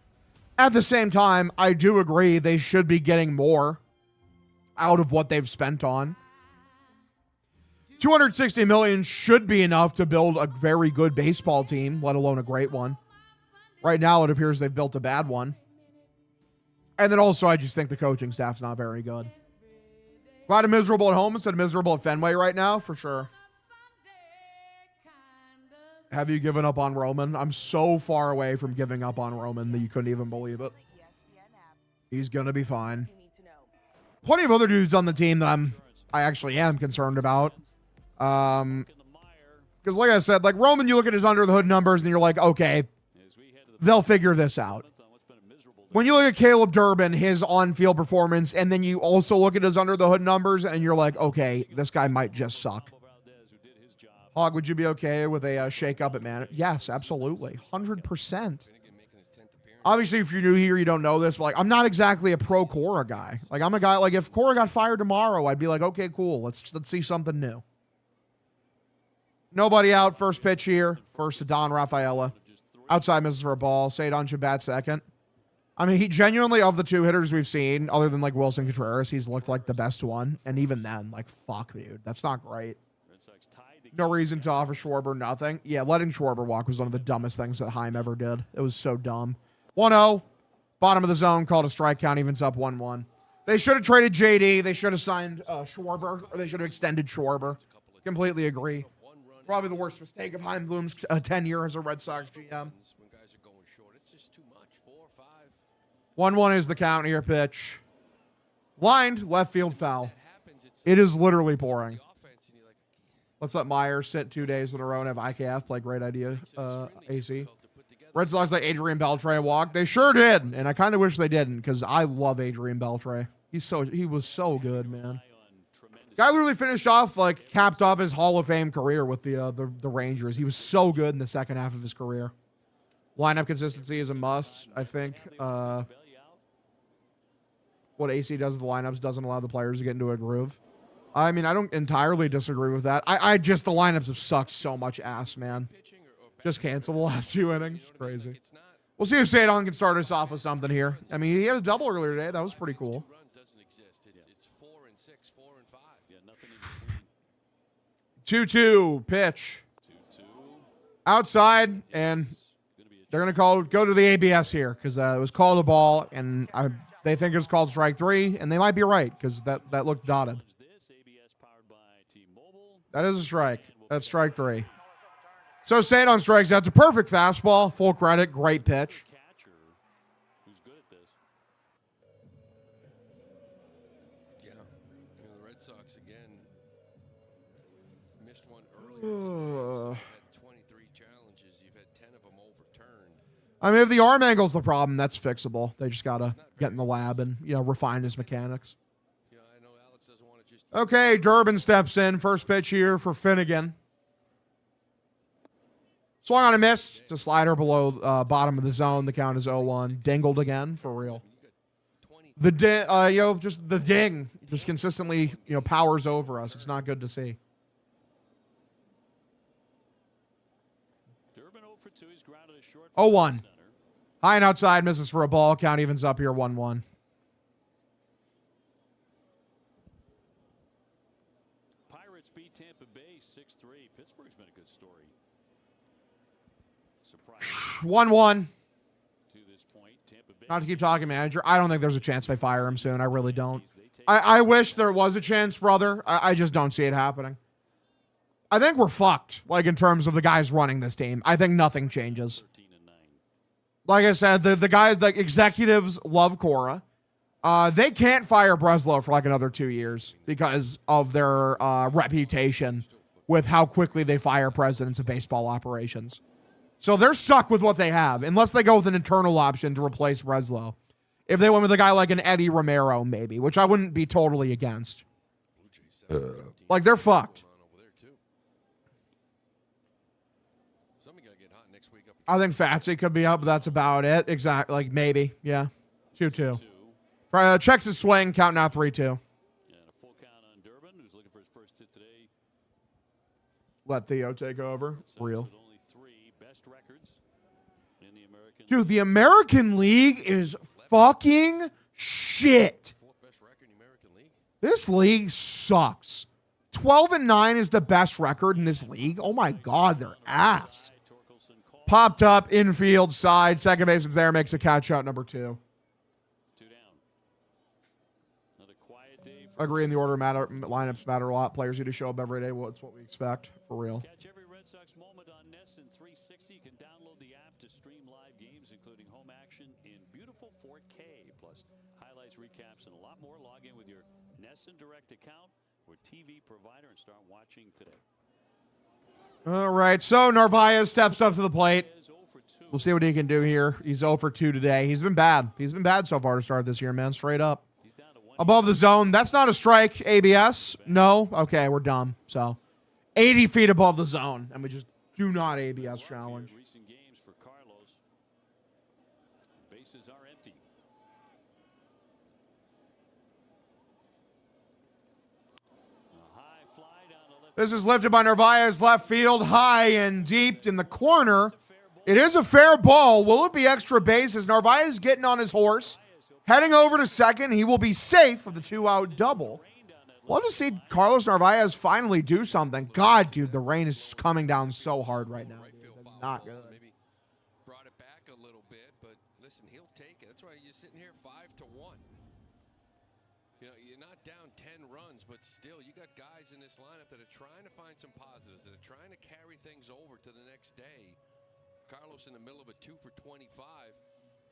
At the same time, I do agree they should be getting more out of what they've spent on. $260 million should be enough to build a very good baseball team, let alone a great one. Right now, it appears they've built a bad one. And then also, I just think the coaching staff's not very good. Glad I'm miserable at home instead of miserable at Fenway right now, for sure. Have you given up on Roman? I'm so far away from giving up on Roman that you couldn't even believe it. He's going to be fine. Plenty of other dudes on the team that I actually am concerned about. Because like I said, like Roman, you look at his under the hood numbers and you're like, okay, they'll figure this out. When you look at Caleb Durbin, his on-field performance, and then you also look at his under the hood numbers and you're like, okay, this guy might just suck. Hog, would you be okay with a shake-up at man? Yes, absolutely. 100%. Obviously, if you're new here, you don't know this, but like, I'm not exactly a pro Cora guy. Like, I'm a guy, like, if Cora got fired tomorrow, I'd be like, okay, cool. Let's see something new. Nobody out. First pitch here. First to Don Rafaela. Outside misses for a ball. Sadon should bat second. I mean, he genuinely, of the two hitters we've seen, other than like Wilson Contreras, he's looked like the best one. And even then, like, fuck, dude. That's not great. No reason to offer Schwarber nothing. Yeah, letting Schwarber walk was one of the dumbest things that Heim ever did. It was so dumb. 1-0. Bottom of the zone. Called a strike count. Evens up 1-1. They should have traded JD. They should have signed Schwarber. Or they should have extended Schwarber. Completely agree. Probably the worst mistake of Heim Bloom's tenure as a Red Sox GM. 1-1 is the count here. Pitch. Lined. Left field foul. It is literally pouring. Let's let Myers sit 2 days in a row and have IKF play. Great idea, AC. Red Sox let Adrian Beltre walk. They sure did, and I kind of wish they didn't because I love Adrian Beltre. He was so good, man. Guy literally finished off, like, capped off his Hall of Fame career with the Rangers. He was so good in the second half of his career. Lineup consistency is a must, I think. What AC does with the lineups doesn't allow the players to get into a groove. I mean, I don't entirely disagree with that. I just, the lineups have sucked so much ass, man. Just cancel the last 2 innings. Crazy. We'll see if Sadon can start us off with something here. I mean, he had a double earlier today. That was pretty cool. 2-2 pitch. Outside, and they're going to go to the ABS here because it was called a ball, and they think it's called strike 3, and they might be right because that looked dotted. That is a strike. That's strike 3. So Sadon strikes out. It's a perfect fastball. Full credit. Great pitch. Yeah. The Red Sox, again, missed one earlier. 23 challenges. You've had 10 of them overturned. I mean, if the arm angle's the problem, that's fixable. They just got to get in the lab and, refine his mechanics. Okay, Durbin steps in. First pitch here for Finnegan. Swung on a miss. It's a slider below bottom of the zone. The count is 0-1. Dingled again, for real. The ding just consistently, powers over us. It's not good to see. 0-1. High and outside, misses for a ball. Count evens up here, 1-1. Pirates beat Tampa Bay 6-3. Pittsburgh's been a good story. 1-1. Not to keep talking, manager. I don't think there's a chance they fire him soon. I really don't. I wish there was a chance, brother. I just don't see it happening. I think we're fucked, like, in terms of the guys running this team. I think nothing changes. Like I said, the guys, like, executives love Cora. They can't fire Breslow for, like, another 2 years because of their reputation with how quickly they fire presidents of baseball operations. So they're stuck with what they have, unless they go with an internal option to replace Breslow. If they went with a guy like an Eddie Romero, maybe, which I wouldn't be totally against. Like, they're fucked. I think Fatsy could be up, but that's about it. Exactly. Like, maybe. Yeah. 2-2. Checks his swing. Count now 3-2. Let Theo take over. Real. Dude, the American League is fucking shit. This league sucks. 12-9 is the best record in this league. Oh my God, they're ass. Popped up, infield side. Second baseman's there, makes a catch out, number 2. Agree in the order matter. Lineups matter a lot. Players need to show up every day. Well, it's what we expect, for real. Catch every Red Sox moment on NESN 360. You can download the app to stream live games, including home action in beautiful 4K, plus highlights, recaps, and a lot more. Log in with your NESN Direct account or TV provider and start watching today. All right, so Narvaez steps up to the plate. We'll see what he can do here. He's 0 for 2 today. He's been bad. He's been bad so far to start this year, man. Straight up. Above the zone. That's not a strike, ABS. No? Okay, we're dumb. So, 80 feet above the zone, and we just do not ABS challenge. Recent games for Carlos. Bases are empty. A high fly down the left. This is lifted by Narvaez, left field, high and deep in the corner. It is a fair ball. Will it be extra bases? Narvaez getting on his horse. Heading over to second, he will be safe with the 2-out double. Love to see Carlos Narvaez finally do something. God, dude, the rain is coming down so hard right now. Dude. That's not good. Maybe brought it back a little bit, but listen, he'll take it. That's why you're sitting here 5-1. You know, you're not down 10 runs, but still, you got guys in this lineup that are trying to find some positives, that are trying to carry things over to the next day. Carlos in the middle of a 2 for 25.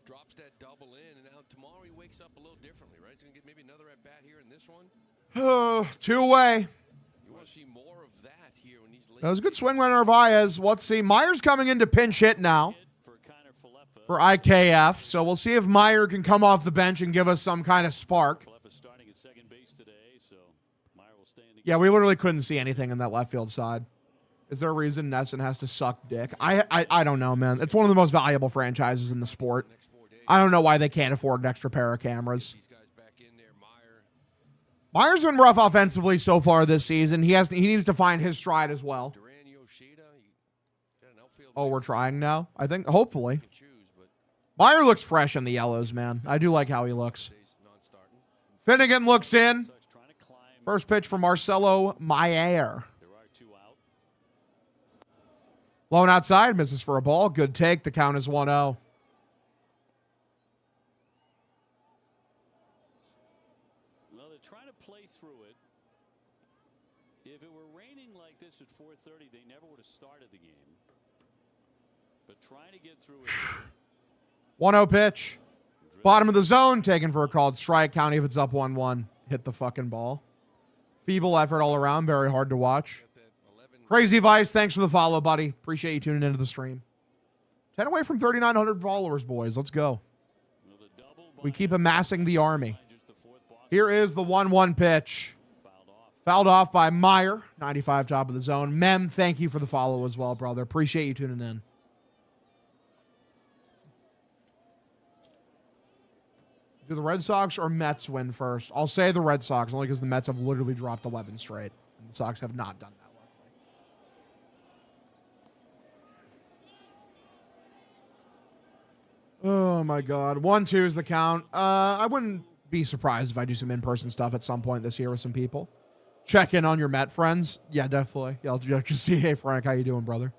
Drops that double in, and now tomorrow he wakes up a little differently, right? He's going to get maybe another at-bat here in this one. 2 away. You want to see more of that here when he's late. That was a good swing by Narvaez. Let's see. Meyer's coming in to pinch hit now for IKF. So we'll see if Meyer can come off the bench and give us some kind of spark. Starting at second base today, so Meyer will stay in the Yeah, we literally couldn't see anything in that left field side. Is there a reason NESN has to suck dick? I don't know, man. It's one of the most valuable franchises in the sport. I don't know why they can't afford an extra pair of cameras. Meyer's been rough offensively so far this season. He needs to find his stride as well. Oh, we're trying now? I think, hopefully. Meyer looks fresh in the yellows, man. I do like how he looks. Finnegan looks in. First pitch for Marcelo Meyer. Lone outside, misses for a ball. Good take. The count is 1-0. If it were raining like this at 4:30, they never would have started the game. But trying to get through it. 1-0 pitch. Bottom of the zone, taken for a called strike. County if it's up 1-1. Hit the fucking ball. Feeble effort all around. Very hard to watch. Crazy Vice, thanks for the follow, buddy. Appreciate you tuning into the stream. 10 away from 3,900 followers, boys. Let's go. We keep amassing the army. Here is the 1-1 pitch. Fouled off by Meyer. 95 top of the zone. Mem, thank you for the follow as well, brother. Appreciate you tuning in. Do the Red Sox or Mets win first? I'll say the Red Sox, only because the Mets have literally dropped 11 straight. And the Sox have not done that. Oh, my God. 1-2 is the count. I wouldn't be surprised if I do some in-person stuff at some point this year with some people. Check in on your Met friends. Yeah, definitely. Yeah, I'll just see, hey, Frank, how you doing, brother?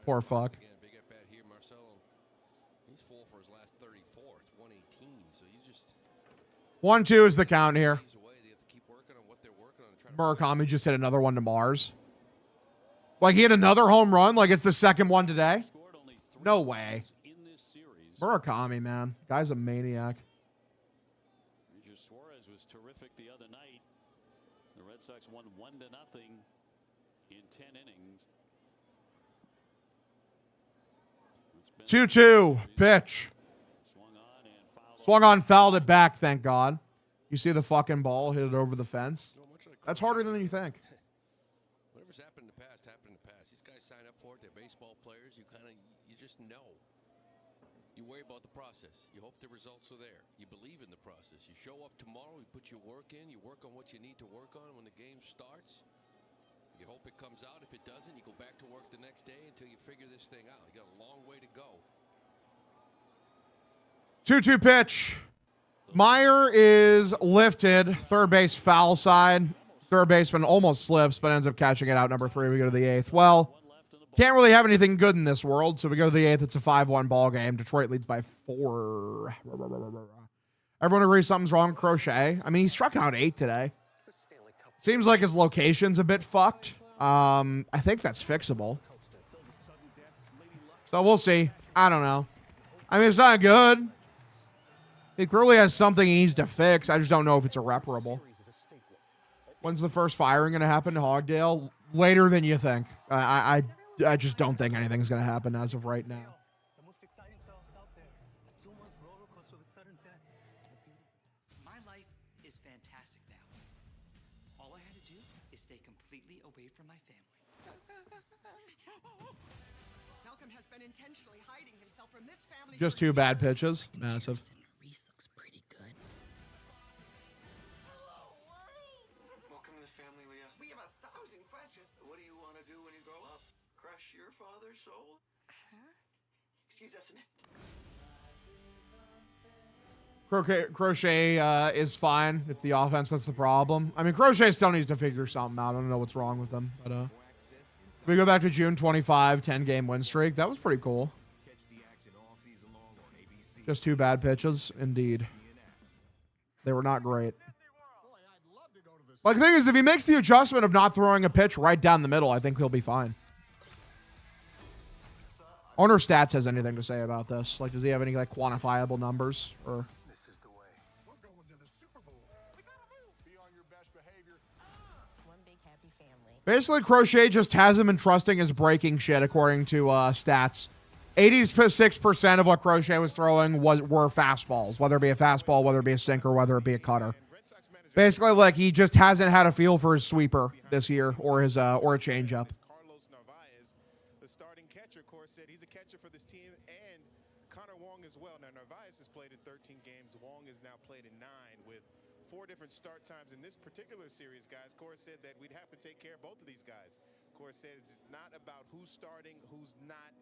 Poor fuck. Big at bat here, Marcelo. He's full for his last 34. It's 118, so you just... 1-2 is the count here. Murakami just hit another one to Mars. Like, he hit another home run? Like, it's the second one today? No way. Murakami, man. Guy's a maniac. Suarez was terrific the other night. The Red Sox won 1-0 in 10 innings. 2-2 pitch. Swung on, fouled it back, thank God. You see the fucking ball hit it over the fence. That's harder than you think. Whatever's happened in the past, happened in the past. These guys sign up for it. They're baseball players. You just know. You worry about the process. You hope the results are there. You believe in the process. You show up tomorrow. You put your work in. You work on what you need to work on when the game starts. You hope hope it comes out. If it doesn't, you go back to work the next day until you figure this thing out. You got a long way to go. 2-2 pitch. Meyer is lifted. Third base foul side. Third baseman almost slips, but ends up catching it out. Number 3, we go to the 8th. Well, can't really have anything good in this world, so we go to the 8th. It's a 5-1 ball game. Detroit leads by 4. Everyone agrees something's wrong with Crochet. I mean, he struck out 8 today. Seems like his location's a bit fucked. I think that's fixable. So we'll see. I don't know. I mean, it's not good. He clearly has something he needs to fix. I just don't know if it's irreparable. When's the first firing going to happen to Hogdale? Later than you think. I just don't think anything's going to happen as of right now. My life is fantastic now. All I had to do is stay completely away from my family. Malcolm has been intentionally hiding himself from this family. Just 2 bad pitches. Massive. Welcome to the family, Leah. We have 1,000 questions. What do you want to do when you grow up? Crush your father's soul? Huh? Excuse us a minute. Crochet is fine. It's the offense that's the problem. I mean, Crochet still needs to figure something out. I don't know what's wrong with him. But we go back to June 25, 10-game win streak. That was pretty cool. Just 2 bad pitches, indeed. They were not great. Like, the thing is, if he makes the adjustment of not throwing a pitch right down the middle, I think he'll be fine. I wonder if Stats has anything to say about this. Like, does he have any, like, quantifiable numbers? Or... Basically, Crochet just hasn't been trusting his breaking shit, according to Stats. 86% of what Crochet was throwing were fastballs, whether it be a fastball, whether it be a sinker, whether it be a cutter. Basically, like, he just hasn't had a feel for his sweeper this year or his or a changeup. The starting catcher, Course said he's a catcher for this team, and Connor Wong as well. Now, Narvaez has played in 13 games. Wong has now played in 9 with 4 different start times in this particular series, guys. Course said that we'd have to take care of both of these guys. Course said it's not about who's starting, who's not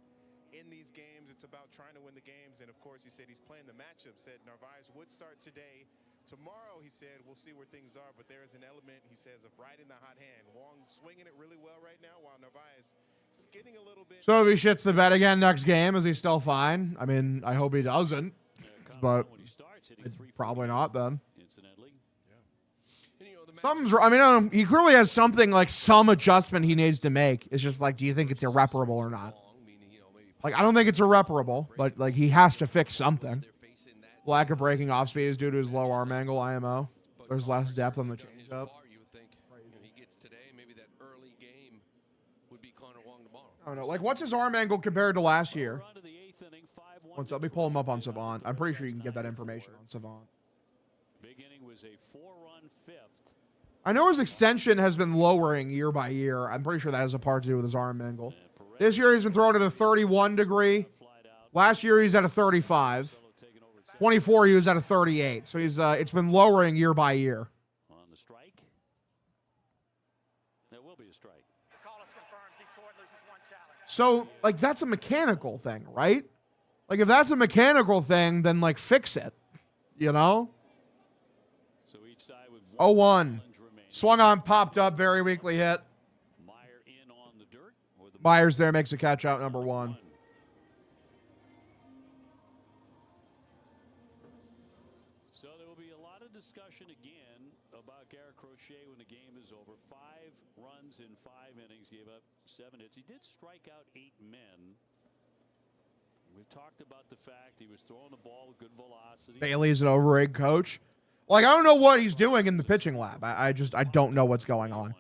in these games. It's about trying to win the games. And, of course, he said he's playing the matchup. Said Narvaez would start today. Tomorrow, he said, we'll see where things are. But there is an element, he says, of riding the hot hand. Wong swinging it really well right now, while Narvaez skidding a little bit. So if he shits the bed again next game, is he still fine? I mean, I hope he doesn't. But probably not then. Something's, I mean, he clearly has something, like, some adjustment he needs to make. It's just like, do you think it's irreparable or not? Like, I don't think it's irreparable, but, like, he has to fix something. Lack of breaking off speed is due to his low arm angle, IMO. There's less depth on the changeup. I don't know. Like, what's his arm angle compared to last year? Let me pull him up on Savant. I'm pretty sure you can get that information on Savant. Big inning was a 4-run 5th. I know his extension has been lowering year by year. I'm pretty sure that has a part to do with his arm angle. This year he's been throwing at a 31 degree. Last year he's at a 35. 24 he was at a 38. So he's it's been lowering year by year. On the strike. There will be a strike. So, like, that's a mechanical thing, right? Like, if that's a mechanical thing, then, like, fix it. You know? So each side with 0-1. Swung on, popped up, very weakly hit. Meyer in on the dirt. Myers there makes a catch out, number 1. So there will be a lot of discussion again about Garrett Crochet when the game is over. 5 runs in 5 innings, gave up 7 hits. He did strike out 8 men. We've talked about the fact he was throwing the ball with good velocity. Bailey's an overrated coach. Like, I don't know what he's doing in the pitching lab. I don't know what's going on.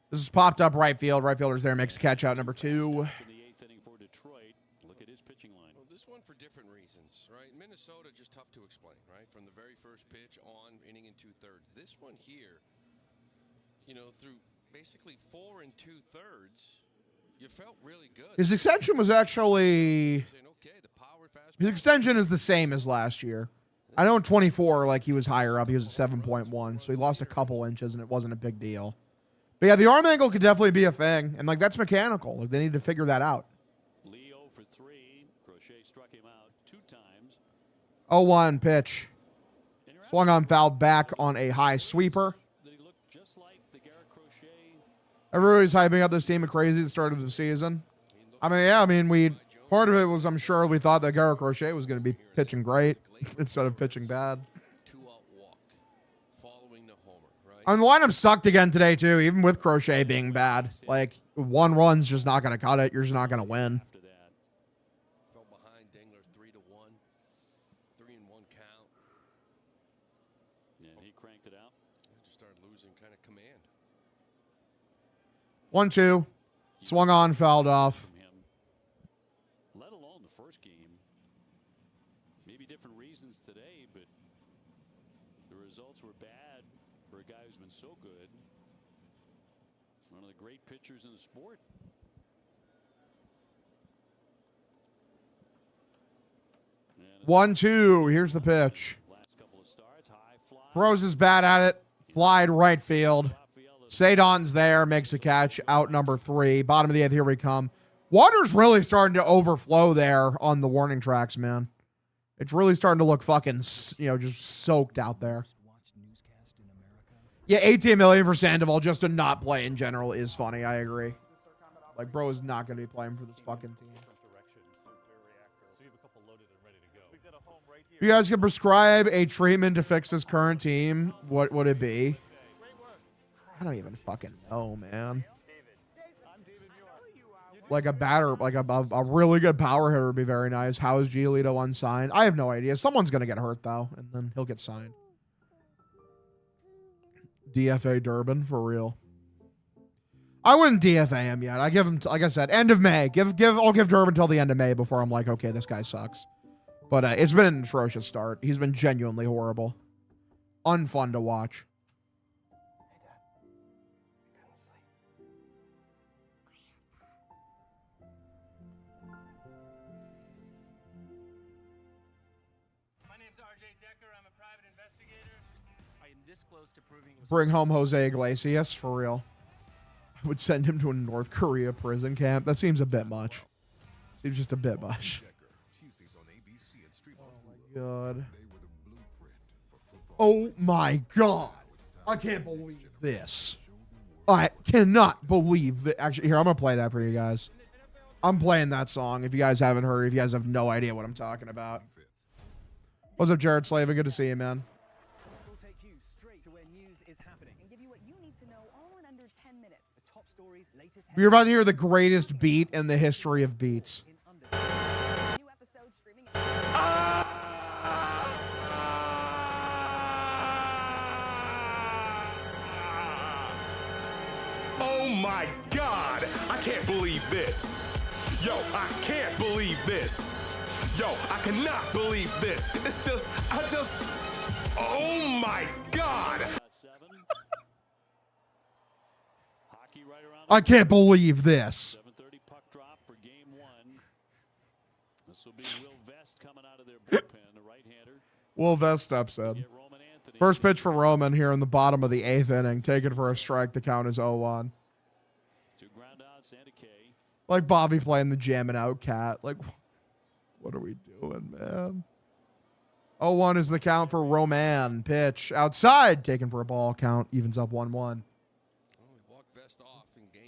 This is popped up right field. Right fielder's there, makes a catch out, number 2. In the 8th inning for Detroit. Look at his pitching line. Well, this one for different reasons, right? Minnesota, just tough to explain, right? From the very first pitch on, inning and 2/3. This one here, you know, through basically 4 2/3, you felt really good. His extension was actually... His extension is the same as last year. I know in 24, like, he was higher up. He was at 7.1, so he lost a couple inches, and it wasn't a big deal. But yeah, the arm angle could definitely be a thing. And like that's mechanical. Like they need to figure that out. Leo for 3. Crochet struck him out 2 times. 0-1 pitch. Swung on, foul back on a high sweeper. Everybody's hyping up this team at crazy at the start of the season. I mean, yeah, part of it was I'm sure we thought that Garrett Crochet was going to be pitching great instead of pitching bad. And the lineup sucked again today, too, even with Crochet being bad. Like, 1 run's just not going to cut it. You're just not going to win. Fell behind Dingler 3-1. 3-1 count. Yeah, he cranked it out. Just started losing kind of command. 1-2. Swung on, fouled off. Let alone the first game. Maybe different reasons today, but the results were bad for a guy who's been so good. One of the great pitchers in the sport. 1-2. Here's the pitch. Throws his bat at it. Flied right field. Sadon's there. Makes a catch. Out number 3. Bottom of the 8th. Here we come. Water's really starting to overflow there on the warning tracks, man. It's really starting to look fucking, just soaked out there. Yeah, 18 million for Sandoval just to not play in general is funny. I agree. Like, bro is not going to be playing for this fucking team. If you guys could prescribe a treatment to fix this current team, what would it be? I don't even fucking know, man. Like a batter, like a really good power hitter would be very nice. How is Giolito unsigned? I have no idea. Someone's going to get hurt, though, and then he'll get signed. DFA Durbin, for real. I wouldn't DFA him yet. I give him, like I said, end of May. I'll give Durbin till the end of May before I'm like, okay, this guy sucks. But it's been an atrocious start. He's been genuinely horrible. Unfun to watch. Bring home Jose Iglesias, for real. I would send him to a North Korea prison camp. That seems a bit much. Seems just a bit much. Oh my god. Oh my god. I can't believe this. I cannot believe that. Actually, here, I'm going to play that for you guys. I'm playing that song if you guys haven't heard, if you guys have no idea what I'm talking about. What's up, Jared Slavin? Good to see you, man. You're about to hear the greatest beat in the history of beats. Oh my God! I can't believe this. Yo, I can't believe this. Yo, I cannot believe this. It's just, oh my God! I can't believe this. 7:30 puck drop for game 1. This will be Will Vest coming out of their bullpen, the right-hander. Will Vest steps in. First pitch for Roman here in the bottom of the 8th inning. Taken for a strike. The count is 0-1. 2 ground outs and a K. Like Bobby playing the jamming out cat. Like, what are we doing, man? 0-1 is the count for Roman. Pitch outside. Taken for a ball. Count evens up 1-1.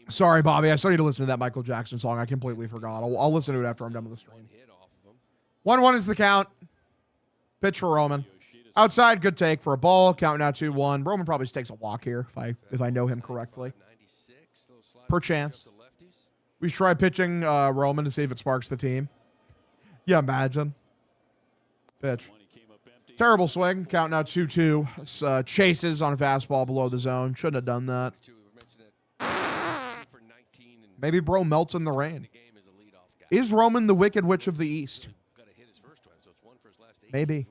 Sorry, Bobby. I started to listen to that Michael Jackson song. I completely forgot. I'll listen to it after I'm done with the stream. 1-1 is the count. Pitch for Roman. Outside, good take for a ball. Count now 2-1. Roman probably just takes a walk here if I know him correctly. Per chance. We should try pitching Roman to see if it sparks the team. Yeah, imagine. Pitch. Terrible swing. Count now 2-2. Chases on a fastball below the zone. Shouldn't have done that. Maybe bro melts in the rain. Is Roman the Wicked Witch of the East? Maybe.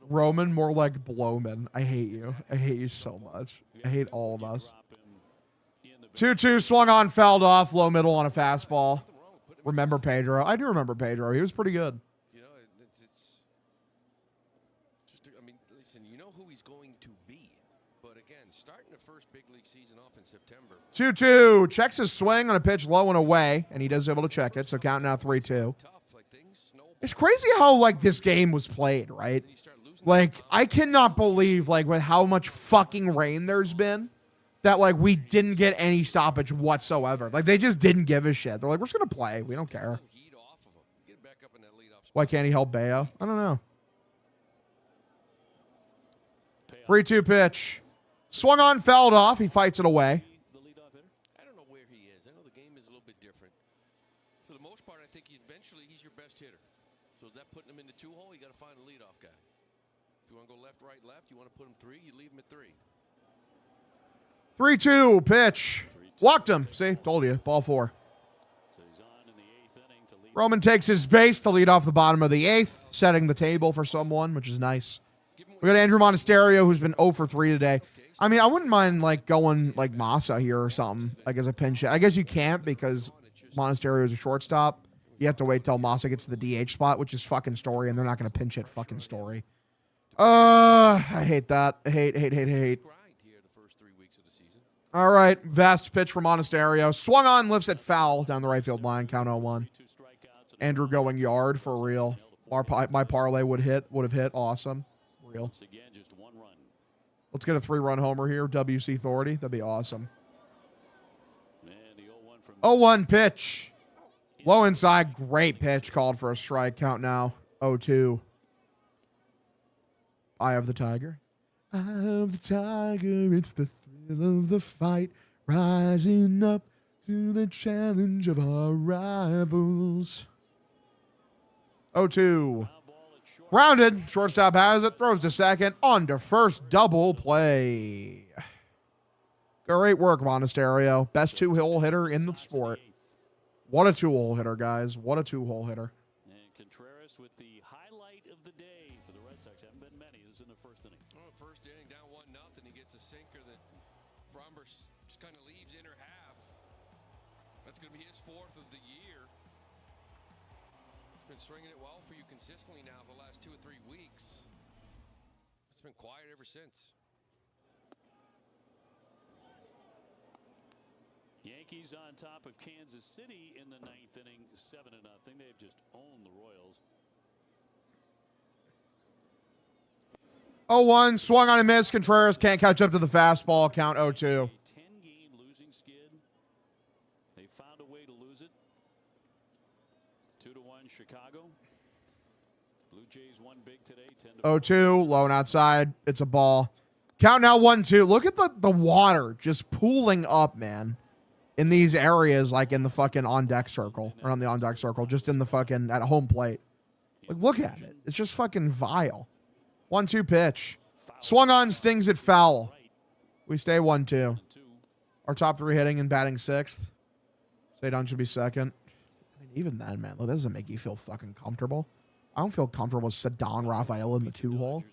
Roman more like Blowman. I hate you. I hate you so much. I hate all of us. 2-2 swung on, fouled off, low middle on a fastball. Remember Pedro? I do remember Pedro. He was pretty good. You know, it's just, I mean, listen, you know who he's going to be. But again, starting the 2-2. Checks his swing on a pitch low and away, and he does able to check it. So count now 3-2. It's crazy how like this game was played, right? Like I cannot believe like with how much fucking rain there's been that like we didn't get any stoppage whatsoever. Like they just didn't give a shit. They're like, we're just gonna play. We don't care. Why can't he help Bayo? I don't know. 3-2 pitch. Swung on, fouled off. He fights it away. I don't know where he is. I know the game is a little bit different. For the most part, I think eventually he's your best hitter. So is that putting him in the 2-hole? You got to find a leadoff guy. If you want to go left, right, left, you want to put him 3, you leave him at 3. 3-2 pitch. Walked him. See, told you. Ball 4. Roman takes his base to lead off the bottom of the 8th, setting the table for someone, which is nice. We got Andrew Monasterio, who's been 0 for 3 today. I mean, I wouldn't mind like going like Massa here or something, like as a pinch hit. I guess you can't because Monasterio is a shortstop. You have to wait till Massa gets to the DH spot, which is fucking Story, and they're not going to pinch hit fucking Story. I hate that. I hate. All right, vast pitch for Monasterio. Swung on, lifts it foul down the right field line. Count 0-1. Andrew going yard for real. My parlay would have hit. Awesome. Real. Let's get a 3-run homer here. WC Authority. That'd be awesome. 0-1 pitch. Low inside. Great pitch. Called for a strike. Count now. 0-2. Eye of the Tiger. Eye of the Tiger. It's the thrill of the fight. Rising up to the challenge of our rivals. 0-2. Grounded. Shortstop has it. Throws to second. On to first. Double play. Great work, Monasterio. Best 2-hole hitter in the sport. What a 2-hole hitter, guys. What a 2-hole hitter. And Contreras with the highlight of the day for the Red Sox. Haven't been many. This is in the first inning. Well, first inning, down 1-0. He gets a sinker that Fromber just kind of leaves inner half. That's going to be his 4th of the year. Been swinging it well for you consistently now for the last 2 or 3 weeks. It's been quiet ever since. Yankees on top of Kansas City in the 9th inning, 7-0. They've just owned the Royals. 0-1, swung on a miss. Contreras can't catch up to the fastball. Count 0-2. 10-game losing skid. They found a way to lose it. 2-1 Chicago. Blue Jays won big today. 0-2, low and outside. It's a ball. Count now 1-2. Look at the water just pooling up, man. In these areas, like in the fucking on-deck circle. Or on the on-deck circle. Just in the fucking, at home plate. Like, look at it. It's just fucking vile. 1-2 pitch. Swung on, stings it foul. We stay 1-2. Our top 3 hitting and batting 6th. Stay down should be 2nd. I mean, even then, man, that doesn't make you feel fucking comfortable. I don't feel comfortable with Cedon Rafael in the 2-hole.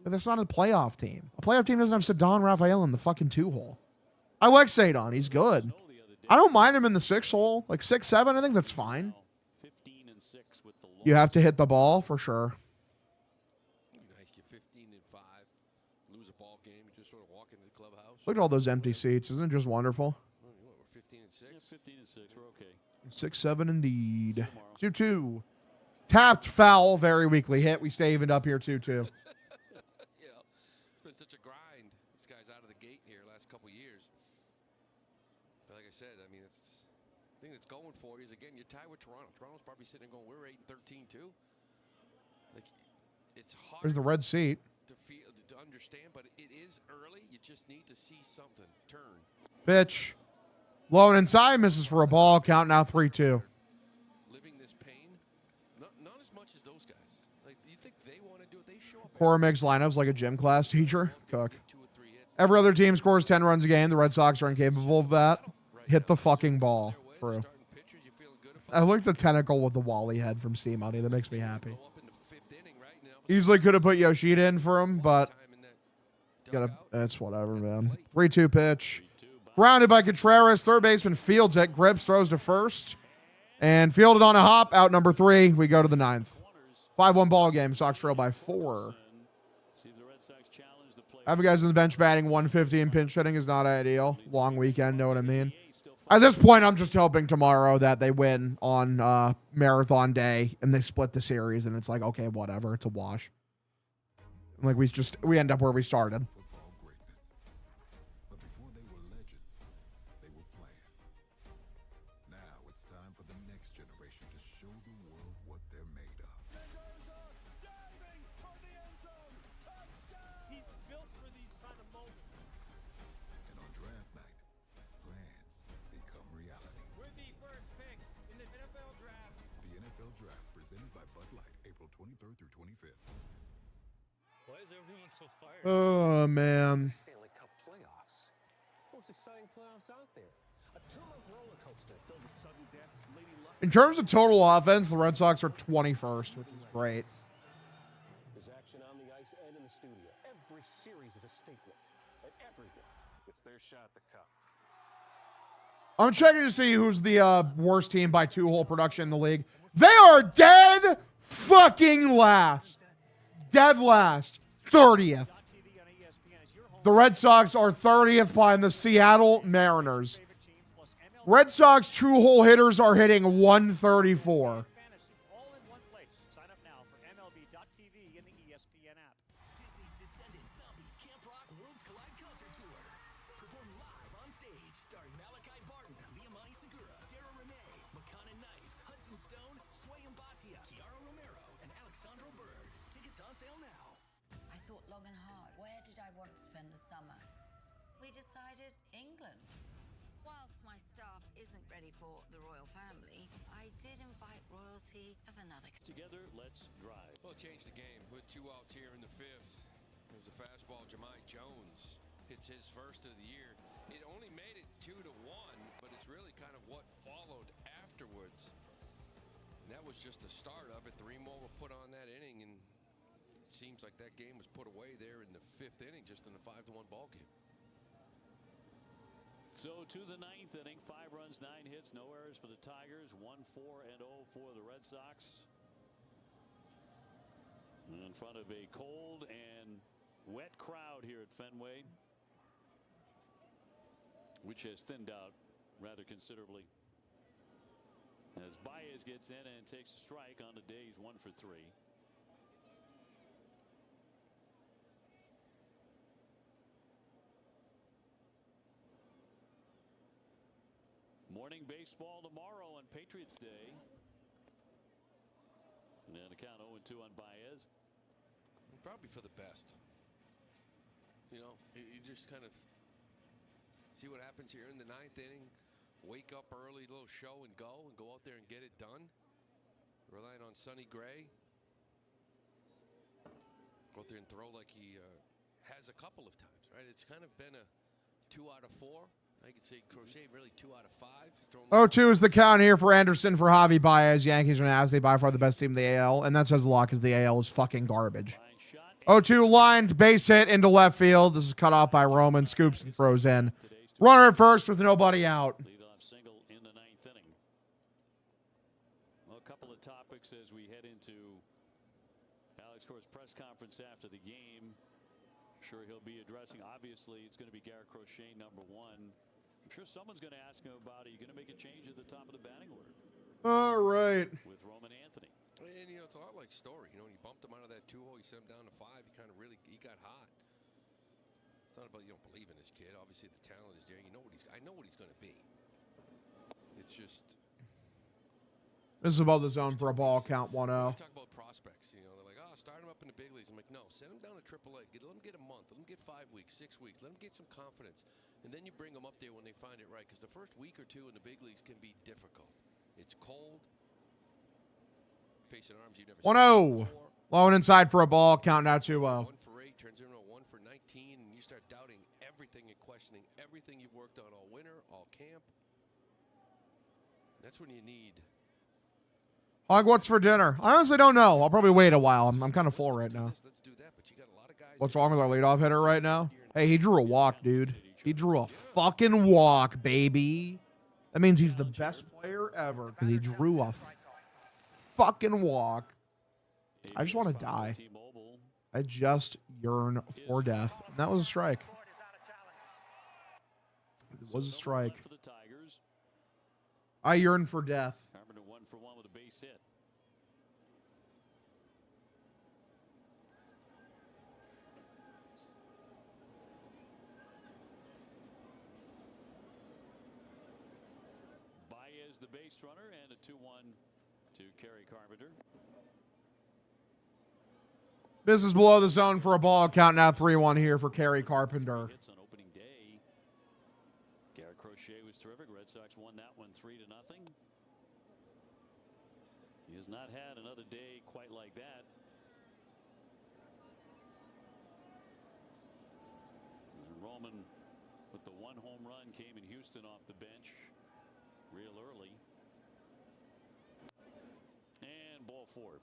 But that's not a playoff team. A playoff team doesn't have Cedon Rafael in the fucking 2-hole. I like Cedon. He's good. I don't mind him in the 6-hole. Like 6-7, I think that's fine. You have to hit the ball for sure. Nice, you're 15-5. Lose a ball game, you just sort of walk into the clubhouse. Look at all those empty seats. Isn't it just wonderful? We're 15-6. Yeah, 15-6. We're okay. 6-7 indeed. 2-2. Tapped foul. Very weakly hit. We stay evened up here 2-2. You know, it's been such a grind. This guy's out of the gate here last couple years. But like I said, I mean, it's the thing that's going for you is, again, you're tied with Toronto. Toronto's probably sitting there going, we're 8-13 too. Like, it's hard. There's the red seat. To understand, but it is early. You just need to see something turn. Pitch. Low and inside. Misses for a ball. Count now 3-2. Living this pain, not as much as those guys. Like, do you think they want to do it? They show up. Cora makes lineups like a gym class teacher. Cook. Every other team scores 10 runs a game. The Red Sox are incapable of that. Hit the fucking ball. True. I like the tentacle with the Wally head from Sea Money. That makes me happy. Easily could have put Yoshida in for him, but it's whatever, man. 3-2 pitch. Grounded by Contreras. Third baseman fields it. Grips throws to first. And fielded on a hop. Out number 3. We go to the 9th. 5-1 ball game. Sox trail by 4. Having guys on the bench batting 150 and pinch hitting is not ideal. Long weekend, know what I mean? At this point, I'm just hoping tomorrow that they win on marathon day and they split the series, and it's like, okay, whatever, it's a wash. Like we end up where we started. Football greatness. But before they were legends, they were plans. Now it's time for the next generation to show the world what they're made of. He's built for these kind of moments. And on draft night, plans become reality. We're the first pick in the NFL draft. The NFL Draft, presented by Bud Light, April 23rd through 25th. Why is everyone so fired? Oh, man. Stanley Cup playoffs. Most exciting playoffs out there. A 2-month roller coaster filled with sudden deaths, lady luck. In terms of total offense, the Red Sox are 21st, which is great. There's action on the ice and in the studio. Every series is a statement, and everyone gets their shot at the cup. I'm checking to see who's the worst team by 2-hole production in the league. They are dead fucking last. Dead last. 30th. The Red Sox are 30th behind the Seattle Mariners. Red Sox 2-hole hitters are hitting 134. All in one place. Sign up now for MLB.tv in the ESPN app. Disney's Descendants Zombies Camp Rock Worlds Collide Concert Tour. Perform live on stage, starring Malachi Barton, Liamani Segura, Dara Renee, Makana Knife, Hudson Stone, Sway Mbatia, Kiara Romero, and Alexandro Bird. Tickets on sale now. I thought long and hard. Where did I want to spend the summer? We decided England. Whilst my staff isn't ready for the royal family, I did invite royalty of another. Together, let's drive. Well, it changed the game with 2 outs here in the 5th. It was a fastball. Jahmai Jones hits his first of the year. It only made it 2-1, but it's really kind of what followed afterwards. And that was just the start of it. 3 more were put on that inning, and it seems like that game was put away there in the 5th inning, just in a 5-1 ball game. So to the 9th inning, 5 runs, 9 hits, no errors for the Tigers, 1-4-0 for the Red Sox. In front of a cold and wet crowd here at Fenway, which has thinned out rather considerably. As Baez gets in and takes a strike on the day, he's 1 for 3. Morning baseball tomorrow on Patriots Day. And then a count 0-2 on Baez. Probably for the best. You know, you just kind of see what happens here in the 9th inning. Wake up early, little show and go out there and get it done. Relying on Sonny Gray. Go out there and throw like he has a couple of times, right? It's kind of been a 2 out of 4. I could say Crochet really 2 out of 5. 0-2 is the count here for Anderson for Javi Baez. Yankees are Nasty, by far the best team in the AL, and that says a lot because the AL is fucking garbage. 0-2 lined, base hit into left field. This is cut off by Roman, scoops and throws in. Runner at first with nobody out. Leadoff single in the 9th inning. Well, a couple of topics as we head into Alex Cora's press conference after the game. Sure he'll be addressing. Obviously, it's going to be Garrett Crochet, number 1. I'm sure someone's going to ask him about it. Are you going to make a change at the top of the batting order? All right. With Roman Anthony. And, you know, it's a lot like Story. You know, when you bumped him out of that 2-hole, you sent him down to 5. He kind of really, he got hot. It's not about you don't believe in this kid. Obviously, the talent is there. You know what I know what he's going to be. It's just. This is above the zone for a ball count 1-0. Talk about prospects. You know, they're like, oh, start him up in the big leagues. I'm like, no, send him down to AAA. Let him get a month. Let him get 5 weeks, 6 weeks. Let him get some confidence. And then you bring him up there when they find it right. Because the first week or 2 in the big leagues can be difficult. It's cold. Facing arms you've never 1-0. Low and inside for a ball. Count now 2-0. 1 for 8 turns into a 1 for 19. And you start doubting everything and questioning everything you've worked on all winter, all camp. That's when you need. Hog, what's for dinner? I honestly don't know. I'll probably wait a while. I'm kind of full right now. Let's do that. But you got a lot of guys. What's wrong with our leadoff hitter right now? Hey, he drew a walk, dude. He drew a fucking walk, baby. That means he's the best player ever because he drew a fucking walk. I just want to die. I just yearn for death. And that was a strike. It was a strike. I yearn for death. Carpenter 1 for 1 with a base hit. Baez the base runner and a 2-1 to Kerry Carpenter. This is below the zone for a ball. Count now 3-1 here for Kerry Carpenter. Hits on opening day. Garrett Crochet was terrific. Red Sox won that one 3-0. He has not had another day quite like that. And Roman with the 1 home run came in Houston off the bench real early. And ball 4.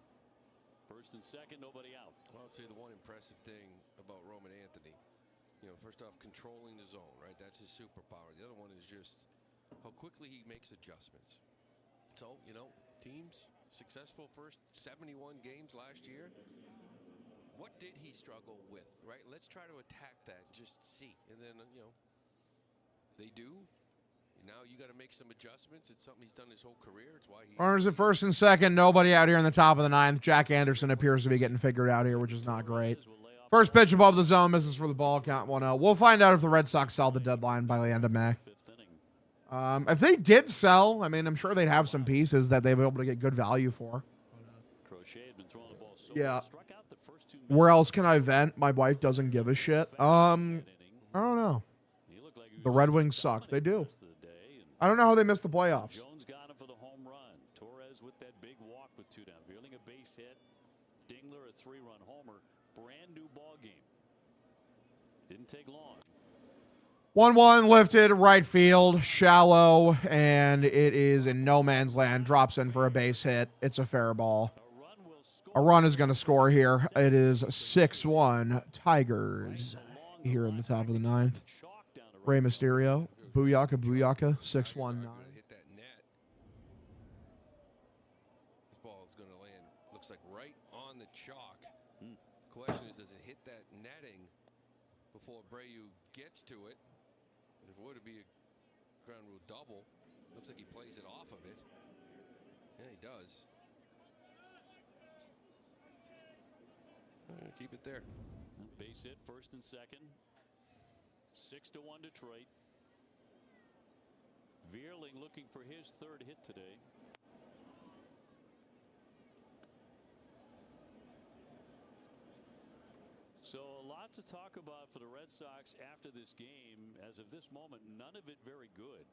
First and second, nobody out. Well, I'd say the one impressive thing about Roman Anthony, first off, controlling the zone, right? That's his superpower. The other one is just how quickly he makes adjustments. So, teams successful first 71 games last year. What did he struggle with, right? Let's try to attack that, just see. And then, they do. Now you got to make some adjustments. It's something he's done his whole career. It's why he Runners at first and second. Nobody out here in the top of the 9th. Jack Anderson appears to be getting figured out here, which is not great. First pitch above the zone. Misses for the ball. Count 1-0. We'll find out if the Red Sox sell the deadline by the end of May. If they did sell, I mean, I'm sure they'd have some pieces that they'd be able to get good value for. Yeah. Where else can I vent? My wife doesn't give a shit. I don't know. The Red Wings suck. They do. I don't know how they missed the playoffs. Jones got him for the home run. Torres with that big walk with 2 down. Veerling a base hit. Dingler a 3-run homer. Brand new ball game. Didn't take long. 1-1 lifted right field, shallow, and it is in no man's land. Drops in for a base hit. It's a fair ball. A run is going to score here. It is 6-1 Tigers here in the top of the 9th. Rey Mysterio. Booyaka, 6-1-9. hit that net. This ball is going to land, looks like right on the chalk. Question is, does it hit that netting before Abreu gets to it? And if it were to be a ground rule double, looks like he plays it off of it. Yeah, he does. Keep it there. Base hit, first and second. 6-1 Detroit. Veerling looking for his 3rd hit today. So a lot to talk about for the Red Sox after this game. As of this moment, none of it very good.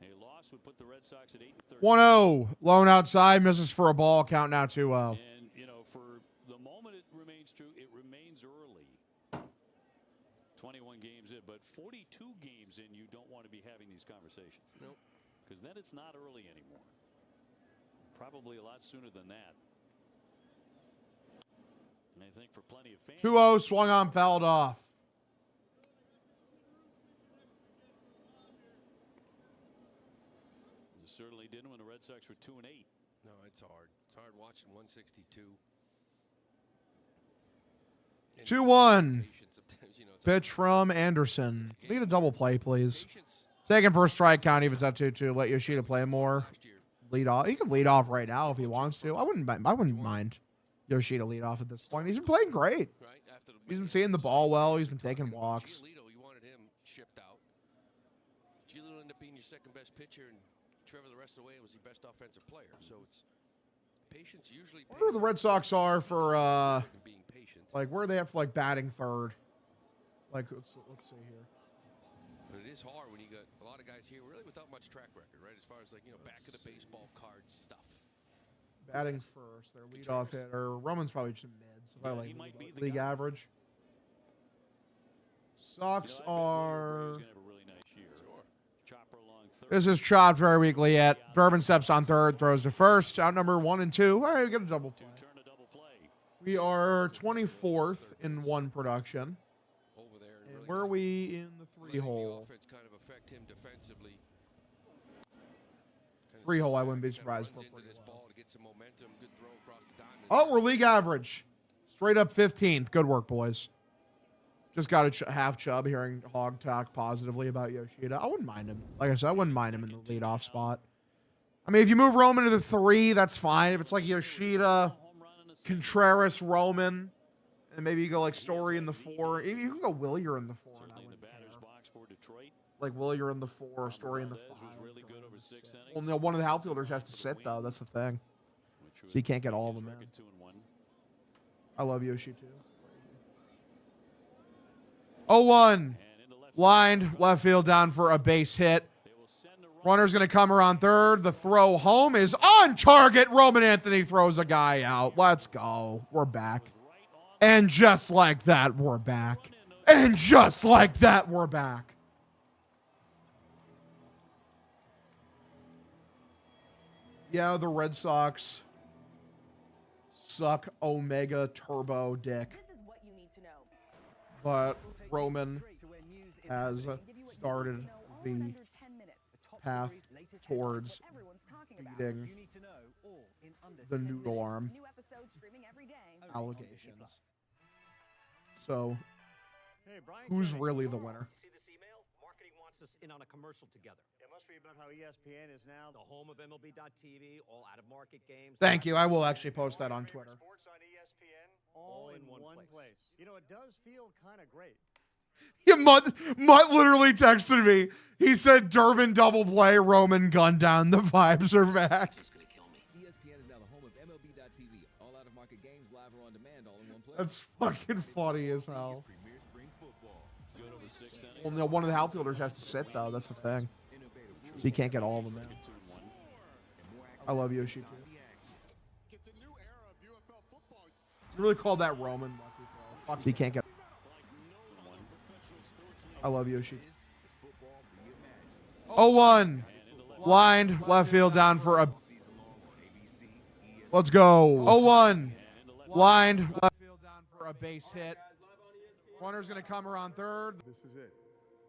A loss would put the Red Sox at 8-13. 1-0. Lone outside. Misses for a ball. Count now 2-0. And, for the moment it remains true, it remains early. 21 games in, but 42 games in, you don't want to be having these conversations. Nope. Because then it's not early anymore. Probably a lot sooner than that. And I think for plenty of fans. 2-0 swung on, fouled off. It certainly didn't when the Red Sox were 2-8. No, it's hard. It's hard watching 162. 2-1. Pitch from Anderson. Can we get a double play, please? Taking for a strike count, even if it's at 2-2. Let Yoshida play more. Lead off. He can lead off right now if he wants to. I wouldn't mind Yoshida lead off at this point. He's been playing great. He's been seeing the ball well. He's been taking walks. Giolito, you wanted him shipped out. Giolito ended up being your second best pitcher, and Trevor the rest of the way was your best offensive player. So it's patience usually. I wonder where the Red Sox are for like where they have for like batting 3rd. Like let's see here. But it is hard when you got a lot of guys here really without much track record, right? As far as back of the baseball cards stuff. Batting first, their leadoff hitter. Roman's probably just mid, so probably like league average. Sox are. This is chopped very weakly yet. Bourbon steps on 3rd, throws to 1st. Out number 1 and 2. All right, we get a double play. We are 24th in 1 production. And where are we in the 3-hole? 3-hole, I wouldn't be surprised for. Oh, we're league average. Straight up 15th. Good work, boys. Just got to have Chubb hearing Hog talk positively about Yoshida. I wouldn't mind him. Like I said, I wouldn't mind him in the leadoff spot. I mean, if you move Roman to the 3, that's fine. If it's like Yoshida, Contreras, Roman, and maybe you go like Story in the 4. You can go Willier in the 4. And I wouldn't care. Like Willier in the 4, Story in the 5. Well, no, one of the outfielders has to sit, though. That's the thing. So you can't get all of them in. I love Yoshi, too. 0-1. Lined left field down for a base hit. Runner's going to come around third. The throw home is on target. Roman Anthony throws a guy out. Let's go. We're back. And just like that, we're back. And just like that, we're back. Yeah, the Red Sox suck omega turbo dick. But Roman has started the path towards beating the noodle arm allegations. So, who's really the winner? See this email? Marketing wants us in on a commercial together. It must be about how ESPN is now the home of MLB.TV, all out-of-market games. Thank you. I will actually post that on Twitter. Sports on ESPN, all in one place. You know, it does feel kind of great. Yeah, Mutt literally texted me. He said, Durbin double play, Roman gun down. The vibes are back. ESPN is now the home of MLB.TV, all out-of-market games, live or on demand, all in one place. That's fucking funny as hell. Well, no, one of the outfielders has to sit, though. That's the thing. So you can't get all of them in. I love Yoshi, too. It's really called that Roman. So you can't get... I love Yoshi. 0-1. Lined left field down for a... Let's go. 0-1. Lined left field down for a base hit. Runner's going to come around third. This is it.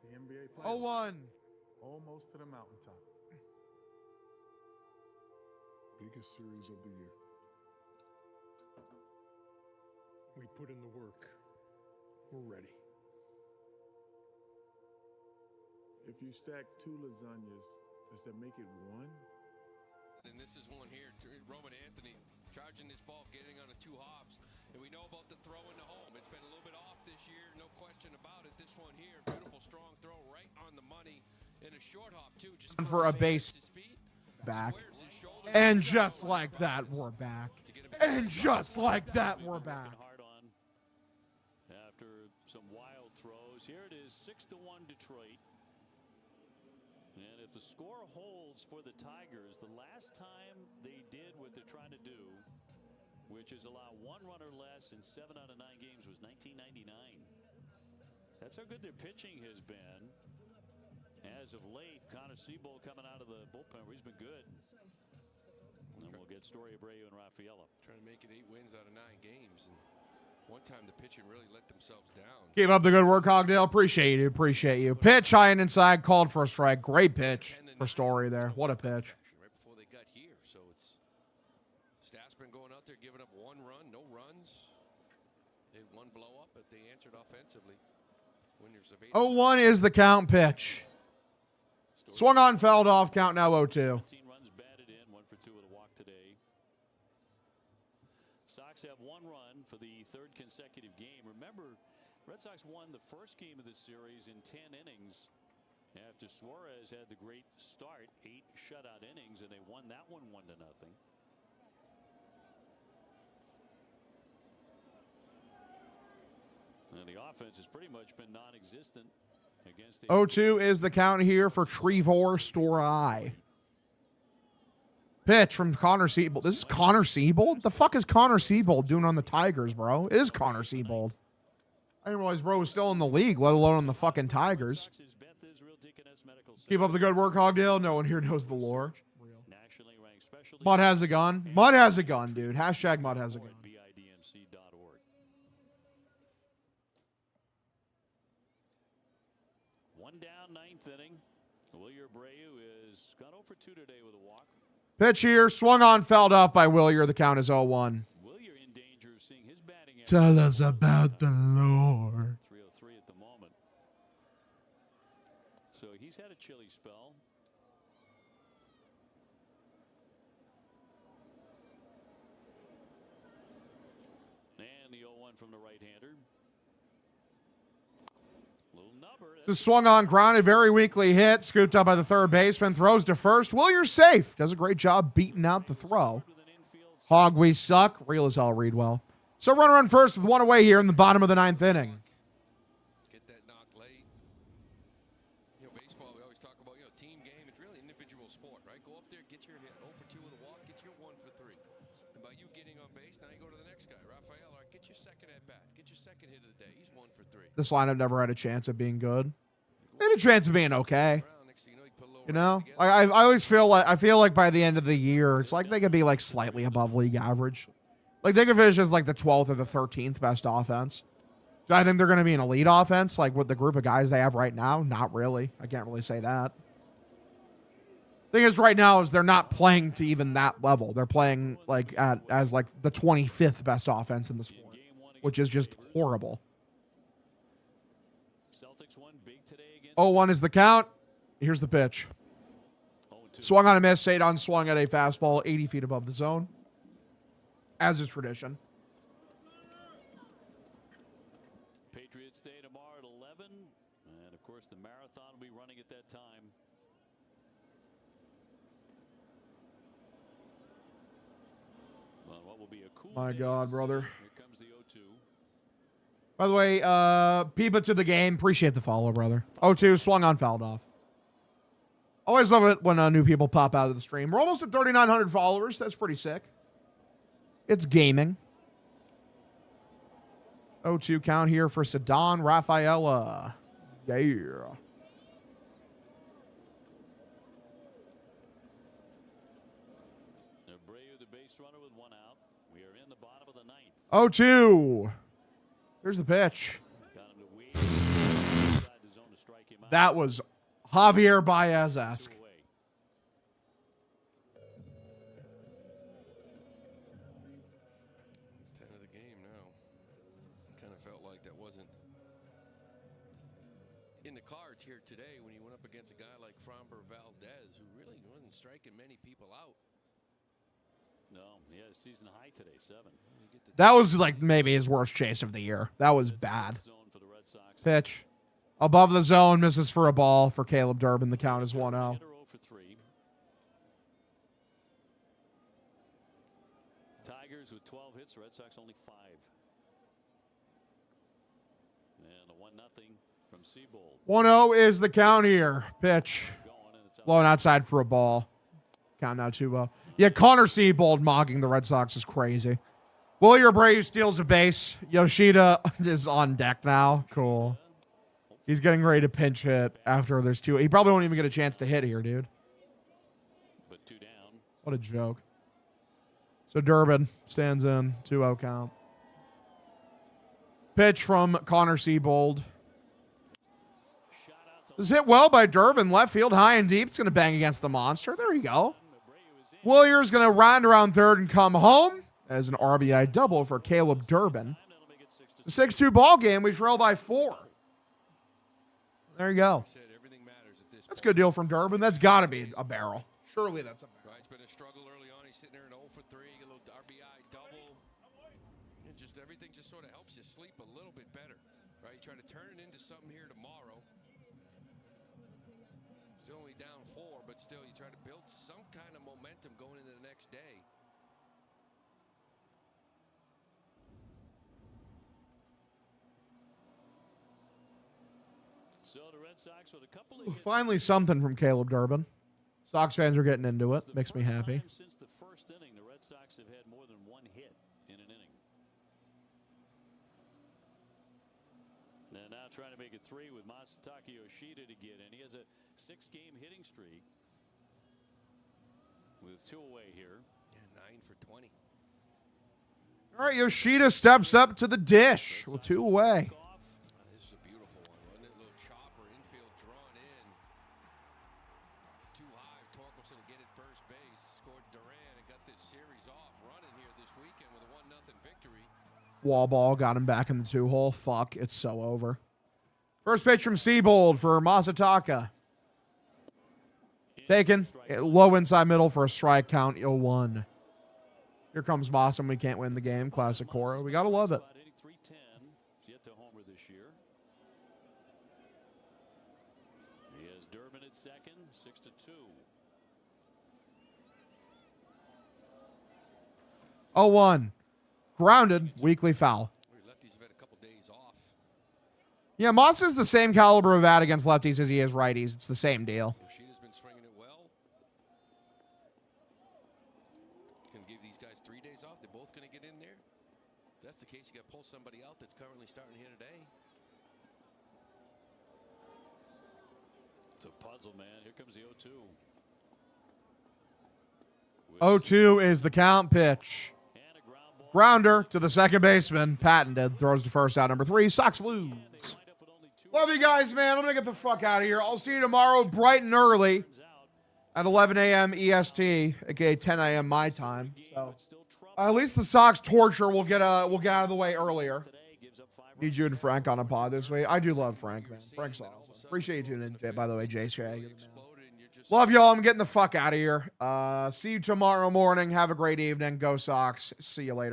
The NBA playoffs. 0-1. Almost to the mountaintop. Biggest series of the year. We put in the work. We're ready. If you stack 2 lasagnas, does that make it 1? And this is one here. Roman Anthony charging this ball, getting on a 2 hops. And we know about the throw in the home. It's been a little bit off this year, no question about it. This one here, beautiful strong throw right on the money. In a short hop, too. Just for a base back. And just like that, we're back. And just like that, we're back. After some wild throws, here it is, 6-1 Detroit. And if the score holds for the Tigers, the last time they did what they're trying to do, which is allow 1 runner less in 7 out of 9 games, was 1999. That's how good their pitching has been. As of late, Connor Seabold coming out of the bullpen where he's been good. And then we'll get Story, Abreu, and Rafaela. Trying to make it 8 wins out of 9 games. And one time the pitching really let themselves down. Keep up the good work, Hogdale. Appreciate you. Appreciate you. Pitch high and inside, called for a strike. Great pitch for Story there. What a pitch. Right before they got here. So it's Staff's been going out there giving up 1 run, no runs. They had 1 blow up, but they answered offensively. 0-1 is the count pitch. Swung on, fouled off. Count now 0-2. 17 runs batted in, 1 for 2 with a walk today. Sox have 1 run for the 3rd consecutive game. Remember, Red Sox won the first game of the series in 10 innings after Suarez had the great start, 8 shutout innings, and they won that one 1-0. And the offense has pretty much been non-existent against the 0-2 is the count here for Trevor Story. Pitch from Connor Seabold. This is Connor Seabold? The fuck is Connor Seabold doing on the Tigers, bro? It is Connor Seabold. I didn't realize bro was still in the league, let alone on the fucking Tigers. Keep up the good work, Hogdale. No one here knows the lore. Mud has a gun. Mud has a gun, dude. Hashtag Mud has a gun. One down, 9th inning. Willier Abreu is gone 0 for 2 today with a walk. Pitch here, swung on, fouled off by Willier. The count is 0-1. Willier in danger of seeing his batting Tell us about the Lord. 303 at the moment. So he's had a chilly spell. And the 0-1 from the right-hander. Little number. This is swung on, grounded, very weakly hit. Scooped up by the third baseman. Throws to first. Willier's safe. Does a great job beating out the throw. Hog, we suck. Real as hell, read well. So runner on first with one away here in the bottom of the ninth inning. Get that knock late. You know, baseball, we always talk about, team game. It's really an individual sport, right? Go up there, get your hit. 0 for 2 with a walk, get your 1 for 3. And by you getting on base, now you go to the next guy. Rafael, all right, get your second at bat. Get your second hit of the day. He's 1 for 3. This lineup never had a chance of being good. They had a chance of being okay. You know, I always feel like by the end of the year, it's like they could be like slightly above league average. Like they could finish as like the 12th or the 13th best offense. Do I think they're going to be an elite offense like with the group of guys they have right now? Not really. I can't really say that. Thing is, right now is they're not playing to even that level. They're playing like as like the 25th best offense in the sport, which is just horrible. 0-1 is the count. Here's the pitch. Swung on a miss. Sadon swung at a fastball 80 feet above the zone, as is tradition. Patriots Day tomorrow at 11. And, of course, the marathon will be running at that time. Well, what will be a cool My day. God, brother. Here comes the 0-2. By the way, Peepa to the game. Appreciate the follow, brother. 0-2, swung on, fouled off. Always love it when new people pop out of the stream. We're almost at 3,900 followers. That's pretty sick. It's gaming. 0-2 count here for Sadon Rafaela. Yeah. Abreu, the base runner with 1 out. We are in the bottom of the ninth. 0-2. Here's the pitch. That was Javier Baez-esque. 10 of the game now. Kind of felt like that wasn't in the cards here today when he went up against a guy like Framber Valdez, who really wasn't striking many people out. No, he had a season high today, 7. That was like maybe his worst chase of the year. That was bad. Pitch. Above the zone, misses for a ball for Caleb Durbin. The count is 1-0. Tigers with 12 hits, Red Sox only 5. And a 1-0 from Seabold. 1-0 is the count here. Pitch. Blown outside for a ball. Count now 2-0. Yeah, Connor Seabold mocking the Red Sox is crazy. Willier Abreu steals a base. Yoshida is on deck now. Cool. He's getting ready to pinch hit after there's 2. He probably won't even get a chance to hit here, dude. But 2 down. What a joke. So Durbin stands in. 2-0 count. Pitch from Connor Seabold. This is hit well by Durbin. Left field, high and deep. It's going to bang against the monster. There you go. Willier's going to round around third and come home as an RBI double for Caleb Durbin. It's a 6-2 ball game. We trail by 4. There you go. That's a good deal from Durbin. That's got to be a barrel. Surely that's a barrel. Right, it's been a struggle early on. He's sitting there in 0 for 3, a little RBI double. And just everything just sort of helps you sleep a little bit better. Right? You try to turn it into something here tomorrow. Still only down 4, but still you try to build some kind of momentum going into the next day. So the Red Sox with a couple of Finally something from Caleb Durbin. Sox fans are getting into it. Makes me happy. Since the first inning, the Red Sox have had more than 1 hit in an inning. They're now trying to make it 3 with Masataka Yoshida to get in. He has a 6-game hitting streak with 2 away here. Yeah, 9 for 20. All right, Yoshida steps up to the dish with 2 away. This is a beautiful one, wasn't it? A little chopper infield drawn in. Too high. Torkelson to get at first base. Scored Duran and got this series off running here this weekend with a 1-0 victory. Wall ball got him back in the 2-hole. Fuck, it's so over. First pitch from Seabold for Masataka. Taken. Low inside middle for a strike count. 0-1. Here comes Moss and we can't win the game. Classic Cora. We got to love it. Yet to homer this year. He has Durbin at second, 6-2. 0-1. Grounded. Weekly foul. Yeah, Moss is the same caliber of bat against lefties as he is righties. It's the same deal. Yoshina's been swinging it well. Can give these guys 3 days off. They're both going to get in there. If that's the case, you got to pull somebody out that's currently starting here today. It's a puzzle, man. Here comes the 0-2. 0-2 is the count pitch. Grounder to the second baseman. Patented. Throws to first out. Number 3. Sox lose. Love you guys, man. I'm going to get the fuck out of here. I'll see you tomorrow bright and early at 11 a.m. EST, aka 10 a.m. my time. So at least the Sox torture will get out of the way earlier. Need you and Frank on a pod this week. I do love Frank, man. Frank's awesome. Appreciate you tuning in, by the way, Jay Shag. Love y'all. I'm getting the fuck out of here. See you tomorrow morning. Have a great evening. Go Sox. See you later.